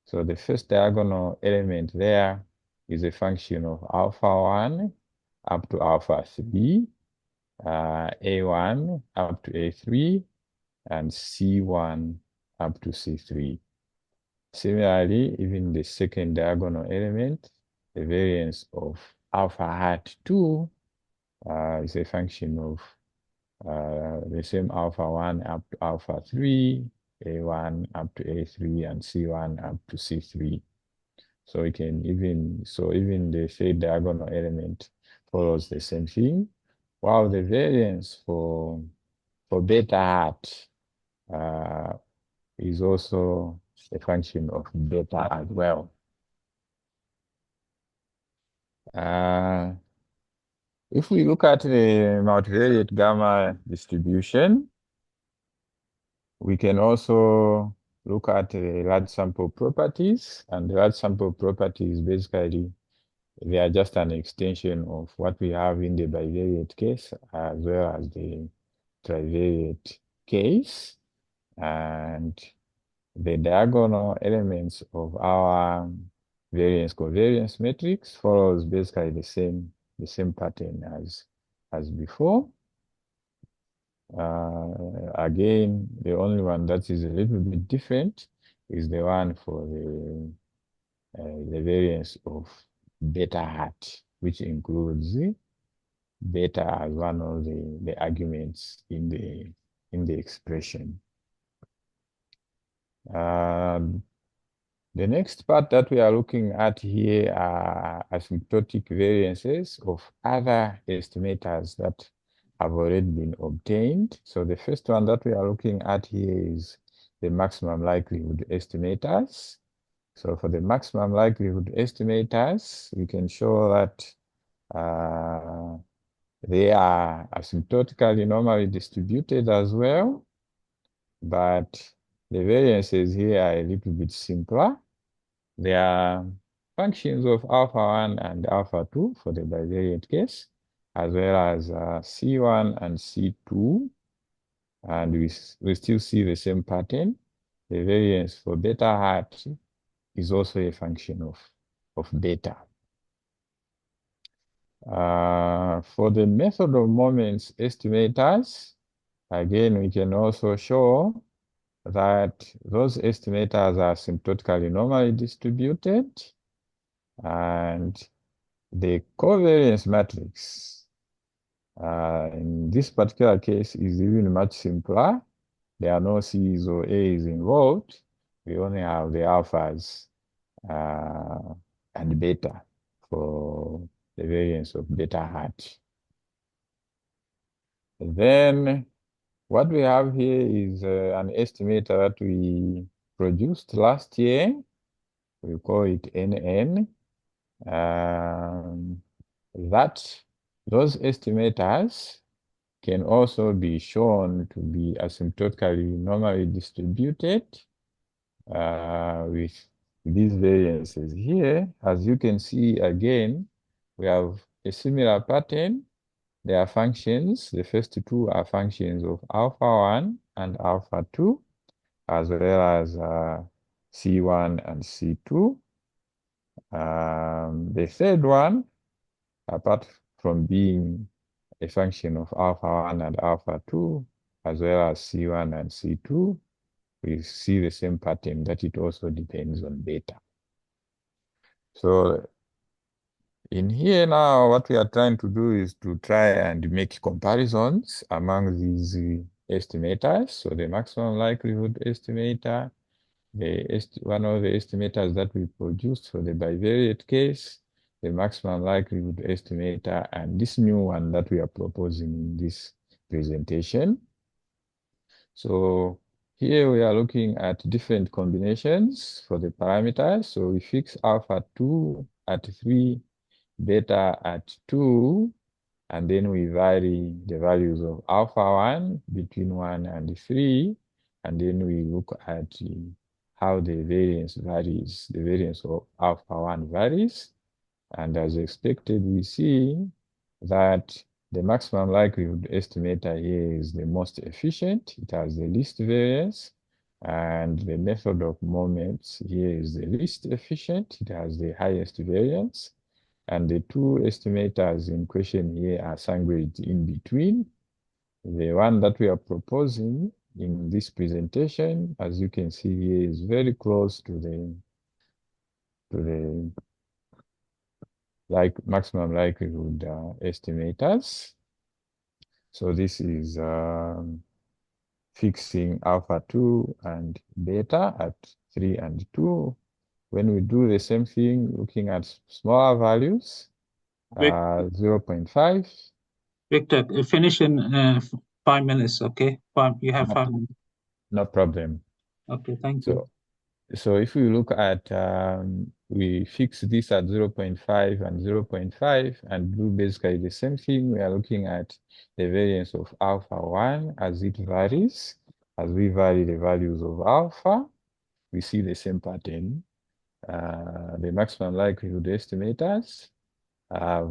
So the first diagonal element there is a function of alpha 1 up to alpha 3, A1 up to A3, and C1 up to C3. Similarly, even the second diagonal element, the variance of alpha hat 2 is a function of the same alpha 1 up to alpha 3, A1 up to A3, and C1 up to C3. So we can even the third diagonal element follows the same thing, while the variance for beta hat is also a function of beta as well. If we look at the multivariate gamma distribution, we can also look at the large sample properties, and the large sample properties basically they are just an extension of what we have in the bivariate case as well as the trivariate case, and the diagonal elements of our variance covariance matrix follows basically the same pattern as before. Again, the only one that is a little bit different is the one for the variance of beta hat, which includes beta as one of the arguments in the expression. The next part that we are looking at here are asymptotic variances of other estimators that have already been obtained. So the first one that we are looking at here is the maximum likelihood estimators. So for the maximum likelihood estimators, we can show that they are asymptotically normally distributed as well, but the variances here are a little bit simpler. They are functions of alpha 1 and alpha 2 for the bivariate case, as well as C1 and C2. And we still see the same pattern. The variance for beta hat is also a function of beta. For the method of moments estimators, again, we can also show that those estimators are asymptotically normally distributed, and the covariance matrix in this particular case is even much simpler. There are no C's or A's involved. We only have the alphas and beta for the variance of beta hat. Then what we have here is an estimator that we produced last year. We call it NN. Those estimators can also be shown to be asymptotically normally distributed with these variances here. As you can see, again, we have a similar pattern. There are functions. The first two are functions of alpha 1 and alpha 2, as well as C1 and C2. The third one, apart from being a function of alpha 1 and alpha 2, as well as C1 and C2, we see the same pattern that it also depends on beta. So In here now, what we are trying to do is to try and make comparisons among these estimators. So the maximum likelihood estimator, one of the estimators that we produced for the bivariate case, the maximum likelihood estimator, and this new one that we are proposing in this presentation. So here we are looking at different combinations for the parameters. So we fix alpha 2 at 3, beta at 2, and then we vary the values of alpha 1 between 1 and 3, and then we look at how the variance varies, the variance of alpha 1 varies. And as expected, we see that the maximum likelihood estimator here is the most efficient. It has the least variance. And the method of moments here is the least efficient. It has the highest variance. And the two estimators in question here are sandwiched in between. The one that we are proposing in this presentation, as you can see here, is very close to the maximum likelihood estimators. So this is fixing alpha 2 and beta at 3 and 2. When we do the same thing, looking at smaller values, 0.5. Victor, finish in 5 minutes, okay? You have 5 minutes. No problem. Okay, thank you. So if we look at, we fix this at 0.5 and 0.5 and do basically the same thing. We are looking at the variance of alpha 1 as it varies. As we vary the values of alpha, we see the same pattern. The maximum likelihood estimators have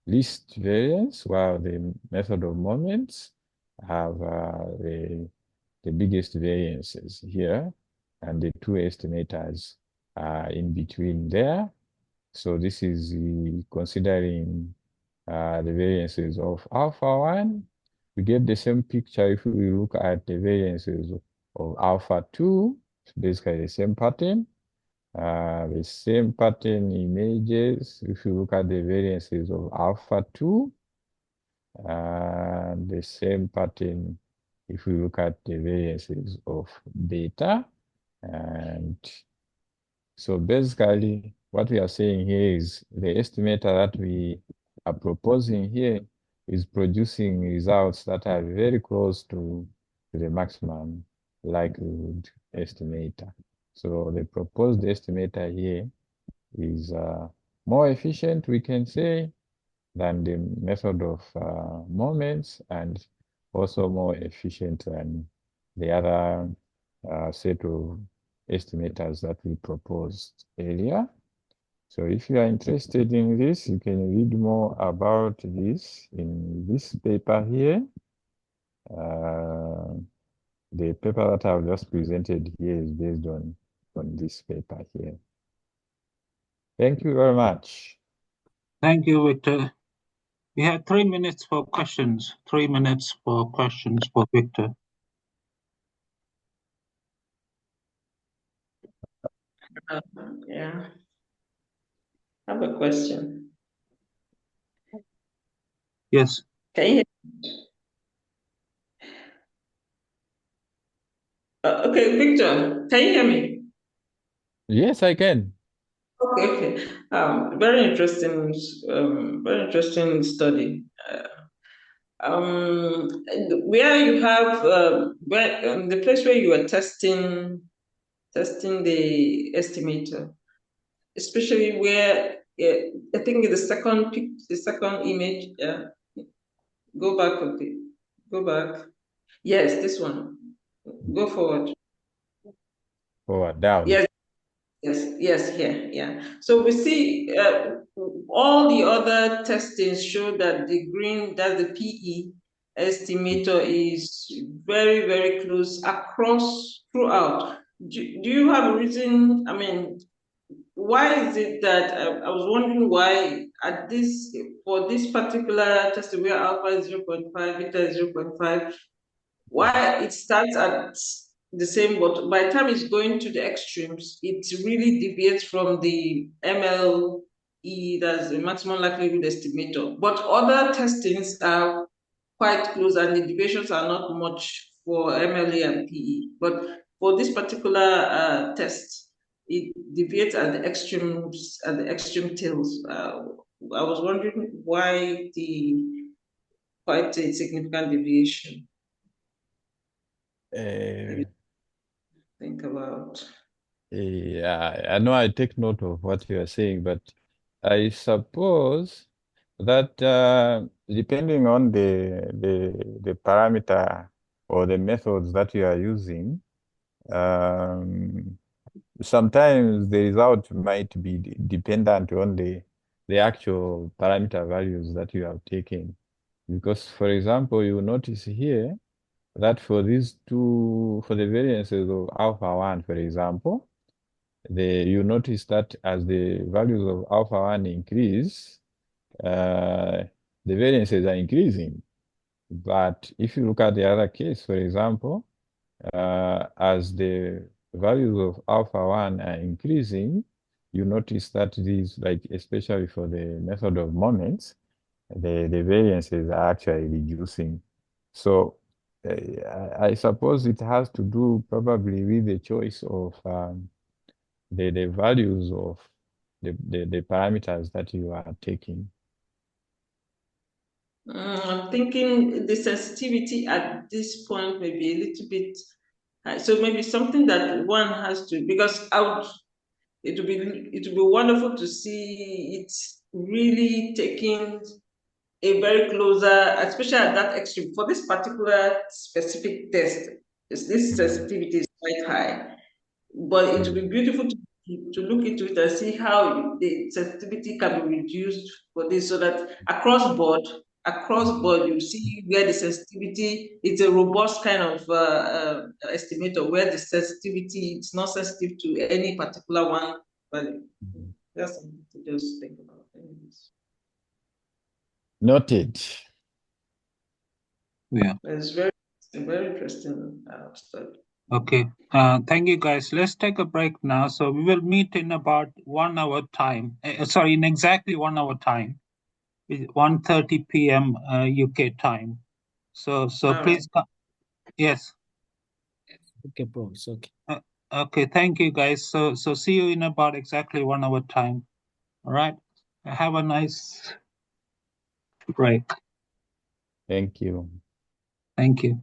least variance, while the method of moments have the biggest variances here, and the two estimators are in between there. So this is considering the variances of alpha 1. We get the same picture if we look at the variances of alpha 2. It's basically the same pattern. The same pattern emerges if you look at the variances of alpha 2. The same pattern if we look at the variances of beta. And so basically what we are saying here is the estimator that we are proposing here is producing results that are very close to the maximum likelihood estimator. So the proposed estimator here is more efficient, we can say, than the method of moments, and also more efficient than the other set of estimators that we proposed earlier. So if you are interested in this, you can read more about this in this paper here. The paper that I've just presented here is based on this paper here. Thank you very much. Thank you, Victor. We have 3 minutes for questions. 3 minutes for questions for Victor. Yeah. I have a question. Yes. Can you hear me? Okay, Victor, can you hear me? Yes, I can. Okay. Very interesting study. Where you have the place where you are testing the estimator, especially where I think in the second image. Go back. Okay, go back. Yes, this one. Go forward. Forward, down. Yes, here, yeah. So we see all the other testings show that the green, that the PE estimator is very, very close throughout. Do you have a reason? I mean, why is it that I was wondering why for this particular testing where alpha is 0.5, beta is 0.5, why it starts at the same, but by the time it's going to the extremes, it really deviates from the MLE PE, that's the maximum likelihood estimator. But other testings are quite close and the deviations are not much for MLA and PE. But for this particular test, it deviates at the extremes, at the extreme tails. I was wondering why the quite a significant deviation. Think about. Yeah, I know I take note of what you are saying, but I suppose that depending on the parameter or the methods that you are using, sometimes the result might be dependent on the actual parameter values that you have taken. Because, for example, you notice here that for these two, for the variances of alpha 1, for example, you notice that as the values of alpha 1 increase, the variances are increasing. But if you look at the other case, for example, as the values of alpha 1 are increasing, you notice that these, like especially for the method of moments, the variances are actually reducing. So I suppose it has to do probably with the choice of the values of the parameters that you are taking. I'm thinking the sensitivity at this point may be a little bit high. So maybe something that one has to, because it would be wonderful to see it really taking a very closer, especially at that extreme. For this particular specific test, this sensitivity is quite high. But it would be beautiful to look into it and see how the sensitivity can be reduced for this so that across board, you see where the sensitivity, it's a robust kind of estimator where the sensitivity, it's not sensitive to any particular one value. That's something to just think about. Noted. Yeah. It's very interesting study. Okay. Thank you, guys. Let's take a break now. So we will meet in about 1 hour time. Sorry, in exactly 1 hour time, 1:30 p.m. UK time. So please, yes. Okay, bro. It's okay. Okay. Thank you, guys. So see you in about exactly 1 hour time. All right. Have a nice break. Thank you. Thank you.